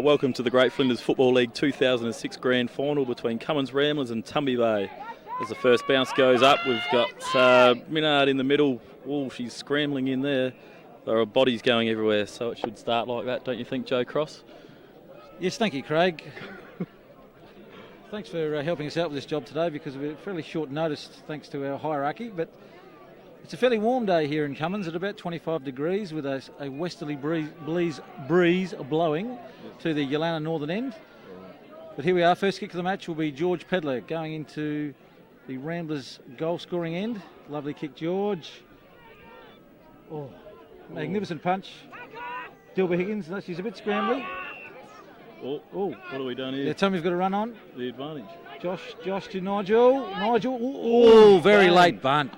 Welcome to the Great Flinders Football League 2006 Grand Final between Cummins, Ramblers and Tumby Bay. As the first bounce goes up, we've got Minard in the middle. Oh, she's scrambling in there. There are bodies going everywhere, so it should start like that, don't you think, Joe Cross? Yes, thank you, Craig. Thanks for helping us out with this job today, because we're fairly short notice thanks to our hierarchy, but it's a fairly warm day here in Cummins at about 25 degrees with a westerly breeze blowing to the Yolana northern end. But here we are, first kick of the match will be George Pedler going into the Ramblers goal scoring end. Lovely kick, George. Oh, magnificent punch. Dilber Higgins, no, she's a bit scrambly. Oh, what have we done here? Yeah, Tommy's got a run on. The advantage. Josh to Nigel. Oh, very late bunt.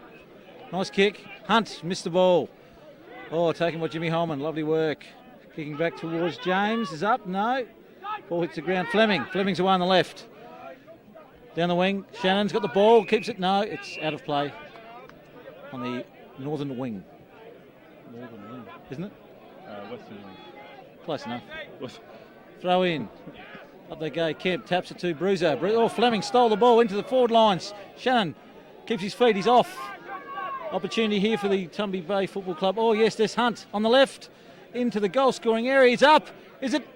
Nice kick. Hunt missed the ball. Oh, taken by Jimmy Holman. Lovely work. Kicking back towards James. Is up? No. Ball hits the ground. Fleming's away on the left. Down the wing. Shannon's got the ball. Keeps it. No, it's out of play. On the northern wing. Northern wing. Isn't it? Western wing. Close enough. Throw in. Up they go. Kemp taps it to Bruiser. Oh, Fleming stole the ball into the forward lines. Shannon keeps his feet. He's off. Opportunity here for the Tumby Bay Football Club. Oh, yes, there's Hunt on the left into the goal-scoring area. He's up. Is it?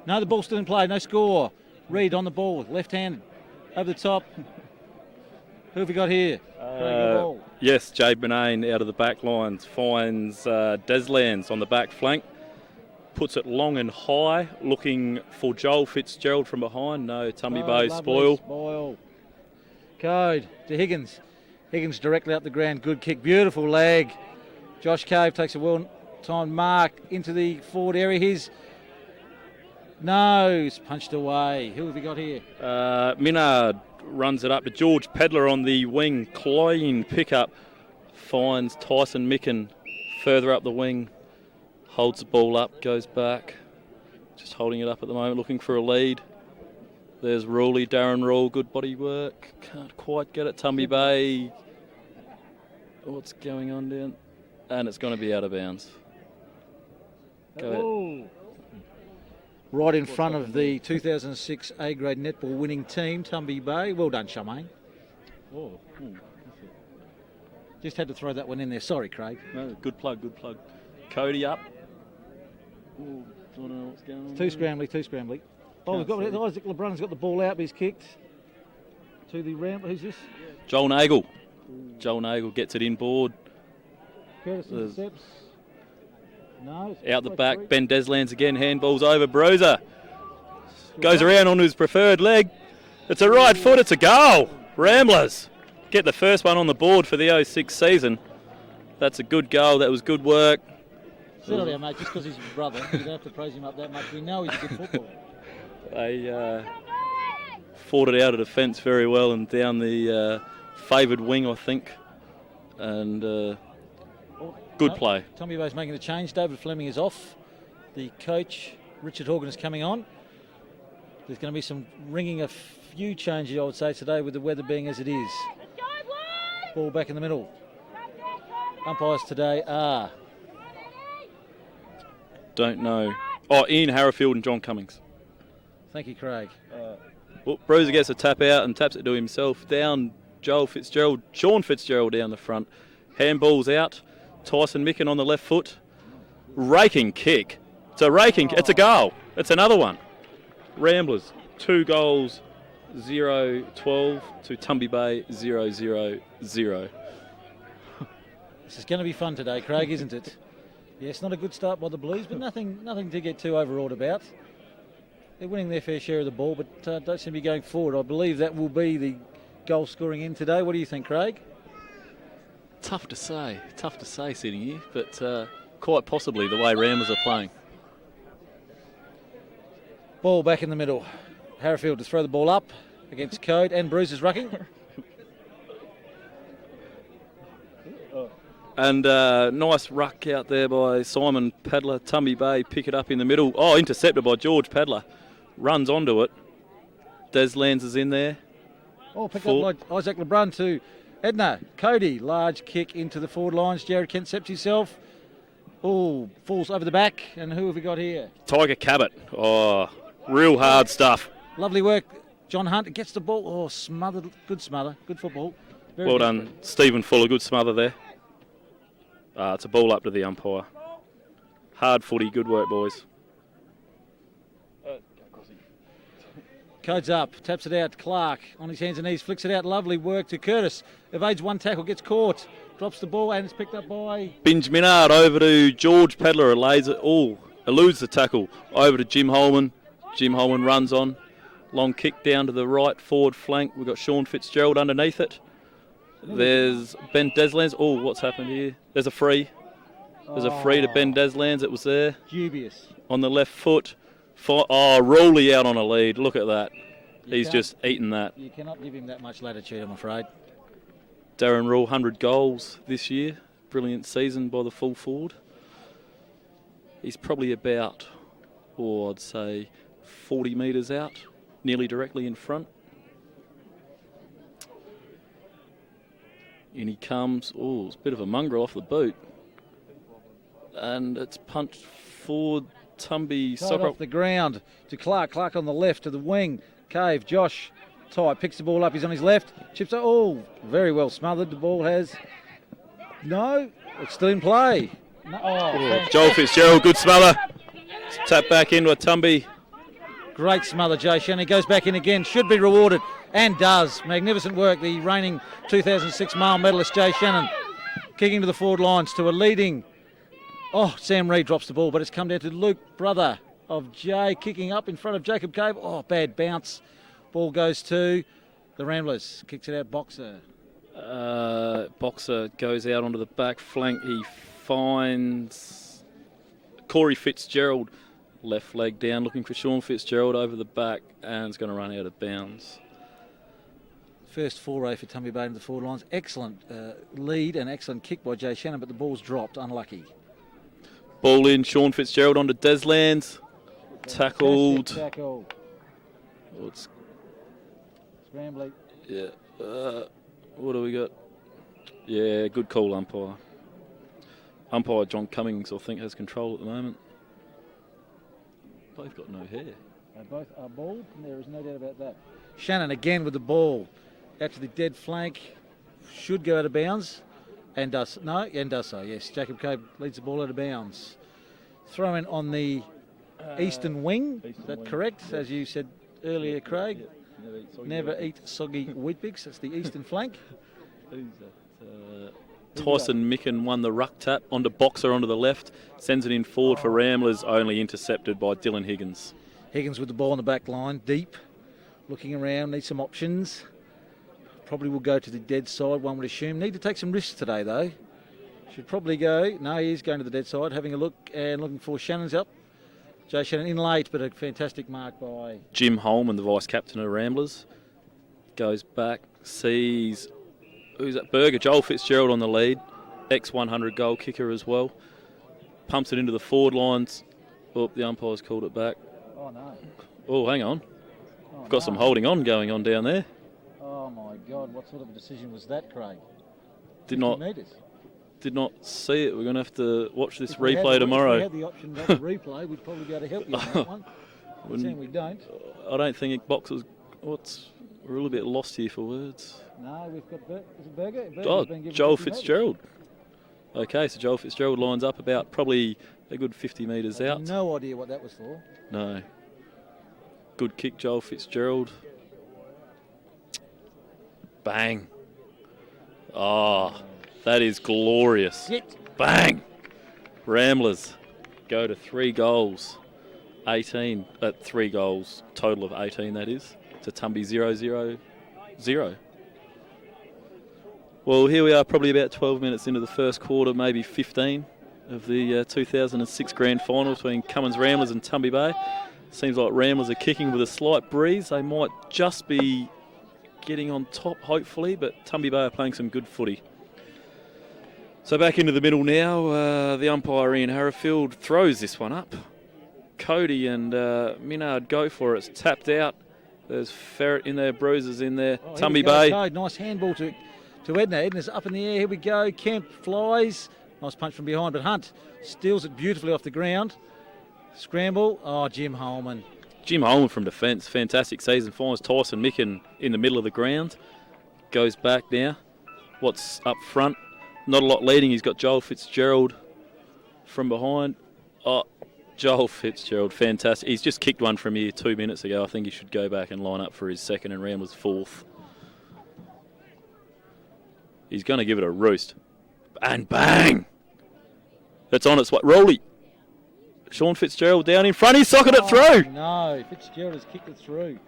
No, the ball's still in play. No score. Reed on the ball. Left-handed. Over the top. Who have we got here? Yes, Jade Benane out of the back lines. Finds Deslands on the back flank. Puts it long and high. Looking for Joel Fitzgerald from behind. No, Tumby Bay spoil. Code to Higgins. Higgins directly up the ground. Good kick. Beautiful leg. Josh Cave takes a well-timed mark into the forward area. His nose punched away. Who have we got here? Minard runs it up to George Pedler on the wing. Clean pickup. Finds Tyson Micken further up the wing. Holds the ball up. Goes back. Just holding it up at the moment. Looking for a lead. There's Ruley, Darren Rule, good body work. Can't quite get it. Tumby Bay. What's going on down? And it's going to be out of bounds. Go ahead. Right in front of the 2006 A-grade netball winning team, Tumby Bay. Well done, Charmaine. Just had to throw that one in there. Sorry, Craig. No, good plug. Cody up. Ooh, don't know what's going on. Too scrambly. Oh, we've got Isaac LeBrun's got the ball out, but he's kicked to the ramp. Who's this? Joel Nagel. Joel Nagel gets it inboard. Curtis intercepts. No. Out the back. Ben Deslands again. Handballs over. Brozer goes around on his preferred leg. It's a right foot. It's a goal. Ramblers get the first one on the board for the 06 season. That's a good goal. That was good work. Settle down, mate. Just because he's his brother, you don't have to praise him up that much. We know he's a good footballer. They fought it out of defence very well and down the favoured wing, I think. And good play. Tommy Bay's making the change. David Fleming is off. The coach, Richard Horgan, is coming on. There's going to be some ringing a few changes, I would say, today with the weather being as it is. Ball back in the middle. Umpires today are... Don't know. Oh, Ian Harrifield and John Cummins. Thank you, Craig. Bruiser gets a tap out and taps it to himself. Down Sean Fitzgerald down the front. Handball's out. Tyson Micken on the left foot. Raking kick. It's a goal. It's another one. Ramblers, 2 goals, 0-12 to Tumby Bay, 0-0-0. This is going to be fun today, Craig, isn't it? Yes, not a good start by the Blues, but nothing to get too overawed about. They're winning their fair share of the ball, but don't seem to be going forward. I believe that will be the goal scoring end today. What do you think, Craig? Tough to say sitting here, but quite possibly the way Ramblers are playing. Ball back in the middle. Harrifield to throw the ball up against Code, and Bruce is rucking. And nice ruck out there by Simon Pedler. Tumby Bay pick it up in the middle. Oh, intercepted by George Pedler. Runs onto it. Deslands is in there. Oh, picked up by Isaac LeBrun to Edna. Cody, large kick into the forward lines. Jared Kent steps himself. Oh, falls over the back. And who have we got here? Tiger Cabot. Oh, real hard stuff. Lovely work. John Hunt gets the ball. Oh, smothered. Good smother. Good football. Very Well good. done, Stephen Fuller. Good smother there. It's a ball up to the umpire. Hard footy. Good work, boys. Codes up. Taps it out. Clark on his hands and knees. Flicks it out. Lovely work to Curtis. Evades one tackle. Gets caught. Drops the ball and it's picked up by... Binge Minard over to George Pedler. Eludes the tackle. Over to Jim Holman. Jim Holman runs on. Long kick down to the right forward flank. We've got Sean Fitzgerald underneath it. There's Ben Deslands. Oh, what's happened here? There's a free. There's a free to Ben Deslands. It was there. Dubious. On the left foot. Rowley out on a lead. Look at that. He's just eaten that. You cannot give him that much latitude, I'm afraid. Darren Rule, 100 goals this year. Brilliant season by the full forward. He's probably about, I'd say, 40 metres out. Nearly directly in front. In he comes. Oh, it's a bit of a mongrel off the boot. And it's punched forward. Tumby. Off the ground to Clark. Clark on the left to the wing. Cave. Josh Ty picks the ball up. He's on his left. Chips. Oh, very well smothered. The ball has... No, it's still in play. No, Joel Fitzgerald. Good smother. Tap back into a Tumby. Great smother, Jay Shannon. He goes back in again. Should be rewarded. And does. Magnificent work. The reigning 2006 male medalist, Jay Shannon, kicking to the forward lines to a leading... Oh, Sam Reid drops the ball, but it's come down to Luke, brother of Jay, kicking up in front of Jacob Cave. Oh, bad bounce. Ball goes to the Ramblers. Kicks it out, Boxer. Boxer goes out onto the back flank. He finds Corey Fitzgerald. Left leg down, looking for Sean Fitzgerald over the back, and it's going to run out of bounds. First foray for Tumby Bay into the forward lines. Excellent lead and excellent kick by Jay Shannon, but the ball's dropped. Unlucky. Ball in, Sean Fitzgerald onto Deslands. Tackled. Tackle. Oh, it's, Scrambly. yeah. What do we got? Yeah, good call, umpire. Umpire John Cummins, I think, has control at the moment. Both got no hair. They both are bald, and there is no doubt about that. Shannon again with the ball. Out to the dead flank. Should go out of bounds. And does so, yes. Jacob Cave leads the ball out of bounds. Throw in on the eastern wing. Is that correct? Yep. As you said earlier, Craig. Yep. Never eat soggy wheat bix. That's the eastern flank. Who's that? Tyson Micken won the ruck tap onto Boxer onto the left. Sends it in forward for Ramblers, only intercepted by Dylan Higgins. Higgins with the ball on the back line, deep. Looking around, needs some options. Probably will go to the dead side, one would assume. Need to take some risks today, though. Should probably go. No, he is going to the dead side, having a look and looking for Shannon's up. Jay Shannon in late, but a fantastic mark by... Jim Holman, the vice-captain of Ramblers. Goes back, sees... Who's that? Berger, Joel Fitzgerald on the lead. Ex-100 goal kicker as well. Pumps it into the forward lines. Oh, the umpire's called it back. Oh, no. Oh, hang on. Got some holding on going on down there. Oh my God! What sort of a decision was that, Craig? Did not see it. We're going to have to watch this replay tomorrow. If we had the option of the replay, we'd probably be able to help you on that one. We're saying we don't. I don't think boxers. We're a little bit lost here for words. No, we've got is it Berger? Oh, Joel Fitzgerald. Okay, so Joel Fitzgerald lines up about probably a good 50 metres out. No idea what that was for. No. Good kick, Joel Fitzgerald. Bang. Oh, that is glorious. Shit. Bang. Ramblers go to 3 goals. 18, 3 goals, total of 18 that is, to Tumby 0-0-0. Well, here we are probably about 12 minutes into the first quarter, maybe 15 of the 2006 grand final between Cummins Ramblers and Tumby Bay. Seems like Ramblers are kicking with a slight breeze. They might just be getting on top, hopefully, but Tumby Bay are playing some good footy. So back into the middle now. The umpire, Ian Harrafield, throws this one up. Cody and Minard go for it. It's tapped out. There's Ferret in there, Bruises in there. Tumby Bay. Code. Nice handball to Edna. Edna's up in the air. Here we go. Kemp flies. Nice punch from behind, but Hunt steals it beautifully off the ground. Scramble. Oh, Jim Holman. Jim Holman from defence. Fantastic season. Finds Tyson Micken in the middle of the ground. Goes back now. What's up front? Not a lot leading. He's got Joel Fitzgerald from behind. Oh, Joel Fitzgerald, fantastic. He's just kicked one from here 2 minutes ago. I think he should go back and line up for his second and Ramblers fourth. He's going to give it a roost. And bang! That's on its way. Rolly. Sean Fitzgerald down in front. He's socketed it through. No, Fitzgerald has kicked it through.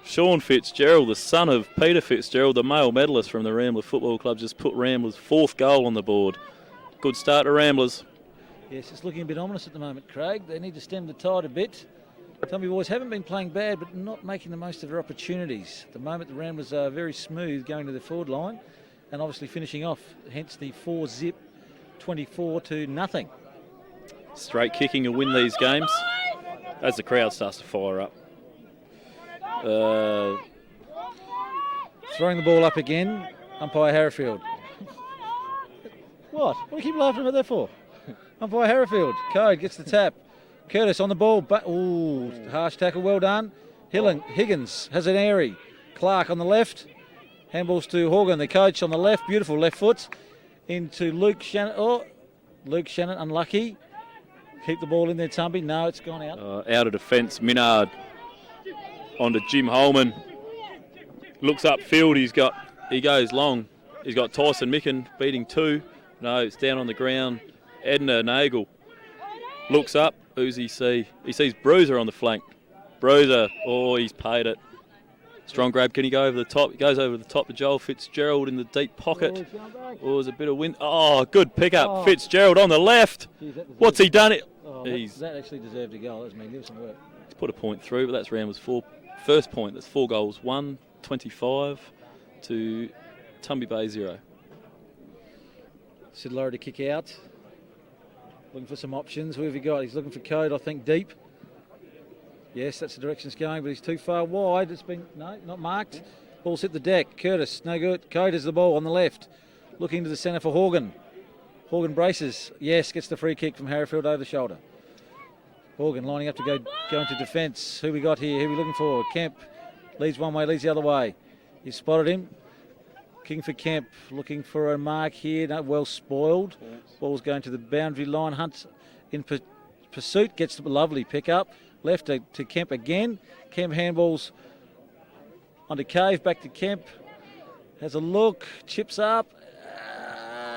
Sean Fitzgerald, the son of Peter Fitzgerald, the male medalist from the Rambler Football Club, just put Ramblers' fourth goal on the board. Good start to Ramblers. Yes, it's looking a bit ominous at the moment, Craig. They need to stem the tide a bit. Tumby boys haven't been playing bad, but not making the most of their opportunities. At the moment, the Ramblers are very smooth going to the forward line and obviously finishing off, hence the 4-zip, 24-0. Straight kicking will win these games as the crowd starts to fire up. Throwing the ball up again, umpire Harrifield. What? What do you keep laughing at that for? Umpire Harrifield. Code gets the tap. Curtis on the ball. Ooh, harsh tackle. Well done. Higgins has an airy. Clark on the left. Handballs to Horgan, the coach, on the left. Beautiful left foot. Into Luke Shannon. Oh, Luke Shannon, unlucky. Keep the ball in there, Tumby. No, it's gone out. Out of defence, Minard. Onto Jim Holman. Looks upfield. He goes long. He's got Tyson Micken beating two. No, it's down on the ground. Edna Nagel looks up. Who's he see? He sees Bruiser on the flank. Bruiser. Oh, he's paid it. Strong grab. Can he go over the top? He goes over the top to Joel Fitzgerald in the deep pocket. Oh, there's a bit of wind. Oh, good pickup. Oh. Fitzgerald on the left. Jeez, what's he done? That actually deserved a goal. That's magnificent work. He's put a point through, but that's Ramblers' first point. That's 4 goals. 1-25 to Tumby Bay 0. Sid Laurie to kick out. Looking for some options. Who have you got? He's looking for Code, I think, deep. Yes, that's the direction it's going, but he's too far wide. It's been, no, not marked. Ball's hit the deck. Curtis, no good. Code has the ball on the left. Looking to the centre for Horgan. Horgan braces. Yes, gets the free kick from Harrifield over the shoulder. Horgan lining up to go into defence. Who we got here? Who are we looking for? Kemp leads one way, leads the other way. He's spotted him. King for Kemp, looking for a mark here. No, well spoiled. Ball's going to the boundary line. Hunt in pursuit, gets the lovely pick up. Left to Kemp again. Kemp handballs onto Cave, back to Kemp. Has a look, chips up.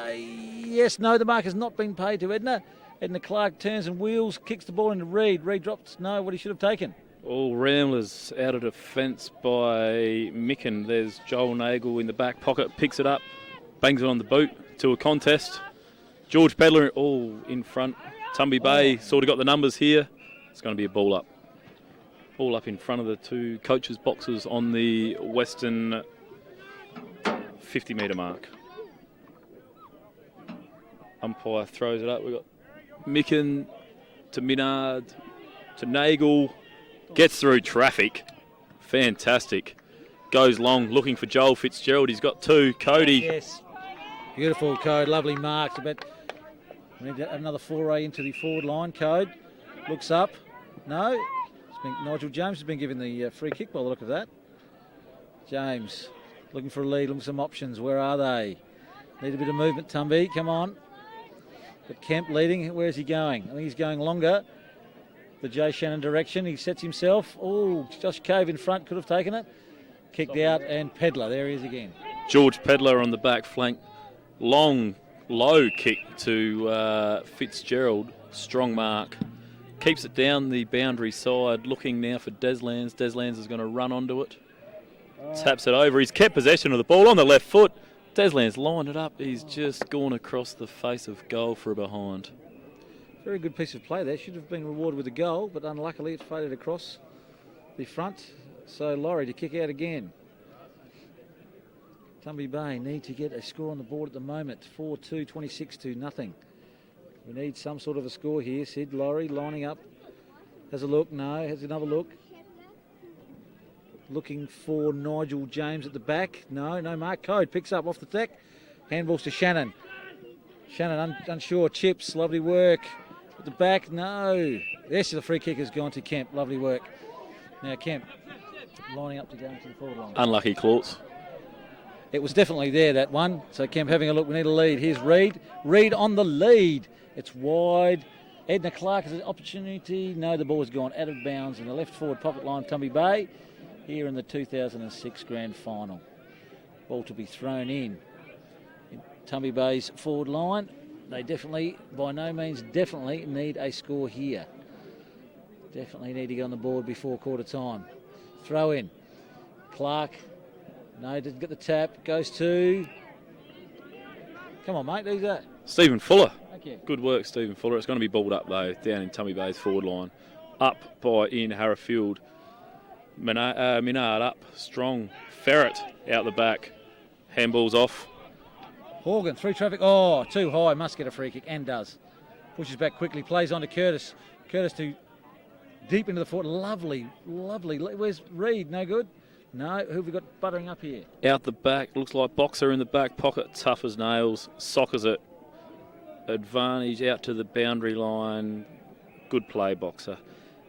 Yes, no, the mark has not been paid to Edna. Edna Clark turns and wheels, kicks the ball into Reed. Reed drops, no, what he should have taken. All Ramblers out of defence by Micken. There's Joel Nagel in the back pocket, picks it up, bangs it on the boot to a contest. George Pedler all in front. Tumby Bay sort of got the numbers here. It's going to be a ball up. Ball up in front of the two coaches' boxes on the western 50-metre mark. Umpire throws it up. We've got Micken to Minard to Nagel. Gets through traffic. Fantastic. Goes long, looking for Joel Fitzgerald. He's got two. Cody. Yes. Beautiful, Code. Lovely marks. But we need to have another foray into the forward line. Code looks up. No. Nigel James has been given the free kick by the look of that. James looking for a lead, looking for some options. Where are they? Need a bit of movement, Tumby. Come on. But Kemp leading. Where is he going? I think he's going longer. The Jay Shannon direction. He sets himself. Oh, Josh Cave in front could have taken it. Kicked out, and Pedler. There he is again. George Pedler on the back flank. Long, low kick to Fitzgerald. Strong mark. Keeps it down the boundary side. Looking now for Deslands. Deslands is going to run onto it. Taps it over. He's kept possession of the ball on the left foot. Deslands lined it up. He's just gone across the face of goal for a behind. Very good piece of play there. Should have been rewarded with a goal, but unluckily it faded across the front. So Laurie to kick out again. Tumby Bay need to get a score on the board at the moment. 4-2, 26-0. We need some sort of a score here. Sid Laurie lining up. Has a look. No, has another look. Looking for Nigel James at the back. No mark. Code picks up off the deck. Handballs to Shannon. Shannon unsure, chips, lovely work. At the back, no. Yes, the free kick has gone to Kemp, lovely work. Now Kemp lining up to go into the forward line. Unlucky Claws. It was definitely there, that one. So Kemp having a look, we need a lead. Here's Reed. Reed on the lead. It's wide. Edna Clark has an opportunity. No, the ball has gone out of bounds in the left forward pocket line, Tumby Bay, here in the 2006 Grand Final. Ball to be thrown in Tumby Bay's forward line. They definitely, by no means, definitely need a score here. Definitely need to get on the board before quarter time. Throw in. Clark. No, didn't get the tap. Goes to... Come on, mate. Who's that? Stephen Fuller. Thank you. Good work, Stephen Fuller. It's going to be balled up, though, down in Tumby Bay's forward line. Up by Ian Harrafield. Minard up. Strong. Ferret out the back. Handballs off. Horgan through traffic. Oh, too high. Must get a free kick, and does. Pushes back quickly. Plays on to Curtis. Curtis to deep into the forward. Lovely, lovely. Where's Reed? No good? No. Who have we got buttering up here? Out the back. Looks like Boxer in the back pocket. Tough as nails. Sockers it. Advantage out to the boundary line. Good play, Boxer.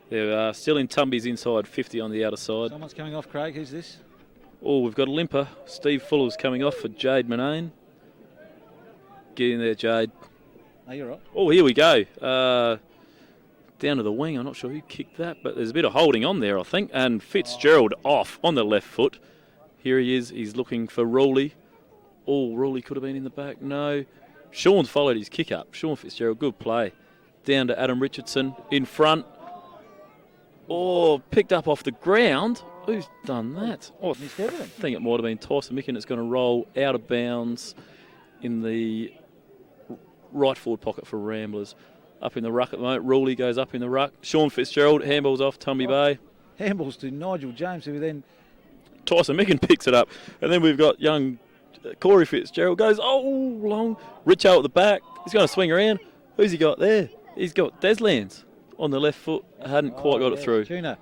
They're still in Tumby's inside 50 on the outer side. Someone's coming off, Craig. Who's this? Oh, we've got a limper. Steve Fuller's coming off for Jade Manane. Get in there, Jade. Oh, you're right. Oh, here we go. Down to the wing. I'm not sure who kicked that, but there's a bit of holding on there, I think. And Fitzgerald off on the left foot. Here he is. He's looking for Rowley. Oh, Rowley could have been in the back. No. Sean's followed his kick up. Sean Fitzgerald, good play. Down to Adam Richardson in front. Oh, picked up off the ground. Who's done that? Oh, I think it might have been Tyson Micken. It's going to roll out of bounds in the right forward pocket for Ramblers. Up in the ruck at the moment. Rowley goes up in the ruck. Sean Fitzgerald, handballs off Tumby Bay. Handballs to Nigel James, who then... Tyson Micken picks it up. And then we've got young Corey Fitzgerald goes, long. Richo at the back. He's going to swing around. Who's he got there? He's got Deslands on the left foot. Hadn't quite got it through. Tuna.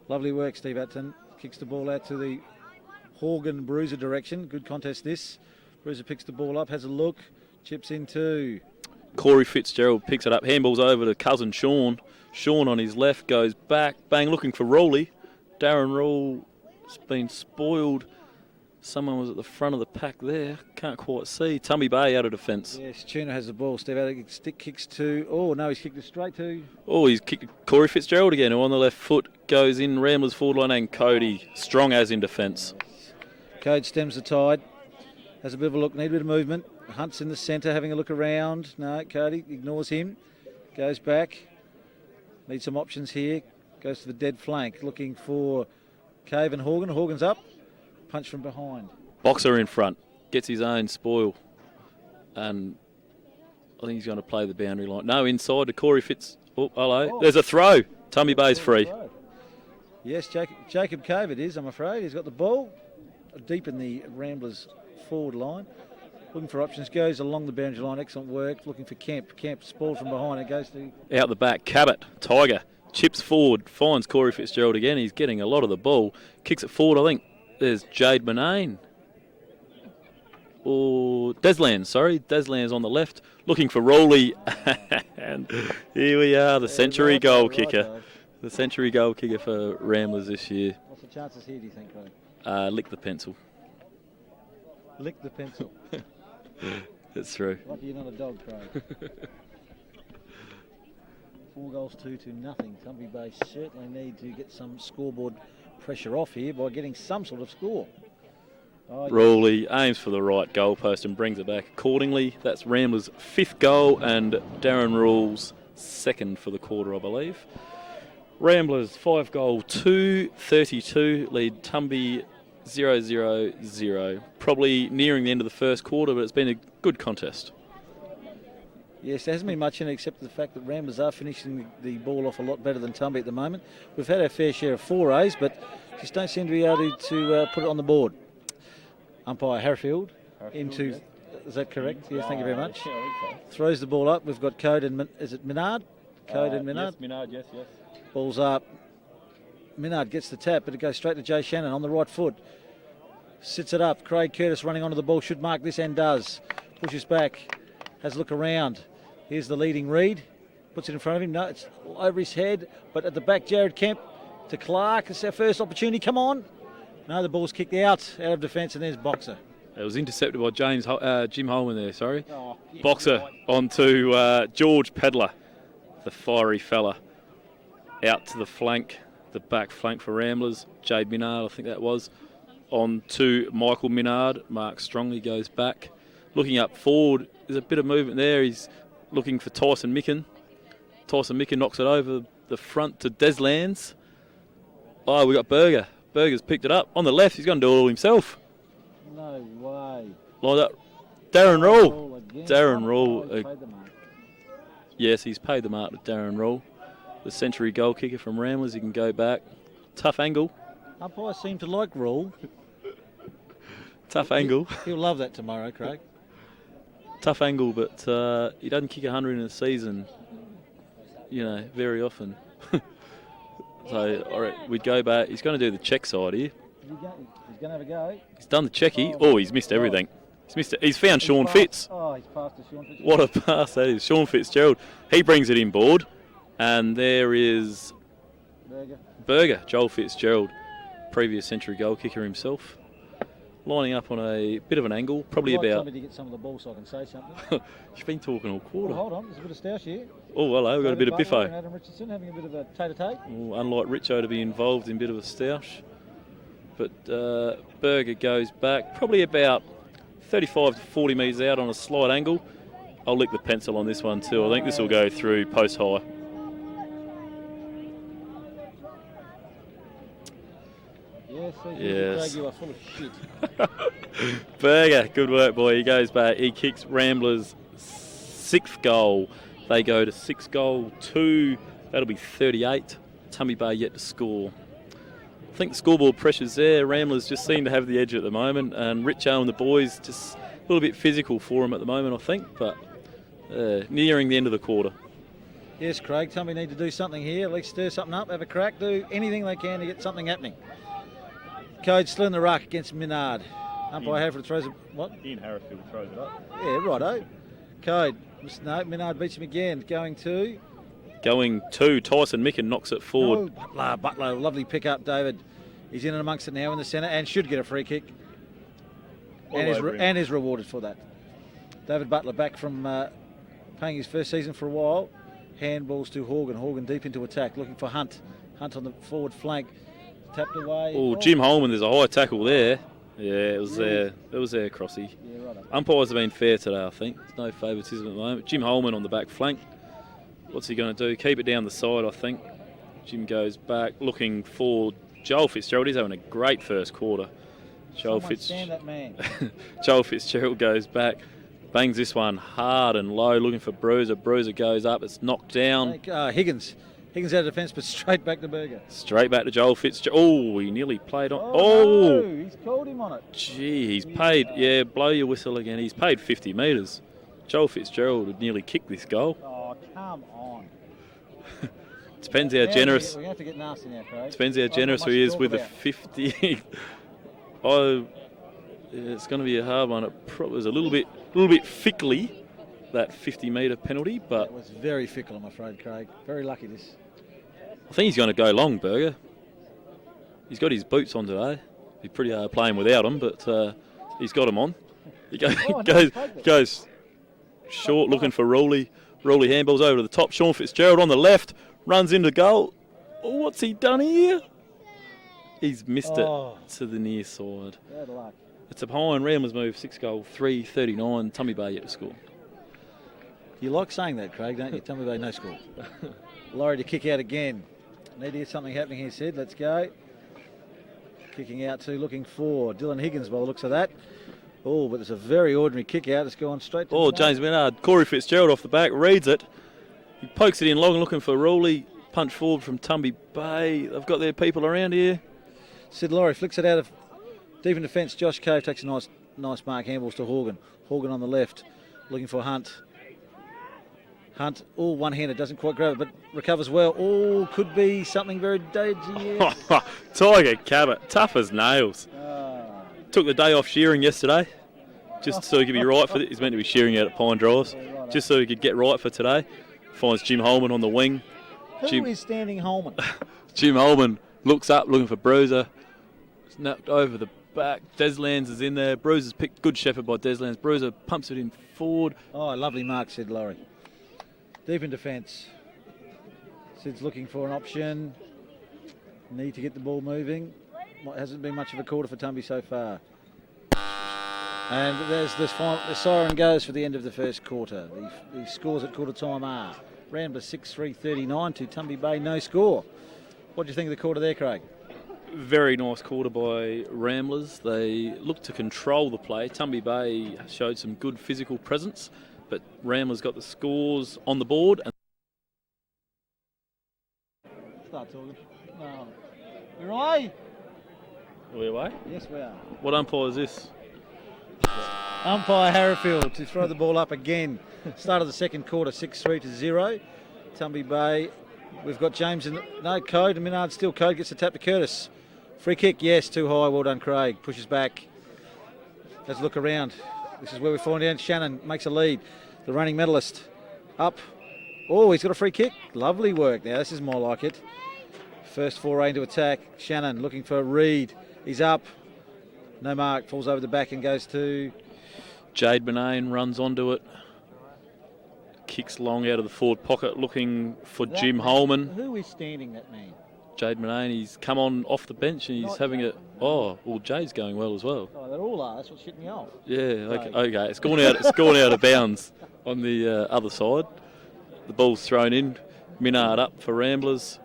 Lovely work, Steve Atton. Kicks the ball out to the Horgan Bruiser direction. Good contest this. Bruiser picks the ball up, has a look, chips into... Corey Fitzgerald picks it up, handballs over to cousin Sean. Sean on his left goes back, bang, looking for Rowley. Darren Rawl's been spoiled. Someone was at the front of the pack there. Can't quite see. Tumby Bay out of defence. Yes, Tuna has the ball. Steve Atton stick kicks to... Oh, no, he's kicked it straight to... Oh, he's kicked Corey Fitzgerald again, who on the left foot goes in Ramblers forward line, and Cody, strong as in defence. Code stems the tide. Has a bit of a look, need a bit of movement. Hunt's in the centre, having a look around. No, Cody ignores him. Goes back. Needs some options here. Goes to the dead flank, looking for Cave and Horgan. Horgan's up. Punch from behind. Boxer in front. Gets his own spoil. And I think he's going to play the boundary line. No, inside to Corey Fitz. Oh, hello. Oh. There's a throw. Tumby Bay's free. Yes, Jacob Cave it is, I'm afraid. He's got the ball deep in the Ramblers forward line. Looking for options, goes along the boundary line, excellent work. Looking for Kemp. Kemp spoiled from behind, it goes to... Out the back, Cabot, Tiger, chips forward, finds Corey Fitzgerald again. He's getting a lot of the ball. Kicks it forward, I think. There's Jade Manane. Or Deslands on the left. Looking for Rowley. And here we are, the century goal kicker. The century goal kicker for Ramblers this year. What's the chances here, do you think, Craig? Lick the pencil. Lick the pencil. That's true. Lucky you're not a dog, Craig. 4 goals, 2-0. Tumby Bay certainly need to get some scoreboard pressure off here by getting some sort of score. Oh, Rowley aims for the right goalpost and brings it back accordingly. That's Ramblers' 5th goal and Darren Rawls' 2nd for the quarter, I believe. Ramblers 5 goal 2-32 lead Tumby 0-0-0. Probably nearing the end of the first quarter, but it's been a good contest. Yes, there hasn't been much in it except the fact that Ramblers are finishing the ball off a lot better than Tumby at the moment. We've had our fair share of forays, but just don't seem to be able to put it on the board. Umpire Harfield into... Yeah. Is that correct? Yes, thank you very much. Throws the ball up. We've got Code and... Is it Minard? Code and Minard? Yes, Minard, yes. Ball's up. Minard gets the tap, but it goes straight to Jay Shannon on the right foot. Sits it up. Craig Curtis running onto the ball. Should mark this and does. Pushes back. has a look around. Here's the leading read. Puts it in front of him. No, it's over his head. But at the back, Jared Kemp to Clark. It's our first opportunity. Come on. No, the ball's kicked out of defence, and there's Boxer. It was intercepted by Jim Holman there, sorry. Oh, yes, Boxer right. onto George Pedler, the fiery fella. Out to the flank, the back flank for Ramblers. Jade Minard, I think that was. On to Michael Minard. Mark Strongly goes back. Looking up forward, there's a bit of movement there. He's looking for Tyson Micken. Tyson Micken knocks it over the front to Deslands. Oh, we got Berger. Berger's picked it up. On the left, he's going to do it all himself. No way. Like that. Darren Rule. Again. Darren Oh, Rule. he's paid the mark. Yes, he's paid the mark to Darren Rule. The century goal kicker from Ramblers. He can go back. Tough angle. Umpires seem to like Rule. Tough angle. He'll love that tomorrow, Craig. Tough angle, but he doesn't kick 100 in a season, very often. So, all right, we'd go back. He's going to do the check side here. He's going to have a go. He's done the checky. Oh, he's missed everything. He's missed it. He's found Sean Fitz. Oh, he's passed to Sean Fitz. What a pass that is. Sean Fitzgerald. He brings it in board. And there is Berger, Joel Fitzgerald, previous century goal kicker himself. Lining up on a bit of an angle, probably about... Somebody to get some of the ball so I can say something. You've been talking all quarter. Well, hold on, there's a bit of stoush here. Oh, hello, we've got a bit of biffo. And Adam Richardson having a bit of a tete-a-tete. Oh, unlike Richo to be involved in a bit of a stoush. But Berger goes back, probably about 35 to 40 metres out on a slight angle. I'll lick the pencil on this one too. I think this will go through post high. Yes. Craig, you are full of shit. Berger, good work, boy. He goes back. He kicks Ramblers' 6th goal. They go to 6-2. That'll be 38. Tumby Bay yet to score. I think the scoreboard pressure's there. Ramblers just seem to have the edge at the moment, and Richo and the boys just a little bit physical for them at the moment, I think, but nearing the end of the quarter. Yes, Craig, Tumby need to do something here, at least stir something up, have a crack, do anything they can to get something happening. Code still in the ruck against Minard. Umpire Haverford throws it. What? Ian Harrisfield throws it up. Yeah, righto. Code. No, Minard beats him again. Going to. Tyson Micken knocks it forward. Oh, Butler. Lovely pick up, David. He's in and amongst it now in the centre and should get a free kick. And is rewarded for that. David Butler back from playing his first season for a while. Handballs to Horgan. Horgan deep into attack, looking for Hunt. Hunt on the forward flank. Tapped away. Oh, Jim Holman, there's a high tackle there. Yeah, it was there. It was there, Crossy. Yeah, right. Umpires have been fair today, I think. There's no favouritism at the moment. Jim Holman on the back flank. What's he going to do? Keep it down the side, I think. Jim goes back, looking for Joel Fitzgerald. He's having a great first quarter. Joel Fitzgerald goes back, bangs this one hard and low, looking for Bruiser. Bruiser goes up. It's knocked down. Higgins. Higgins out of defence, but straight back to Berger. Straight back to Joel Fitzgerald. Oh, he nearly played on. Oh! No, he's called him on it. Gee, he's paid. Yeah, blow your whistle again. He's paid 50 metres. Joel Fitzgerald would nearly kick this goal. Oh, come on. Depends how generous. We have to get nasty now, Craig. Depends how generous he is with the 50. It's going to be a hard one. It was a little bit fickly, that 50-metre penalty, but it was very fickle, I'm afraid, Craig. Very lucky this. I think he's going to go long, Berger. He's got his boots on today. Be pretty hard playing without them, but he's got them on. He goes short, looking for Rowley. Rowley handballs over to the top. Sean Fitzgerald on the left, runs into goal. Oh, what's he done here? He's missed it to the near side. Bad luck. It's a behind Ramblers move, 6-3, 39. Tumby Bay yet to score. You like saying that, Craig, don't you? Tumby Bay, no score. Laurie to kick out again. Need to get something happening here, Sid. Let's go. Kicking out to, looking for Dylan Higgins by the looks of that. Oh, but it's a very ordinary kick out. It's gone straight to James Minard. Corey Fitzgerald off the back, reads it. He pokes it in long, looking for Rowley. Punch forward from Tumby Bay. They've got their people around here. Sid Laurie flicks it out of deep in defence. Josh Cave takes a nice mark. Handballs to Horgan. Horgan on the left, looking for Hunt. Hunt, all one-handed, doesn't quite grab it, but recovers well. Oh, could be something very dangerous. Tiger Cabot, tough as nails. Took the day off shearing yesterday. just so he could be right for it. He's meant to be shearing out at Pine Drives, just so he could get right for today. Finds Jim Holman on the wing. Who is standing Holman? Jim Holman looks up, looking for Bruiser. Snapped over the back. Deslands is in there. Bruiser's picked. Good shepherd by Deslands. Bruiser pumps it in forward. Oh, lovely mark, Sid Laurie. Deep in defence. Sid's looking for an option. Need to get the ball moving. Hasn't been much of a quarter for Tumby so far. And there's this final. The siren goes for the end of the first quarter. The scores at quarter time are Ramblers 6-3-39 to Tumby Bay, no score. What do you think of the quarter there, Craig? Very nice quarter by Ramblers. They looked to control the play. Tumby Bay showed some good physical presence, but Ramblers got the scores on the board. Start talking. No. We're away. Are we away? Yes, we are. What umpire is this? Umpire Harrifield to throw the ball up again. Start of the second quarter, 6-3-0. Tumby Bay. We've got James in. No, Code. And Minard still. Code gets the tap to Curtis. Free kick, yes, too high. Well done, Craig. Pushes back. Let's look around. This is where we find out Shannon makes a lead. The reigning medalist. Up. Oh, he's got a free kick. Lovely work. Now, this is more like it. First foray into attack. Shannon looking for Reed. He's up. No mark. Falls over the back and goes to... Jade Benane runs onto it. Kicks long out of the forward pocket looking for Jim Holman. Who is standing that man? Jade Benane, he's come on off the bench and he's having a... Oh, well, Jade's going well as well. Oh, they all are. That's what's shitting me off. Yeah, okay. It's gone out of bounds on the other side. The ball's thrown in. Minard up for Ramblers.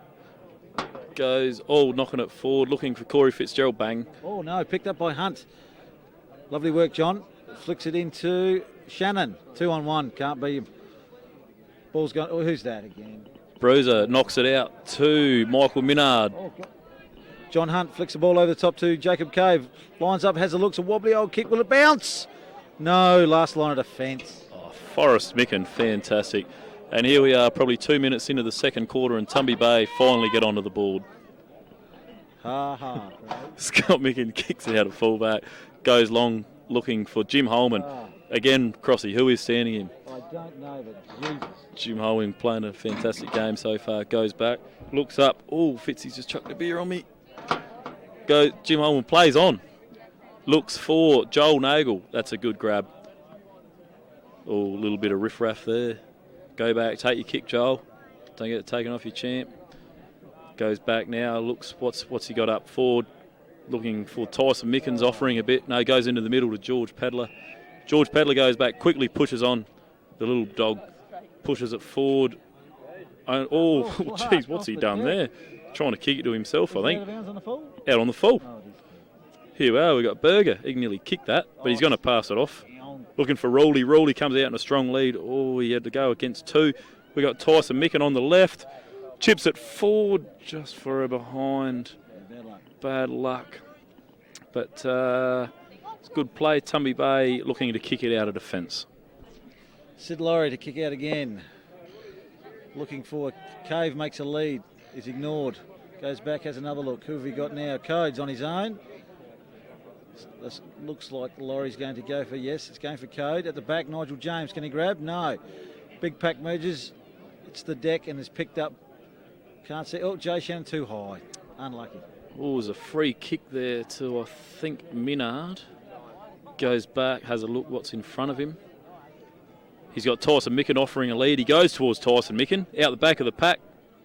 Goes, knocking it forward, looking for Corey Fitzgerald. Bang. Oh, no, picked up by Hunt. Lovely work, John. Flicks it into Shannon. 2-on-1. Can't beat him. Ball's gone. Oh, who's that again? Bruiser knocks it out to Michael Minard. Oh, John Hunt flicks the ball over the top to Jacob Cave. Lines up, has a look. It's a wobbly old kick. Will it bounce? No, last line of defence. Oh, Forrest Micken, fantastic. And here we are, probably 2 minutes into the second quarter, and Tumby Bay finally get onto the board. Ha. Scott Micken kicks it out of fullback, goes long, looking for Jim Holman. Again, Crossy, who is standing him? I don't know, but Jesus. Jim Holman playing a fantastic game so far. Goes back, looks up. Oh, Fitzy's just chucked a beer on me. Jim Holman plays on. Looks for Joel Nagel. That's a good grab. Oh, a little bit of riff-raff there. Go back, take your kick, Joel. Don't get it taken off your champ. Goes back now, looks, what's he got up forward? Looking for Tyson Mickens, offering a bit. No, goes into the middle to George Pedler. George Pedler goes back, quickly pushes on. The little dog pushes it forward. Oh, geez, what's he done there? Trying to kick it to himself, I think. Out on the full. Here we are, we've got Berger. He can nearly kick that, but he's going to pass it off. Looking for Rowley. Rowley comes out in a strong lead. Oh, he had to go against two. We got Tyson Micken on the left. Chips it forward just for a behind. Bad luck. But it's good play. Tumby Bay looking to kick it out of defence. Sid Laurie to kick out again. Looking for Cave, makes a lead. Is ignored. Goes back, has another look. Who have we got now? Code's on his own. This looks like Laurie's going to go for, yes, it's going for Code. At the back, Nigel James. Can he grab? No. Big pack merges. It's the deck and is picked up. Can't see. Oh, Jay Shannon too high. Unlucky. Oh, there's a free kick there to, I think, Minard. Goes back, has a look what's in front of him. He's got Tyson Micken offering a lead. He goes towards Tyson Micken. Out the back of the pack.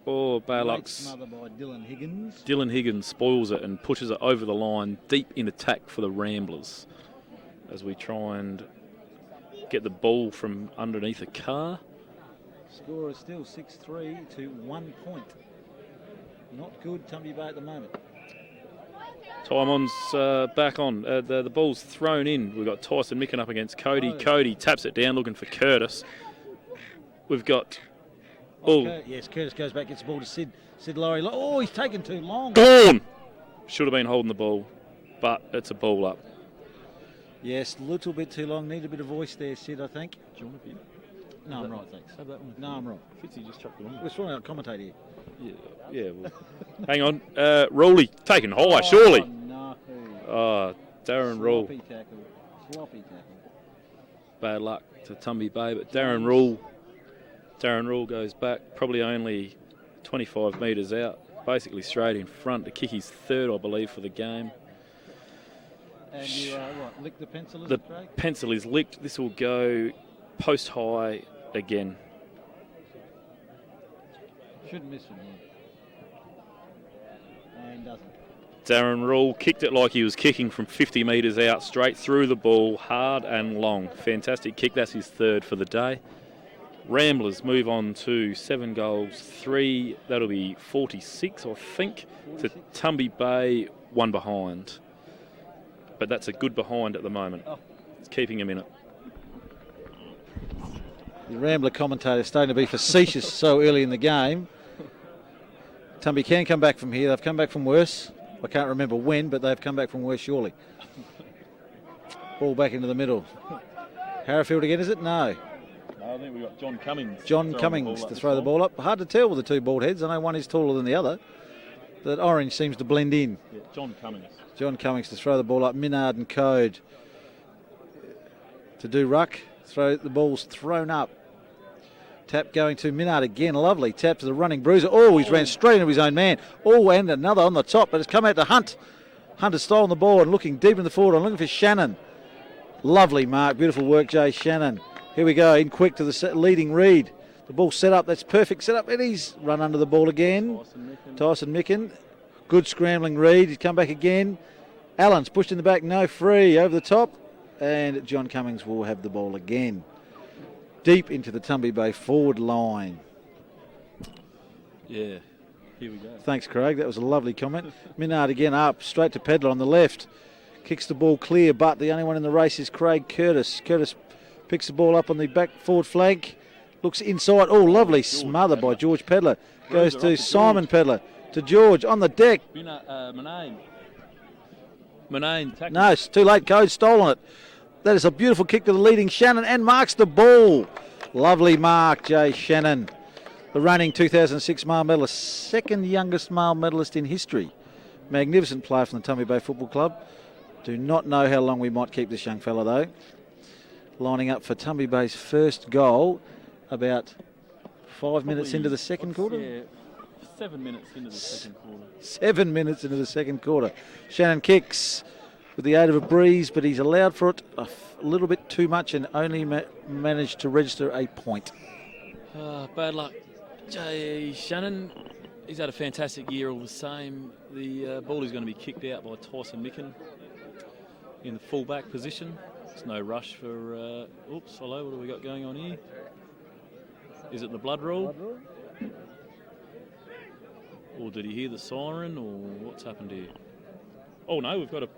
Oh, bad luck. Smother by Dylan Higgins. Dylan Higgins spoils it and pushes it over the line, deep in attack for the Ramblers. As we try and get the ball from underneath a car. Score is still 6-3 to 1 point. Not good, Tumby Bay at the moment. Tymon's back on. The ball's thrown in. We've got Tyson Micken up against Cody. Oh. Cody taps it down looking for Curtis. We've got... Yes, Curtis goes back, gets the ball to Sid Laurie. Oh, he's taken too long. Gone! Should have been holding the ball, but it's a ball up. Yes, a little bit too long. Need a bit of voice there, Sid, I think. Do you want a bit? No, I'm right, thanks. Have that one. No, I'm right. Fitzy just chucked it on. We're trying to commentate here. Yeah. Well, hang on. Rowley taken high, surely. No. Darren Rowley. Sloppy tackle. bad luck to Tumby Bay, but Darren Rule goes back, probably only 25 metres out, basically straight in front to kick his third, I believe, for the game. And you lick the pencil, The pencil is licked. This will go post high again. Shouldn't miss from here. And doesn't. Darren Rule kicked it like he was kicking from 50 metres out, straight through the ball, hard and long. Fantastic kick. That's his third for the day. Ramblers move on to 7 goals, 3. That'll be 46, I think, 46. To Tumby Bay, 1 behind. But that's a good behind at the moment. It's keeping him in it. The Rambler commentator starting to be facetious so early in the game. Tumby can come back from here. They've come back from worse. I can't remember when, but they've come back from worse, surely. Ball back into the middle. Harrifield again, is it? No. I think we've got John Cummins. John Cummins to throw the ball up. Hard to tell with the two bald heads. I know one is taller than the other. That orange seems to blend in. Yeah, John Cummins. John Cummins to throw the ball up. Minard and Code to do ruck. The ball's thrown up. Tap going to Minard again. Lovely tap to the running Bruiser. Oh, he's ran straight into his own man. Oh, and another on the top, but it's come out to Hunt. Hunt has stolen the ball and looking deep in the forward. I'm looking for Shannon. Lovely mark. Beautiful work, Jay Shannon. Here we go. In quick to the leading Reed. The ball set up. That's perfect set up. And he's run under the ball again. Tyson Micken. Good scrambling Reed. He's come back again. Allen's pushed in the back. No free. Over the top. And John Cummings will have the ball again. Deep into the Tumby Bay forward line. Yeah, here we go. Thanks, Craig. That was a lovely comment. Minard again up, straight to Pedler on the left. Kicks the ball clear, but the only one in the race is Craig Curtis. Curtis picks the ball up on the back forward flank. Looks inside. Oh, lovely smother by George Pedler. Goes to Simon Pedler. To George on the deck. Manane. No, it's too late. Code stolen it. That is a beautiful kick to the leading Shannon and marks the ball. Lovely mark, Jay Shannon. The reigning 2006 male medalist, second youngest male medalist in history. Magnificent player from the Tumby Bay Football Club. Do not know how long we might keep this young fella though. Lining up for Tumby Bay's first goal about 5 minutes into the second quarter. Yeah, 7 minutes into the second quarter. 7 minutes into the second quarter. Shannon kicks with the aid of a breeze, but he's allowed for it a little bit too much and only managed to register a point. Bad luck, Jay Shannon. He's had a fantastic year all the same. The ball is going to be kicked out by Tyson Micken in the full-back position. There's no rush for... oops, hello, what have we got going on here? Is it the blood rule? Or did he hear the siren, or what's happened here? Oh, no, we've got a...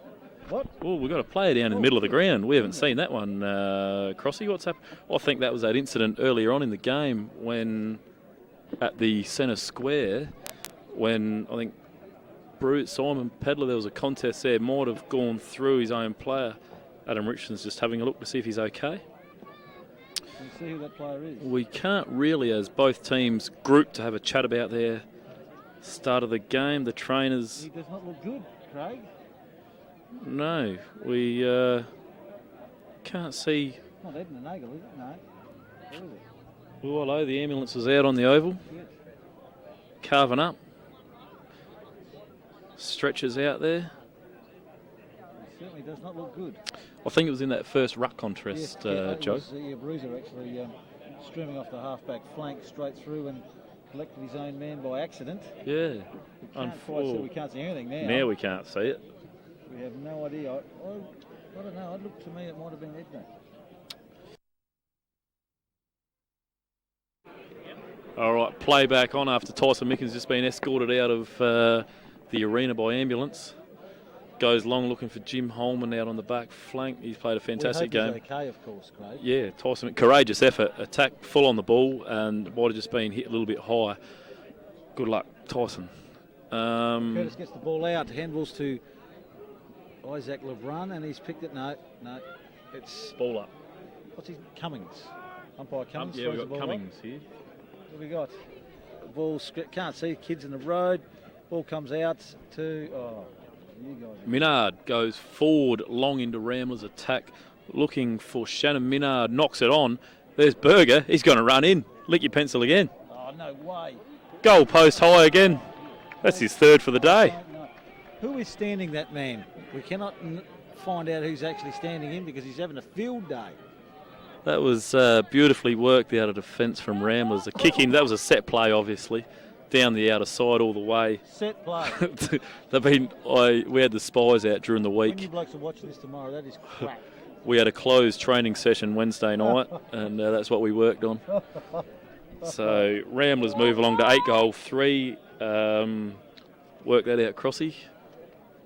What? Oh, we've got a player down in the middle of the ground. We haven't seen that one. Crossy, what's happened? I think that was that incident earlier on in the game when, at the centre square, when I think Simon Pedler, there was a contest there, might have gone through his own player. Adam Richardson's just having a look to see if he's okay. Can you see who that player is? We can't really, as both teams group to have a chat about their start of the game. The trainers... He does not look good, Craig. No, we can't see. Not Edna Nagel, is it? No. Where is it? Well, hello, the ambulance is out on the oval. Yes. Carving up. Stretchers out there. It certainly does not look good. I think it was in that first ruck contest, Joe. Joe. The Bruiser actually streaming off the half-back flank straight through and collected his own man by accident. Yeah. We can't see anything now. Now we can't see it. We have no idea. I don't know. It looked to me it might have been Edna. All right, playback on after Tyson Micken's just been escorted out of the arena by ambulance. Goes long looking for Jim Holman out on the back flank. He's played a fantastic game. He's okay, of course, Craig. Yeah, Tyson, courageous effort. Attack full on the ball and might have just been hit a little bit high. Good luck, Tyson. Curtis gets the ball out. Handballs to Isaac Lebrun, and he's picked it. No, it's ball up. What's his Cummins? Umpire Cummins. Yeah, we've got Cummins here. What have we got? The ball can't see kids in the road. Ball comes out to you guys. Minard goes forward long into Ramblers attack. looking for Shannon Minard, knocks it on. There's Berger. He's going to run in. Lick your pencil again. Oh, no way. Goal post high again. That's his third for the day. Who is standing that man? We cannot find out who's actually standing him because he's having a field day. That was beautifully worked out of defence from Ramblers. A kick in. That was a set play, obviously. Down the outer side all the way. Set play. We had the spies out during the week. When you blokes are watching this tomorrow, that is crap. We had a closed training session Wednesday night, and that's what we worked on. So Ramblers move along to 8-goal 3. Work that out, Crossy.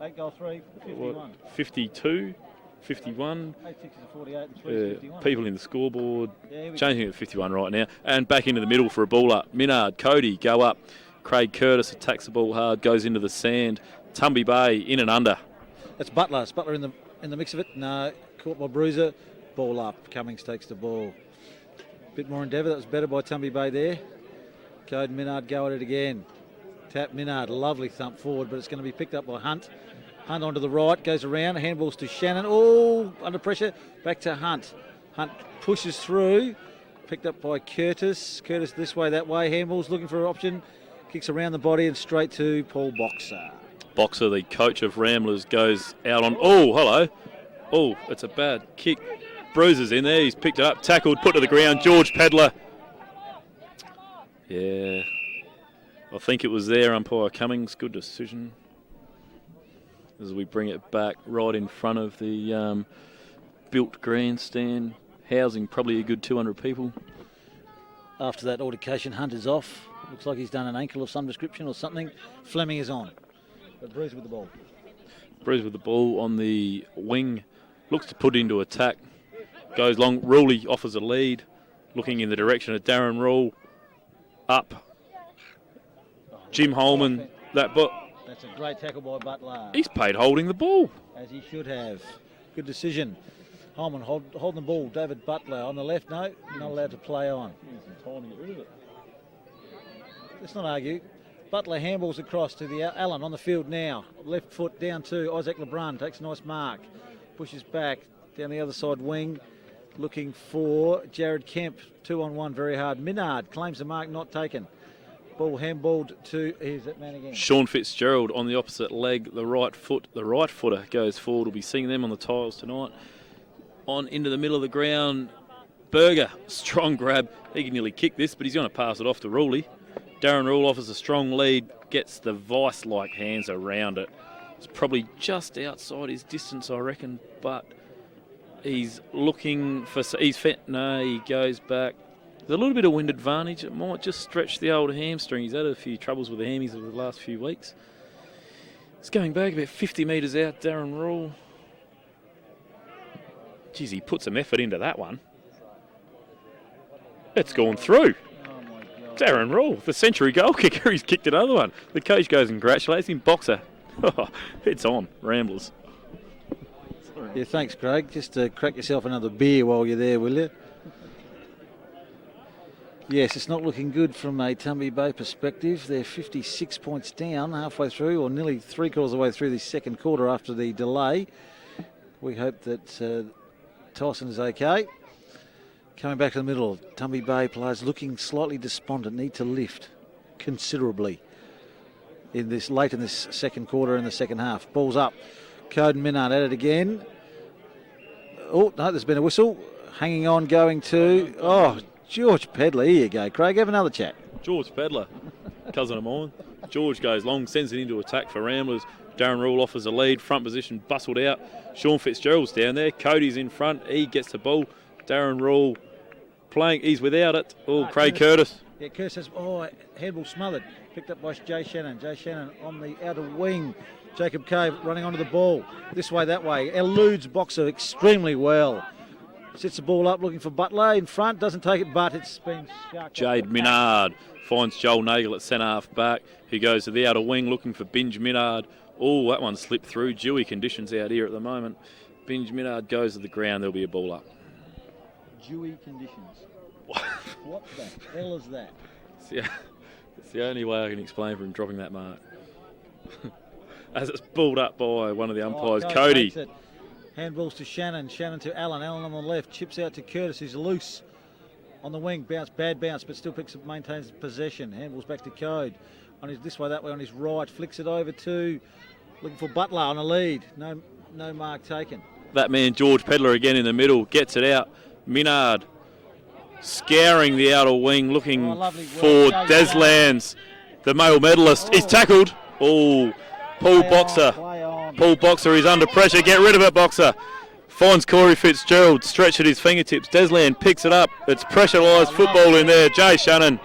8-goal 3, 51. 52, 51. 8 6 is 48 and 3 is 51. People in the scoreboard changing it to 51 right now. And back into the middle for a ball up. Minard, Cody go up. Craig Curtis attacks the ball hard, goes into the sand. Tumby Bay in and under. That's Butler. Is Butler in the mix of it? No. Caught by Bruiser. Ball up. Cummins takes the ball. Bit more endeavour. That was better by Tumby Bay there. Code Minard go at it again. Tap Minard. Lovely thump forward, but it's going to be picked up by Hunt. Hunt onto the right, goes around, handballs to Shannon. Oh, under pressure, back to Hunt. Hunt pushes through, picked up by Curtis. Curtis this way, that way, handballs looking for an option. Kicks around the body and straight to Paul Boxer. Boxer, the coach of Ramblers, goes out on... Oh, hello. Oh, it's a bad kick. Bruiser's in there, he's picked it up, tackled, put to the ground. George Pedler. Yeah. I think it was there, umpire Cummins. Good decision. As we bring it back right in front of the built grandstand, housing probably a good 200 people. After that altercation, Hunt is off. Looks like he's done an ankle of some description or something. Fleming is on. But Bruiser with the ball. Bruiser with the ball on the wing. Looks to put into attack. Goes long. Ruley offers a lead. Looking in the direction of Darren Rule. Up. Jim Holman. That's a great tackle by Butler. He's paid holding the ball. As he should have. Good decision. Holman holding the ball. David Butler on the left. No, not allowed to play on. Let's not argue. Butler handballs across to the Allen on the field now. Left foot down to Isaac LeBrun. Takes a nice mark. Pushes back down the other side wing. Looking for Jared Kemp. 2-on-1 very hard. Minard claims the mark, not taken. Ball handballed to, here's that man again. Sean Fitzgerald on the opposite leg, the right foot. The right footer goes forward. We'll be seeing them on the tiles tonight. On into the middle of the ground. Berger, strong grab. He can nearly kick this, but he's going to pass it off to Ruley. Darren Rule offers a strong lead, gets the vice-like hands around it. It's probably just outside his distance, I reckon, but he's looking for... No, he goes back. There's a little bit of wind advantage. It might just stretch the old hamstring. He's had a few troubles with the hammies over the last few weeks. It's going back about 50 metres out, Darren Rule. Geez, he put some effort into that one. It's gone through. Darren Rule, the century goal kicker, he's kicked another one. The coach goes and congratulates him. Boxer. It's on, Ramblers. Yeah, thanks, Craig. Just crack yourself another beer while you're there, will you? Yes, it's not looking good from a Tumby Bay perspective. They're 56 points down halfway through, or nearly 3/4 of the way through the second quarter after the delay. We hope that Tyson is okay. Coming back to the middle, Tumby Bay players looking slightly despondent, need to lift considerably late in this second quarter in the second half. Ball's up. Coden Minard at it again. Oh, no, there's been a whistle. Hanging on, going to... Oh, George Pedler. Here you go, Craig. Have another chat. George Pedler, cousin of mine. George goes long, sends it into attack for Ramblers. Darren Rule offers a lead. Front position bustled out. Sean Fitzgerald's down there. Cody's in front. He gets the ball. Darren Rule playing. He's without it. Oh, Craig Curtis. Yeah, Curtis has... Oh, handball smothered. Picked up by Jay Shannon. Jay Shannon on the outer wing. Jacob Cave running onto the ball. This way, that way. Eludes Boxer extremely well. Sets the ball up looking for Butler in front. Doesn't take it, but it's been sharked. Jade Minard finds Joel Nagel at centre half back. He goes to the outer wing looking for Binge Minard. Oh, that one slipped through. Dewy conditions out here at the moment. Binge Minard goes to the ground. There'll be a ball up. Dewy conditions. What the hell is that? It's the only way I can explain for him dropping that mark. As it's pulled up by one of the umpires, Cody. Handballs to Shannon. Shannon to Allen. Allen on the left. Chips out to Curtis, who's loose on the wing. Bounce, bad bounce, but still maintains possession. Handballs back to Code. On his this way, that way on his right. Flicks it over to looking for Butler on a lead. No mark taken. That man George Pedler again in the middle gets it out. Minard scouring the outer wing, looking for Deslands, the male medalist. He's tackled. Oh, Paul Boxer. Paul Boxer is under pressure. Get rid of it, Boxer. Finds Corey Fitzgerald, stretch at his fingertips. Desland picks it up. It's pressurised football in there. Jay Shannon.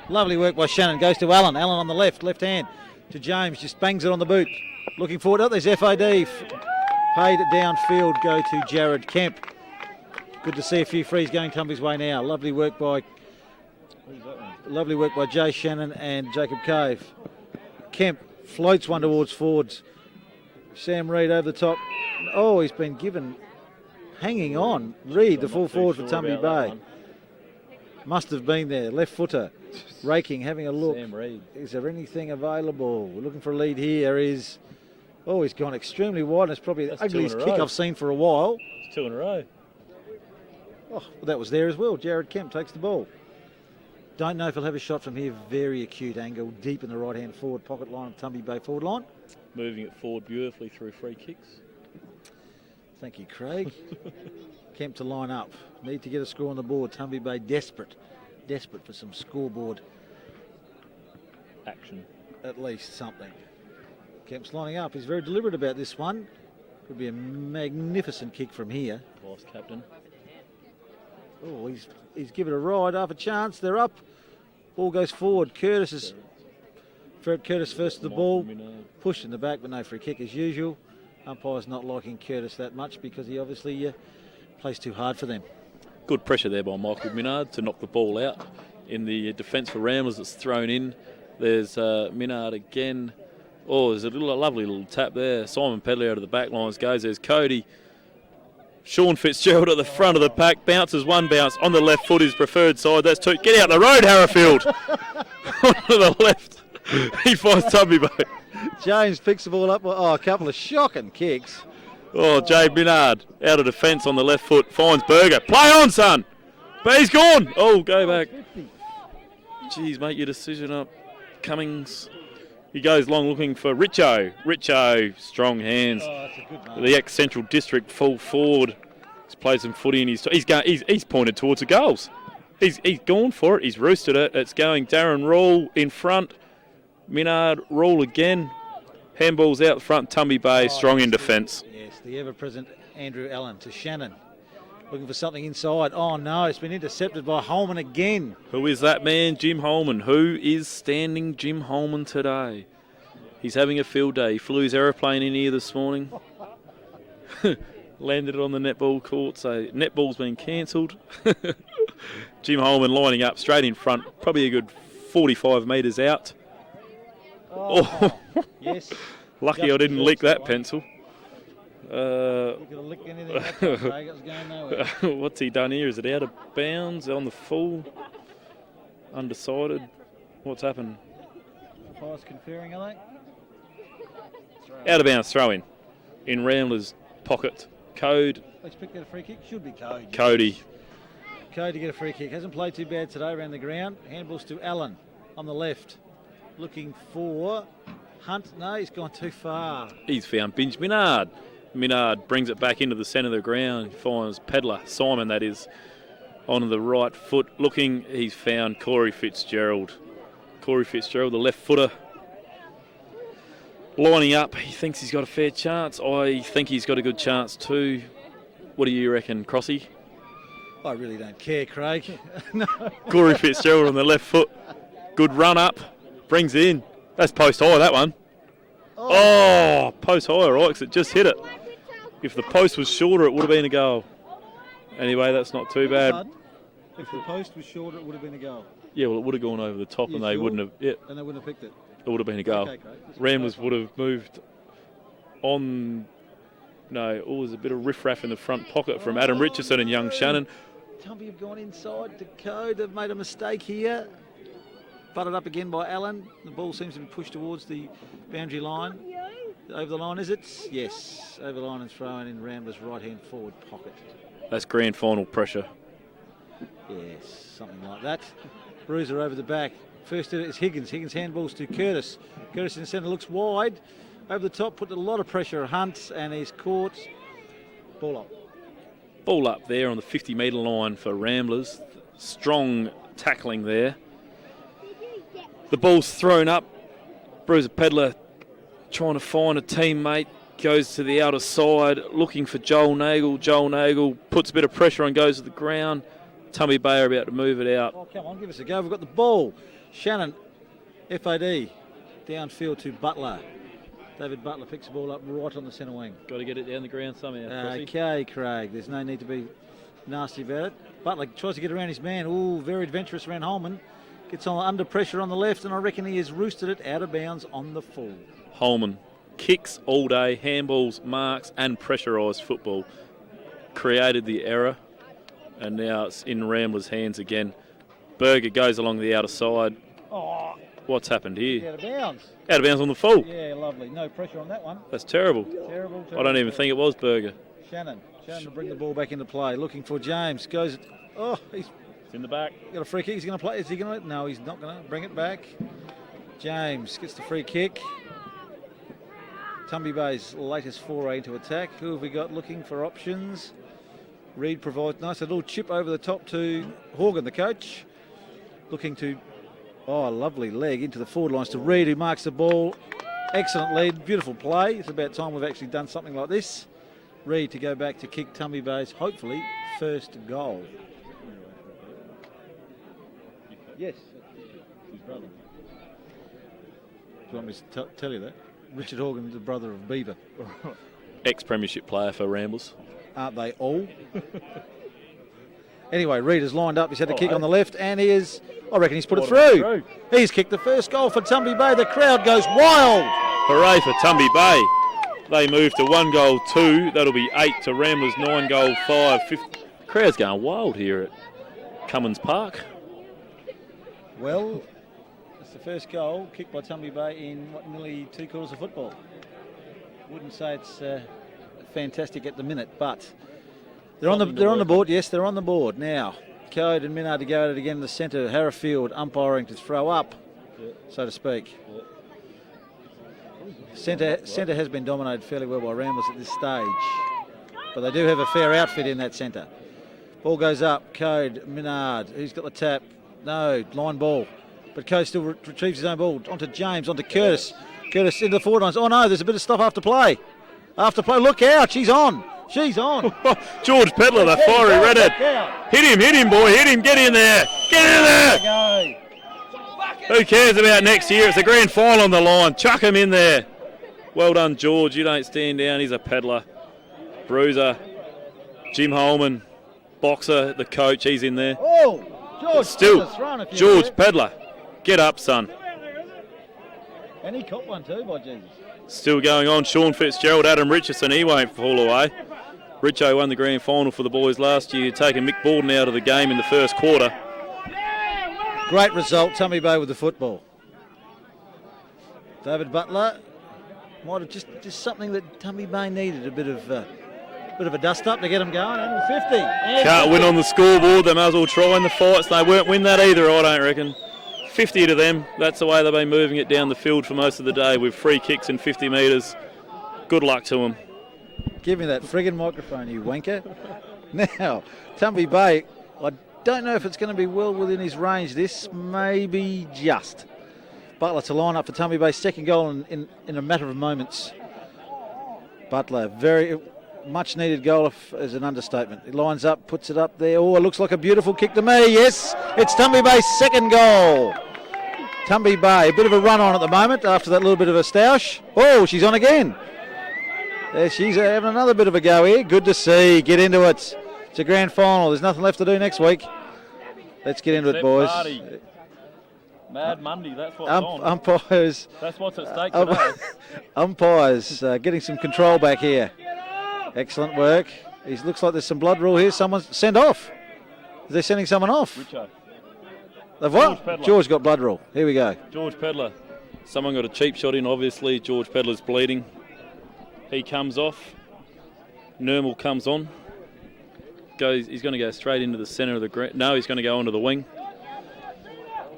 Lovely work by Shannon. Goes to Allen. Allen on the left hand to James. Just bangs it on the boot. Looking forward. Oh, there's FOD. Paid it downfield. Go to Jared Kemp. Good to see a few frees going Tumby's way now. Lovely work by Jay Shannon and Jacob Cave. Kemp floats one towards forwards. Sam Reid over the top. Oh, he's been given hanging on. Reid, the full forward for Tumby Bay. Must have been there. Left footer. Raking, having a look. Sam Reid. Is there anything available? We're looking for a lead here. He's gone extremely wide. It's probably the ugliest kick I've seen for a while. It's 2 in a row. Oh, well, that was there as well. Jared Kemp takes the ball. Don't know if he'll have a shot from here. Very acute angle, deep in the right-hand forward pocket line of Tumby Bay forward line. Moving it forward beautifully through free kicks. Thank you, Craig. Kemp to line up. Need to get a score on the board. Tumby Bay desperate for some scoreboard action. At least something. Kemp's lining up. He's very deliberate about this one. Could be a magnificent kick from here. Vice captain. Oh, he's given it a ride, half a chance. They're up. Ball goes forward. Curtis first to the ball. Pushed in the back, but no free kick as usual. Umpire's not liking Curtis that much because he obviously plays too hard for them. Good pressure there by Michael Minard to knock the ball out. In the defence for Ramblers, it's thrown in. There's Minard again. Oh, there's a lovely little tap there. Simon Pedley out of the back lines goes. There's Cody. Sean Fitzgerald at the front of the pack. Bounces one bounce. On the left foot, his preferred side. That's 2. Get out the road, Harrowfield. On the left. He finds Tumby Bay. James picks the ball up. Oh, a couple of shocking kicks. Oh, Jay Minard out of defence on the left foot. Finds Berger. Play on, son. But he's gone. Oh, go back. Jeez, make your decision up. Cummins. He goes long looking for Richo. Richo, strong hands. Oh, that's a good mark. The ex-Central District full forward. He's played some footy and he's pointed towards the goals. He's gone for it. He's roosted it. It's going Darren Rule in front. Minard, Rule again. Handballs out front. Tumby Bay, strong in defence. Yes, the ever-present Andrew Allen to Shannon. Looking for something inside. Oh, no, it's been intercepted by Holman again. Who is that man? Jim Holman. Who is standing Jim Holman today? He's having a field day. He flew his aeroplane in here this morning. Landed it on the netball court, so netball's been cancelled. Jim Holman lining up straight in front, probably a good 45 metres out. Oh. Yes. Lucky I didn't lick that pencil. What's he done here? Is it out of bounds on the full? Undecided. What's happened? Umpires conferring, are they? Out of bounds throw in Ramblers' pocket. Code. Expect that a free kick? Should be Code. Cody. Code to get a free kick. Hasn't played too bad today around the ground. Handballs to Allen on the left. Looking for Hunt. No, he's gone too far. He's found Binge Minard. Minard brings it back into the centre of the ground. He finds Pedler, Simon that is, on the right foot. Looking, he's found Corey Fitzgerald. Corey Fitzgerald, the left footer. Lining up, he thinks he's got a fair chance. I think he's got a good chance too. What do you reckon, Crossy? I really don't care, Craig. No. Corey Fitzgerald on the left foot. Good run up. Brings it in. That's post high, that one. Oh, post high, right, because it just hit it. If the post was shorter, it would have been a goal. Anyway, that's not too bad. If the post was shorter, it would have been a goal. Yeah, well, it would have gone over the top and they wouldn't have... Yeah. And they wouldn't have picked it. It would have been a goal. Okay, Ramblers would have moved on... No, there's a bit of riff-raff in the front pocket from Adam Richardson and young Shannon. Tumby have gone inside to Code. They've made a mistake here. Butted up again by Allen. The ball seems to be pushed towards the boundary line. over the line, is it? Yes, over the line and thrown in Ramblers' right-hand forward pocket. That's grand final pressure. Yes, something like that. Bruiser over the back. First is Higgins. Higgins handballs to Curtis. Curtis in the centre looks wide. Over the top, put a lot of pressure on Hunt, and he's caught. Ball up. Ball up there on the 50-metre line for Ramblers. Strong tackling there. The ball's thrown up. Bruiser Pedler trying to find a teammate. Goes to the outer side, looking for Joel Nagel. Joel Nagel puts a bit of pressure on, goes to the ground. Tumby Bay are about to move it out. Oh, come on, give us a go. We've got the ball. Shannon, FAD, downfield to Butler. David Butler picks the ball up right on the centre wing. Got to get it down the ground somehow. Okay, Craig. There's no need to be nasty about it. Butler tries to get around his man. Ooh, very adventurous around Holman. Gets on under pressure on the left, and I reckon he has roosted it out of bounds on the full. Holman kicks all day, handballs, marks, and pressurised football. Created the error, and now it's in Ramblers' hands again. Berger goes along the outer side. Oh, what's happened here? out of bounds. Out of bounds on the full. Yeah, lovely. No pressure on that one. That's terrible. Terrible. I don't even think it was Berger. Shannon to bring the ball back into play. Looking for James. Goes. Oh, he's in the back. Got a free kick. He's going to play. Is he going to? No, he's not going to. Bring it back. James gets the free kick. Tumby Bay's latest foray into attack. Who have we got looking for options? Reid provides nice. A little chip over the top to Horgan, the coach. Looking to, a lovely leg into the forward lines to Reid, who marks the ball. Excellent lead. Beautiful play. It's about time we've actually done something like this. Reid to go back to kick Tumby Bay's, hopefully, first goal. Yes. His brother. Do you want me to tell you that? Richard Horgan, the brother of Beaver. Ex-premiership player for Ramblers. Aren't they all? Anyway, Reid has lined up. He's had a kick on the left, and he is, I reckon he's put it through. He's kicked the first goal for Tumby Bay. The crowd goes wild. Hooray for Tumby Bay. They move to 1 goal 2. That'll be 8 to Ramblers, 9 goal 5. The crowd's going wild here at Cummins Park. Well, it's the first goal kicked by Tumby Bay in nearly 2 quarters of football. Wouldn't say it's fantastic at the minute, but they're on the board. Yes, they're on the board now. Code and Minard to go at it again in the centre. Harrowfield umpiring to throw up, so to speak. Centre has been dominated fairly well by Ramblers at this stage, but they do have a fair outfit in that centre. Ball goes up. Code, Minard. Who's got the tap? No, line ball. But Code still retrieves his own ball. Onto James, onto Curtis. Curtis into the forward lines. Oh no, there's a bit of stuff after play. After play, look out, she's on. She's on. George Pedler, the fiery redhead. Hit him, boy, hit him, get in there. Get in there. Who cares about next year? It's a grand final on the line. Chuck him in there. Well done, George. You don't stand down. He's a peddler. Bruiser. Jim Holman. Boxer, the coach, he's in there. Oh, George. Still, George Pedler. Get up, son. And he caught one too, by Jesus. Still going on. Sean Fitzgerald, Adam Richardson, he won't fall away. Richo won the grand final for the boys last year, taking Mick Borden out of the game in the first quarter. Great result, Tumby Bay with the football. David Butler might have just something that Tumby Bay needed, a bit of a dust up to get them going. 50. Can't win on the scoreboard. They may as well try in the fights. They won't win that either, I don't reckon. 50 to them. That's the way they've been moving it down the field for most of the day with free kicks in 50 metres. Good luck to them. Give me that friggin' microphone, you wanker. Now, Tumby Bay, I don't know if it's going to be well within his range. This may be just. Butler to line up for Tumby Bay's second goal in a matter of moments. Butler, very much needed goal as an understatement. He lines up, puts it up there. Oh, it looks like a beautiful kick to me. Yes, it's Tumby Bay's second goal. Tumby Bay, a bit of a run on at the moment after that little bit of a stoush. Oh, she's on again. There she's having another bit of a go here. Good to see. Get into it. It's a grand final. There's nothing left to do next week. Let's get into it, boys. Party. Mad Monday, that's what's on. Umpires. That's what's at stake today. Umpires getting some control back here. Excellent work. It looks like there's some blood rule here. Someone's sent off. They're sending someone off. Richo. They've what? George got blood rule. Here we go. George Pedler. Someone got a cheap shot in, obviously. George Pedler's bleeding. He comes off. Nermal comes on. He's going to go straight into the centre of the ground. No, he's going to go onto the wing.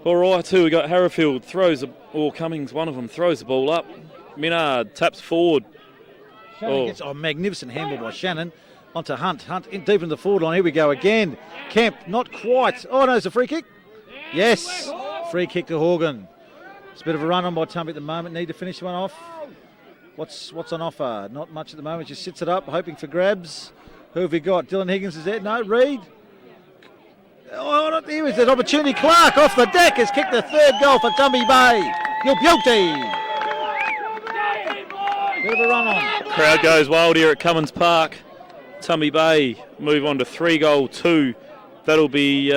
All right, we got Harrowfield or Cummins, one of them throws the ball up. Minard taps forward. Shannon gets magnificent handball by Shannon onto Hunt. Hunt in deep in the forward line. Here we go again. Kemp, not quite. Oh, no, it's a free kick. Yes, free kick to Horgan. It's a bit of a run on by Tumby at the moment. Need to finish one off. What's on offer? Not much at the moment. Just sits it up, hoping for grabs. Who have we got? Dylan Higgins is there? No, Reed. Oh, here is an opportunity. Clark off the deck has kicked the third goal for Tumby Bay. You're guilty. Bit of a run on. Crowd goes wild here at Cummins Park. Tumby Bay move on to 3-2. That'll be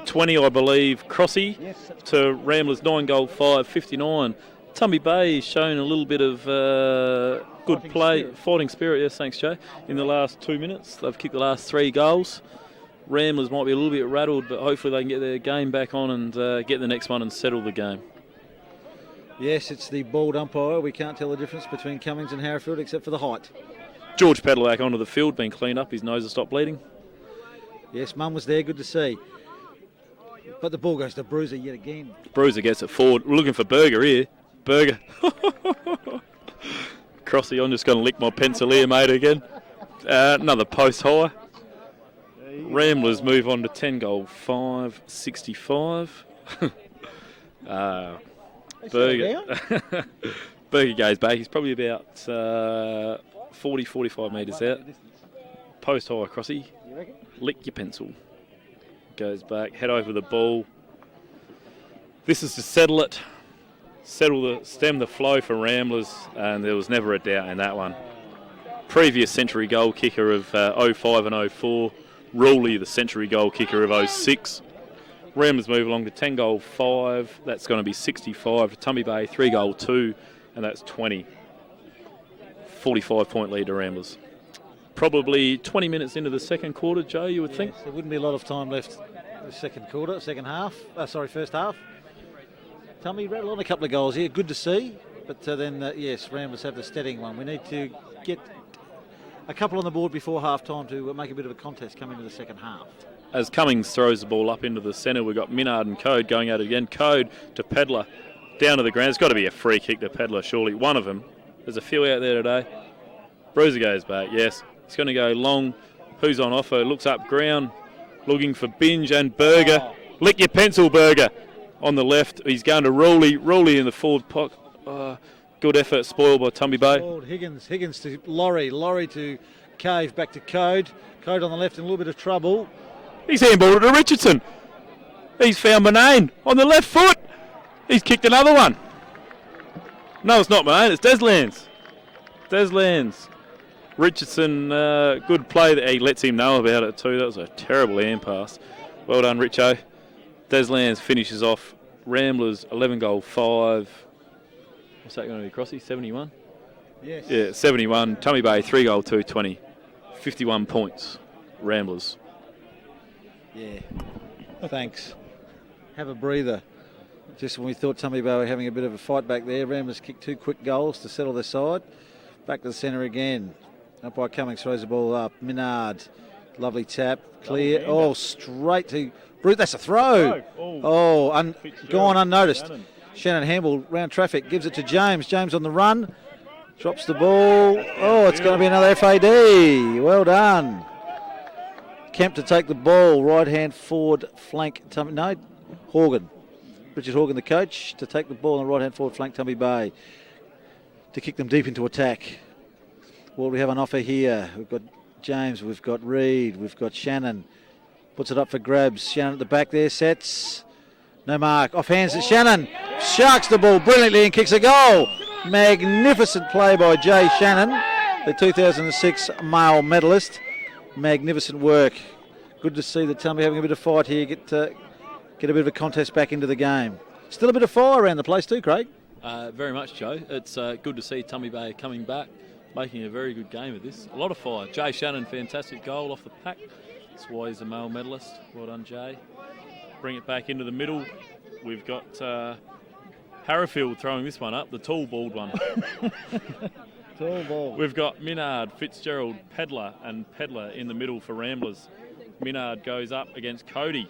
20, I believe. Crossy to Ramblers 9-5, 59. Tumby Bay shown a little bit of good fighting spirit. Yes, thanks, Joe. In the last 2 minutes, they've kicked the last 3 goals. Ramblers might be a little bit rattled, but hopefully they can get their game back on and get the next one and settle the game. Yes, it's the bald umpire. We can't tell the difference between Cummins and Harrowfield except for the height. George Pedler onto the field, been cleaned up. His nose has stopped bleeding. Yes, Mum was there. Good to see. But the ball goes to Bruiser yet again. Bruiser gets it forward. We're looking for Berger here. Berger. Crossy, I'm just going to lick my pencil here, mate, again. Another post high. Ramblers move on to 10-5, 65. Berger. Berger goes back. He's probably about 40, 45 metres out. Post high, Crossy. Lick your pencil. Goes back, head over the ball. This is to settle it. Stem the flow for Ramblers, and there was never a doubt in that one. Previous century goal kicker of 05 and 04. Rowley, the century goal kicker of 06. Ramblers move along to 10-5. That's going to be 65 for Tumby Bay, 3-2, and that's 20. 45-point lead to Ramblers. Probably 20 minutes into the second quarter, Joe, you would think? There wouldn't be a lot of time left the first half. Tumby rattled on a couple of goals here, good to see. But then, yes, Ramblers have the steadying one. We need to get a couple on the board before half-time to make a bit of a contest coming into the second half. As Cummins throws the ball up into the centre, we've got Minard and Code going at it again. Code to Pedler, down to the ground. It's got to be a free kick to Pedler, surely. One of them. There's a few out there today. Bruiser goes back, yes. It's going to go long. Who's on offer? Looks up ground, looking for Binge and Berger. Oh. Lick your pencil, Berger. On the left, he's going to Rowley. Rowley in the forward pocket. Good effort, spoiled by Tumby Bay. Higgins to Laurie. Laurie to Cave, back to Code. Code on the left in a little bit of trouble. He's handballed it to Richardson. He's found Manane on the left foot. He's kicked another one. No, it's not Manane, it's Deslands. Richardson, good play. He lets him know about it too. That was a terrible hand pass. Well done, Richo. Deslands finishes off. Ramblers 11-5. What's that going to be, Crossy? 71? Yes. Yeah, 71. Tumby Bay 3-2, 20. 51 points. Ramblers. Yeah. Thanks. Have a breather. Just when we thought Tumby Bay were having a bit of a fight back there, Ramblers kicked 2 quick goals to settle their side. Back to the centre again. Up by Cummings, throws the ball up. Minard, lovely tap, clear. Oh, straight to Brute. That's a throw. Gone unnoticed. Shannon handball round traffic, gives it to James. James on the run, drops the ball. Oh, it's going to be another FAD. Well done. Kemp to take the ball, right hand forward flank. Horgan. Richard Horgan, the coach, to take the ball on the right hand forward flank. Tumby Bay to kick them deep into attack. What do we have on offer here? We've got James, we've got Reed, we've got Shannon. Puts it up for grabs. Shannon at the back there, sets. No mark. Off hands to Shannon. Sharks the ball brilliantly and kicks a goal. Magnificent play by Jay Shannon, the 2006 male medalist. Magnificent work. Good to see the Tumby having a bit of fight here. Get a bit of a contest back into the game. Still a bit of fire around the place too, Craig. Very much, Joe. It's good to see Tumby Bay coming back, making a very good game of this. A lot of fire. Jay Shannon, fantastic goal off the pack. That's why he's a male medalist. Well done, Jay. Bring it back into the middle. We've got Harrowfield throwing this one up, the tall, bald one. Tall ball. We've got Minard, Fitzgerald, Pedler, and Pedler in the middle for Ramblers. Minard goes up against Cody.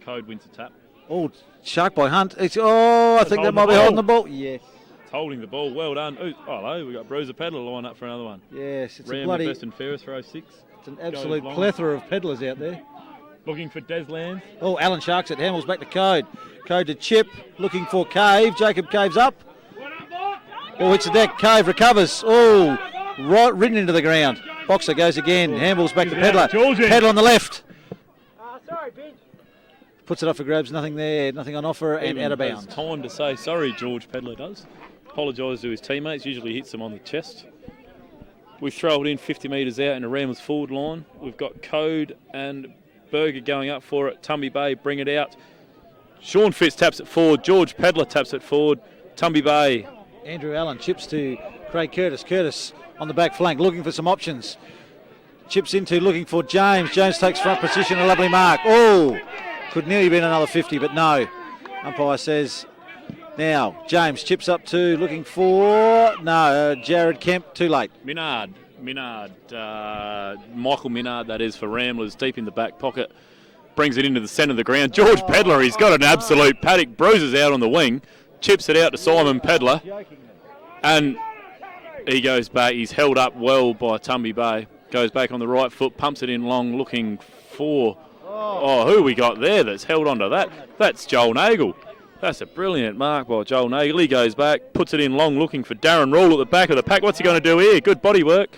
Code wins the tap. Oh, shark by Hunt. I think that might be holding the ball. Yes. It's holding the ball. Well done. Ooh, hello, we've got Bruiser Pedler lined up for another one. Yes, it's Ram a bloody... best and fairest for 06. It's an absolute plethora of peddlers out there. Looking for Deslands. Oh, Alan Sharks at Hamels back to Code. Code to Chip, looking for Cave. Jacob Cave's up. Oh, hits the deck. Cave recovers. Oh, right, ridden into the ground. Boxer goes again. Hamels back to Pedler. Pedler on the left. Sorry, Ben. Puts it up for grabs. Nothing there. Nothing on offer and out of bounds. Time to say sorry, George Pedler does. Apologise to his teammates. Usually hits them on the chest. We throw it in 50 metres out in a Ramblers forward line. We've got Code and Berger going up for it. Tumby Bay bring it out. Sean Fitz taps it forward. George Pedler taps it forward. Tumby Bay. Andrew Allen chips to Craig Curtis. Curtis on the back flank looking for some options. Chips into looking for James. James takes front position. A lovely mark. Oh, could nearly been another 50, but no. Umpire says now. James chips up to looking for Jared Kemp. Too late. Minard, Michael Minard, that is, for Ramblers, deep in the back pocket. Brings it into the centre of the ground. George Pedler, he's got an absolute paddock. Bruises out on the wing. Chips it out to Simon Pedler. And he goes back. He's held up well by Tumby Bay. Goes back on the right foot, pumps it in long, looking for... who we got there that's held onto that? That's Joel Nagel. That's a brilliant mark by Joel Nagel. He goes back, puts it in long, looking for Darren Rule at the back of the pack. What's he going to do here? Good body work.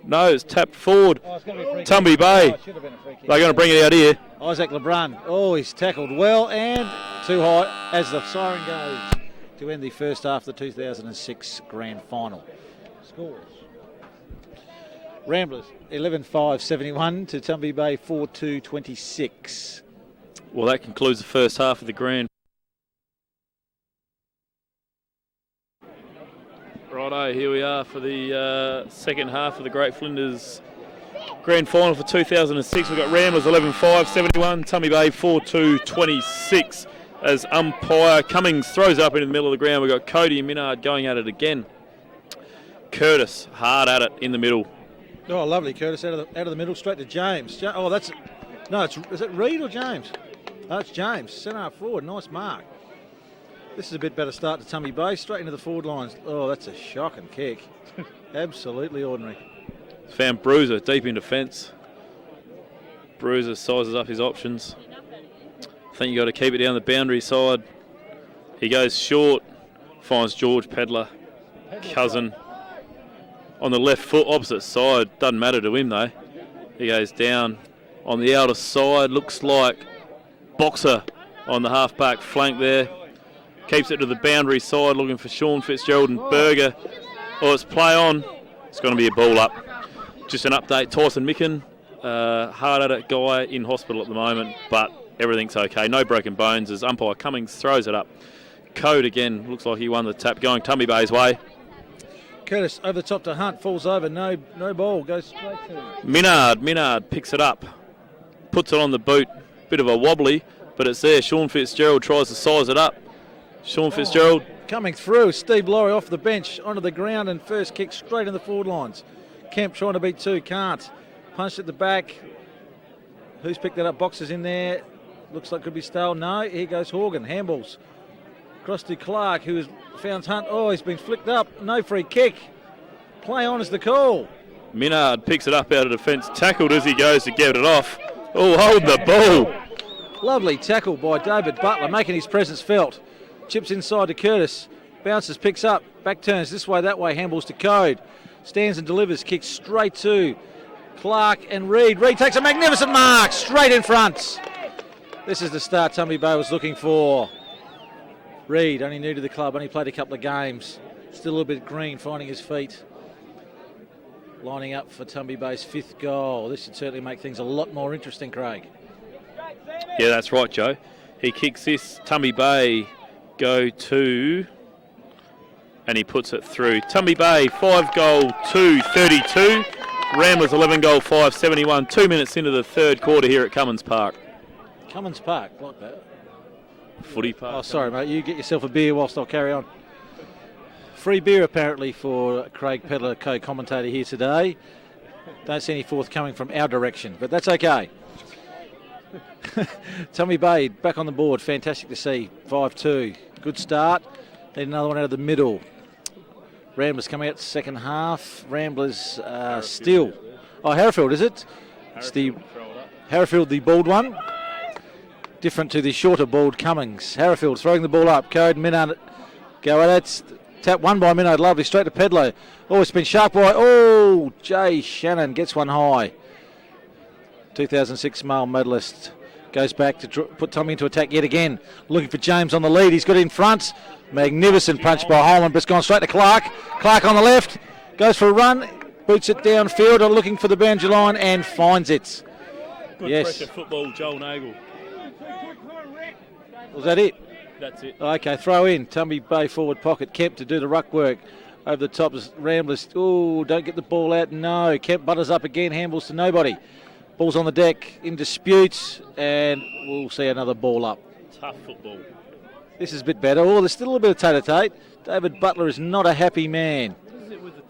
No, it's tapped forward. Tumby Bay. They're going to bring it out here. Isaac LeBrun. Oh, he's tackled well and too high as the siren goes to end the first half of the 2006 Grand Final. Scores. Ramblers 11-5-71 to Tumby Bay 4-2-26. Well, that concludes the first half of the Grand. Righto, here we are for the second half of the Great Flinders Grand Final for 2006. We've got Ramblers 11-5-71, Tumby Bay 4-2-26. As umpire Cummins throws up into the middle of the ground, we've got Cody and Minard going at it again. Curtis hard at it in the middle. Oh, lovely, Curtis out of the middle, straight to James. Is it Reed or James? Oh, it's James. Centre half forward, nice mark. This is a bit better start to Tumby Bay, straight into the forward lines. Oh, that's a shocking kick. Absolutely ordinary. Found Bruiser deep in defence. Bruiser sizes up his options. I think you got to keep it down the boundary side. He goes short, finds George Pedler, cousin. On the left foot, opposite side, doesn't matter to him though. He goes down on the outer side, looks like Boxer on the half-back flank there. Keeps it to the boundary side, looking for Sean Fitzgerald and Berger. Oh, it's play on. It's going to be a ball up. Just an update, Tyson Micken, hard at it guy in hospital at the moment, but everything's okay. No broken bones as umpire Cummins throws it up. Code again, looks like he won the tap, going Tumby Bay's way. Curtis over the top to Hunt, falls over, no ball, goes straight to... Minard picks it up, puts it on the boot, bit of a wobbly, but it's there. Sean Fitzgerald tries to size it up. Sean Fitzgerald. Coming through, Steve Laurie off the bench, onto the ground and first kick straight in the forward lines. Kemp trying to beat two, can't. Punched at the back. Who's picked that up? Boxers in there. Looks like could be Stale. No, here goes Horgan. Handballs. Across to Clark, who has found Hunt. Oh, he's been flicked up. No free kick. Play on is the call. Minard picks it up out of defence. Tackled as he goes to get it off. Oh, hold the ball. Lovely tackle by David Butler, making his presence felt. Chips inside to Curtis. Bounces, picks up. Back turns this way, that way. Handballs to Code. Stands and delivers. Kicks straight to Clark and Reed. Reed takes a magnificent mark. Straight in front. This is the start Tumby Bay was looking for. Reed, only new to the club, only played a couple of games. Still a little bit green, finding his feet. Lining up for Tumby Bay's fifth goal. This should certainly make things a lot more interesting, Craig. Yeah, that's right, Joe. He kicks this. Tumby Bay go to... and he puts it through. Tumby Bay, 5-goal, 2-32. Ramblers, 11-goal, 5-71. 2 minutes into the third quarter here at Cummins Park. Cummins Park, like that. Footy Park. Oh, sorry, mate. You get yourself a beer whilst I'll carry on. Free beer apparently for Craig Pedler, co-commentator here today. Don't see any forthcoming from our direction, but that's okay. Tumby Bay back on the board. Fantastic to see. 5-2. Good start. Need another one out of the middle. Ramblers coming out second half. Ramblers still. Oh, Hereford, is it? It's the Hereford, the bald one. Different to the shorter bald Cummins. Hereford throwing the ball up. Code Minard. Go at it. Tap one by Minard. Lovely. Straight to Pedlo. Oh, it's been sharp by. Oh, Jay Shannon gets one high. 2006 male medalist. Goes back to put Tommy into attack yet again. Looking for James on the lead. He's got in front. Magnificent punch by Holman, but it's gone straight to Clark. Clark on the left. Goes for a run. Boots it downfield. Looking for the boundary line and finds it. Good pressure football, Joel Nagel. Was that it? That's it. Okay, throw in. Tumby Bay forward pocket. Kemp to do the ruck work. Over the top is Ramblers. Oh, don't get the ball out. No. Kemp butters up again. Handballs to nobody. Ball's on the deck. In dispute. And we'll see another ball up. Tough football. This is a bit better. Oh, there's still a little bit of tate-a-tate. David Butler is not a happy man.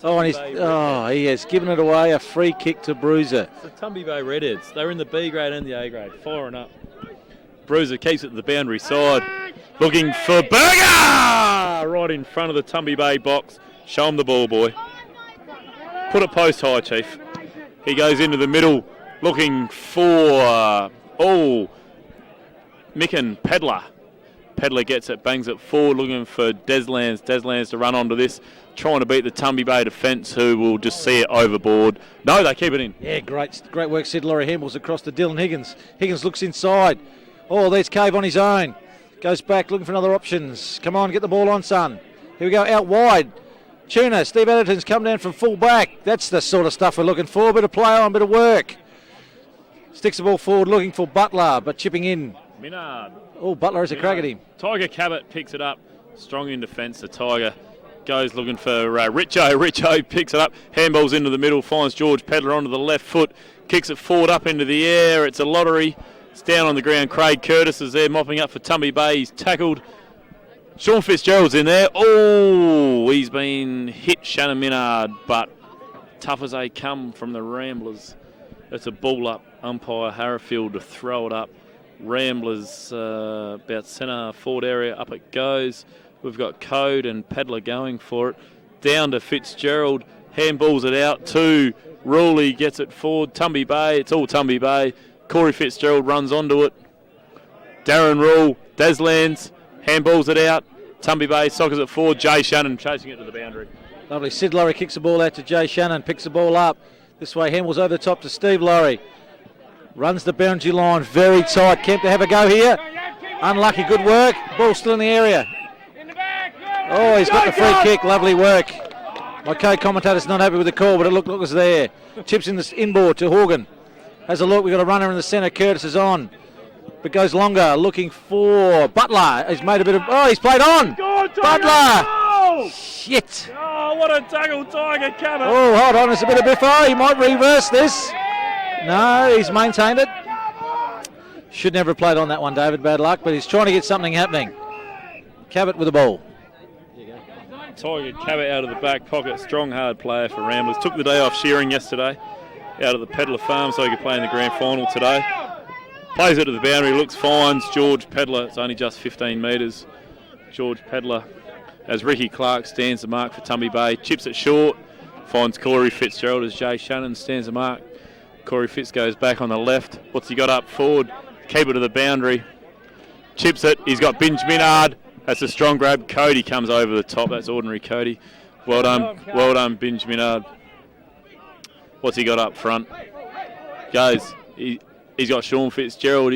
He has given it away. A free kick to Bruiser. It's the Tumby Bay Redheads. They're in the B grade and the A grade. Firing up. Bruiser keeps it to the boundary side. Looking for Berger! Right in front of the Tumby Bay box. Show him the ball, boy. Put it post high, Chief. He goes into the middle. Looking for... Micken Pedler. Pedler gets it, bangs it forward, looking for Deslands. Deslands to run onto this, trying to beat the Tumby Bay defence, who will just see it overboard. No, they keep it in. Yeah, great work, Sid Laurie. Handballs across to Dylan Higgins. Higgins looks inside. Oh, there's Cave on his own. Goes back, looking for another options. Come on, get the ball on, son. Here we go, out wide. Tuna, Steve Editon's come down from full back. That's the sort of stuff we're looking for. A bit of play on, bit of work. Sticks the ball forward, looking for Butler, but chipping in. Minard. Oh, Butler has a crack at him. Tiger Cabot picks it up. Strong in defence. The Tiger goes looking for Richo. Richo picks it up. Handballs into the middle. Finds George Pedler onto the left foot. Kicks it forward up into the air. It's a lottery. It's down on the ground. Craig Curtis is there mopping up for Tumby Bay. He's tackled. Sean Fitzgerald's in there. Oh, he's been hit, Shannon Minard, but tough as they come from the Ramblers. It's a ball up. Umpire Harrifield to throw it up. Ramblers about centre forward area, up it goes. We've got Code and Pedler going for it. Down to Fitzgerald, handballs it out to Rowley, gets it forward. Tumby Bay, it's all Tumby Bay. Corey Fitzgerald runs onto it. Darren Rule, Deslands, handballs it out. Tumby Bay sockers it forward. Jay Shannon chasing it to the boundary. Lovely. Sid Laurie kicks the ball out to Jay Shannon, picks the ball up. This way, handballs over the top to Steve Laurie. Runs the boundary line very tight. Kemp to have a go here. Unlucky, good work. Ball still in the area. Oh, he's got the free kick. Lovely work. My co-commentator's not happy with the call, but it looked like it was there. Chips in the inboard to Horgan. Has a look. We've got a runner in the centre. Curtis is on. But goes longer. Looking for Butler. He's made a bit of... Oh, he's played on. Butler. Oh! Shit. Oh, what a tackle, Tiger Cabot. Oh, hold on. It's a bit of biffo. He might reverse this. No, he's maintained it. Should never have played on that one, David. Bad luck, but he's trying to get something happening. Cabot with the ball. Tiger Cabot out of the back pocket. Strong, hard player for Ramblers. Took the day off shearing yesterday out of the Pedler farm so he could play in the grand final today. Plays it to the boundary, looks, finds George Pedler. It's only just 15 metres. George Pedler, as Ricky Clark stands the mark for Tumby Bay. Chips it short. Finds Corey Fitzgerald as Jay Shannon stands the mark. Corey Fitz goes back on the left. What's he got up forward? Keep it to the boundary. Chips it. He's got Binge Minard. That's a strong grab. Cody comes over the top. That's ordinary Cody. Well done, Binge Minard. What's he got up front? Goes. He's got Sean Fitzgerald.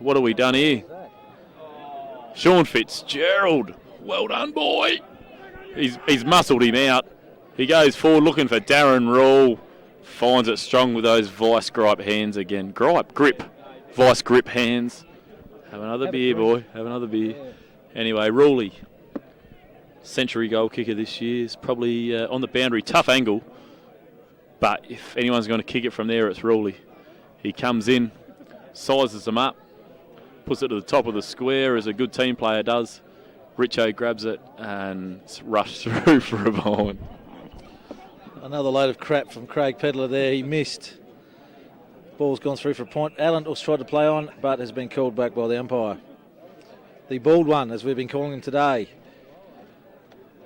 What have we done here? Sean Fitzgerald. Well done, boy. He's muscled him out. He goes forward looking for Darren Rule. Finds it strong with those vice grip hands again. Grip. Vice grip hands. Have another beer, boy. Have another beer. Anyway, Ruley, century goal kicker this year, is probably on the boundary. Tough angle. But if anyone's going to kick it from there, it's Ruley. He comes in, sizes them up, puts it to the top of the square as a good team player does. Richo grabs it and it's rushed through for a behind. Another load of crap from Craig Pedler there. He missed. Ball's gone through for a point. Allen was tried to play on, but has been called back by the umpire. The bald one, as we've been calling him today.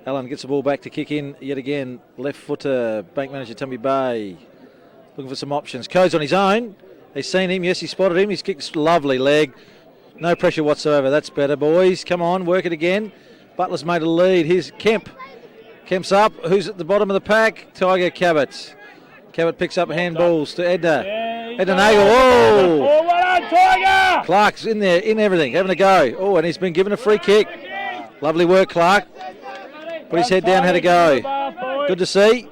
Allen gets the ball back to kick in yet again. Left footer, bank manager Tumby Bay. Looking for some options. Code's on his own. He's seen him. Yes, he spotted him. He's kicked a lovely leg. No pressure whatsoever. That's better, boys. Come on, work it again. Butler's made a lead. Here's Kemp. Kemp's up. Who's at the bottom of the pack? Tiger Cabot. Cabot picks up handballs to Edna. Edna Nagel. Oh! Well done, Tiger! Clark's in there, in everything, having a go. Oh, and he's been given a free kick. Lovely work, Clark. Put his head down, had a go. Good to see.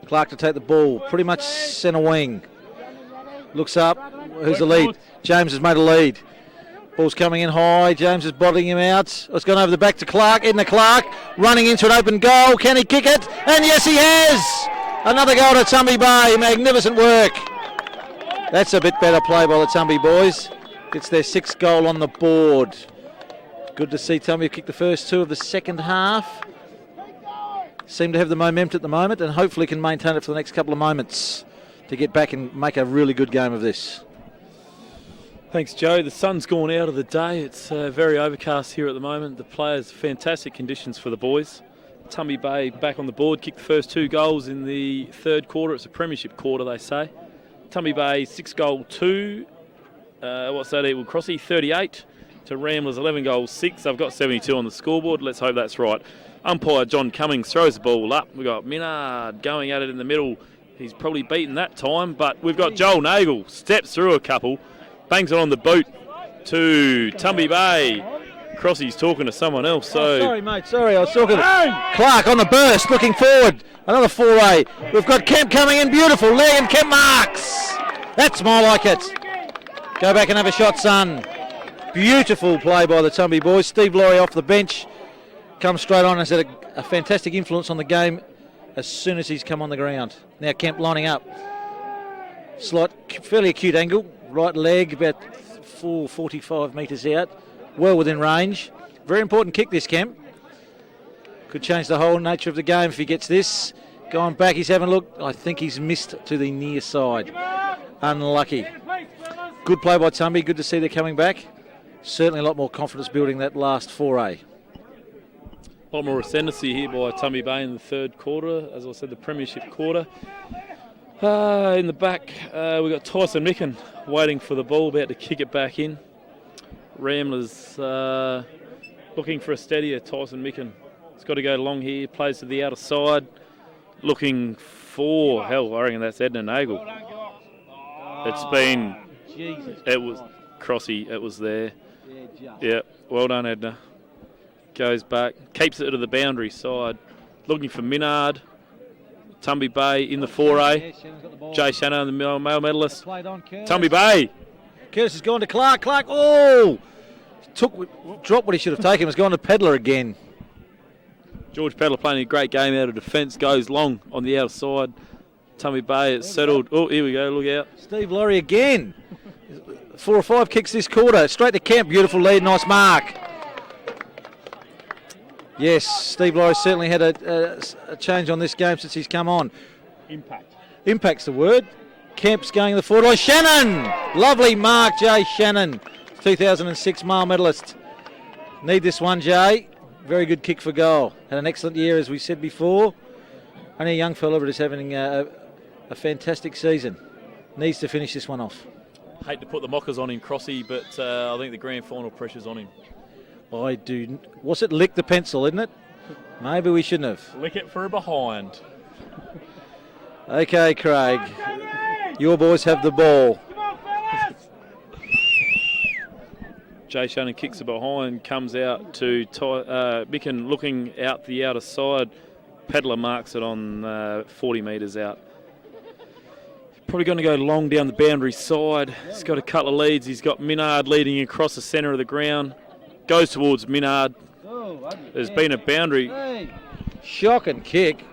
Clark to take the ball. Pretty much centre wing. Looks up. Who's the lead? James has made a lead. Ball's coming in high. James is bottling him out. It's gone over the back to Clark. Edna Clark running into an open goal. Can he kick it? And yes, he has. Another goal to Tumby Bay. Magnificent work. That's a bit better play by the Tumby boys. Gets their 6th goal on the board. Good to see Tumby kick the first 2 of the second half. Seem to have the momentum at the moment and hopefully can maintain it for the next couple of moments to get back and make a really good game of this. Thanks, Joe. The sun's gone out of the day. It's very overcast here at the moment. The players, fantastic conditions for the boys. Tumby Bay back on the board, kicked the first 2 goals in the 3rd quarter. It's a premiership quarter, they say. Tumby Bay 6 goal 2. What's that equal? Crossy 38 to Ramblers 11 goals 6. I've got 72 on the scoreboard. Let's hope that's right. Umpire John Cummins throws the ball up. We've got Minard going at it in the middle. He's probably beaten that time, but we've got Joel Nagel steps through a couple, bangs it on the boot to Tumby Bay. Crossy's talking to someone else. So sorry, mate. Sorry, I was talking to Clark on the burst, looking forward. Another foray. We've got Kemp coming in, beautiful leg, and Kemp marks. That's more like it. Go back and have a shot, son. Beautiful play by the Tumby boys. Steve Laurie off the bench. Comes straight on and has had a fantastic influence on the game as soon as he's come on the ground. Now Kemp lining up. Slight, fairly acute angle. Right leg, about 445 metres out. Well within range. Very important kick this, Kemp. Could change the whole nature of the game if he gets this. Going back, he's having a look. I think he's missed to the near side. Unlucky. Good play by Tumby. Good to see they're coming back. Certainly a lot more confidence building that last foray. A lot more ascendancy here by Tumby Bay in the 3rd quarter. As I said, the premiership quarter. In the back, we've got Tyson Micken waiting for the ball, about to kick it back in. Ramblers looking for a steadier. Tyson Micken. It's got to go long here. Plays to the outer side. Looking for, hell, I reckon that's Edna Nagel. It's been, it was Crossy, it was there. Yeah, well done, Edna. Goes back, keeps it to the boundary side. Looking for Minard. Tumby Bay in the foray. Jay Shannon, the male medalist. Tumby Bay. Curtis has gone to Clark. Clark, oh! Dropped what he should have taken. Has gone to Pedler again. George Pedler playing a great game out of defence. Goes long on the outside. Tumby Bay, it's settled. Oh, here we go, look out. Steve Laurie again. 4 or 5 kicks this quarter. Straight to Kemp. Beautiful lead, nice mark. Yes, Steve Laurie certainly had a change on this game since he's come on. Impact's the word. Kemp's going to the forward line. Shannon! Lovely mark, Jay Shannon. 2006 male medalist. Need this one, Jay. Very good kick for goal. Had an excellent year, as we said before. Only a young fella, but is having a fantastic season. Needs to finish this one off. Hate to put the mockers on him, Crossy, but I think the grand final pressure's on him. I do. Was it lick the pencil, isn't it? Maybe we shouldn't have. Lick it for a behind. Okay, Craig. Your boys have the ball. Jay Shannon kicks it behind, comes out to Micken looking out the outer side. Pedler marks it on 40 metres out. Probably going to go long down the boundary side. He's got a couple of leads. He's got Minard leading across the centre of the ground. Goes towards Minard. There's been a boundary. Shocking kick.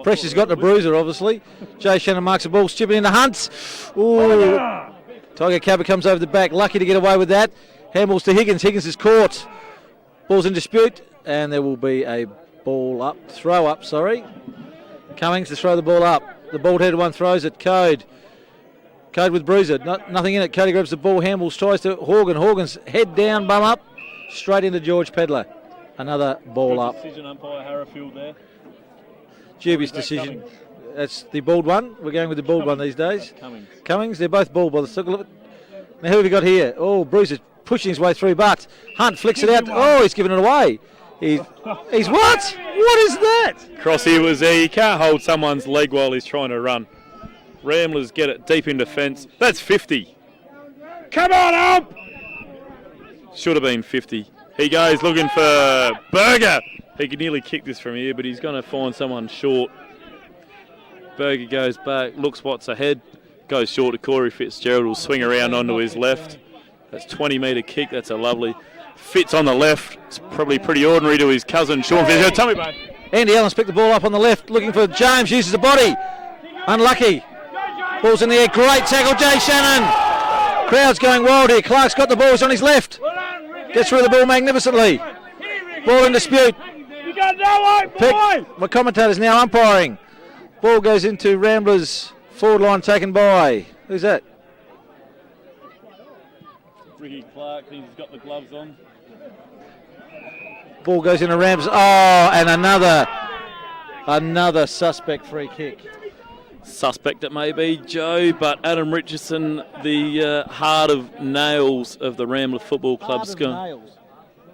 Pressure's got the bruiser, obviously. Jay Shannon marks the ball, chipping into Hunt. Ooh. Tiger Cabot comes over the back. Lucky to get away with that. Handballs to Higgins. Higgins is caught. Ball's in dispute, and there will be a throw up, Cummins to throw the ball up. The bald-headed one throws it. Code with Bruiser. Nothing in it. Cody grabs the ball, handballs, tries to Horgan. Horgan's head down, bum up, straight into George Pedler. Another ball up. Decision umpire Harrowfield there. Dubious decision. Cummins. That's the bald one. We're going with the bald one these days. Cummins. They're both bald brothers. Look at now, who have we got here? Oh, Bruiser pushing his way through, but Hunt flicks it out. Oh, he's given it away. He's what? What is that? Crossy was there. You can't hold someone's leg while he's trying to run. Ramblers get it deep into fence. That's 50. Come on, ump! Should have been 50. He goes looking for Berger. He could nearly kick this from here, but he's going to find someone short. Berger goes back, looks what's ahead, goes short to Corey Fitzgerald, will swing around onto his left. That's 20-metre kick. That's a lovely. Fitz on the left. It's probably pretty ordinary to his cousin, Sean Fitzgerald. Tell me, mate. Andy Allen's picked the ball up on the left, looking for James, uses the body. Unlucky. Ball's in the air. Great tackle, Jay Shannon. Crowd's going wild here. Clark's got the ball. He's on his left. Gets through the ball magnificently. Ball in dispute. You got no boy. My commentator's now umpiring. Ball goes into Ramblers' forward line, taken by. Who's that? Ricky Clark, he's got the gloves on. Ball goes into Rams. Oh, and another suspect free kick. Suspect it may be, Joe, but Adam Richardson, the heart of nails of the Rambler Football Club.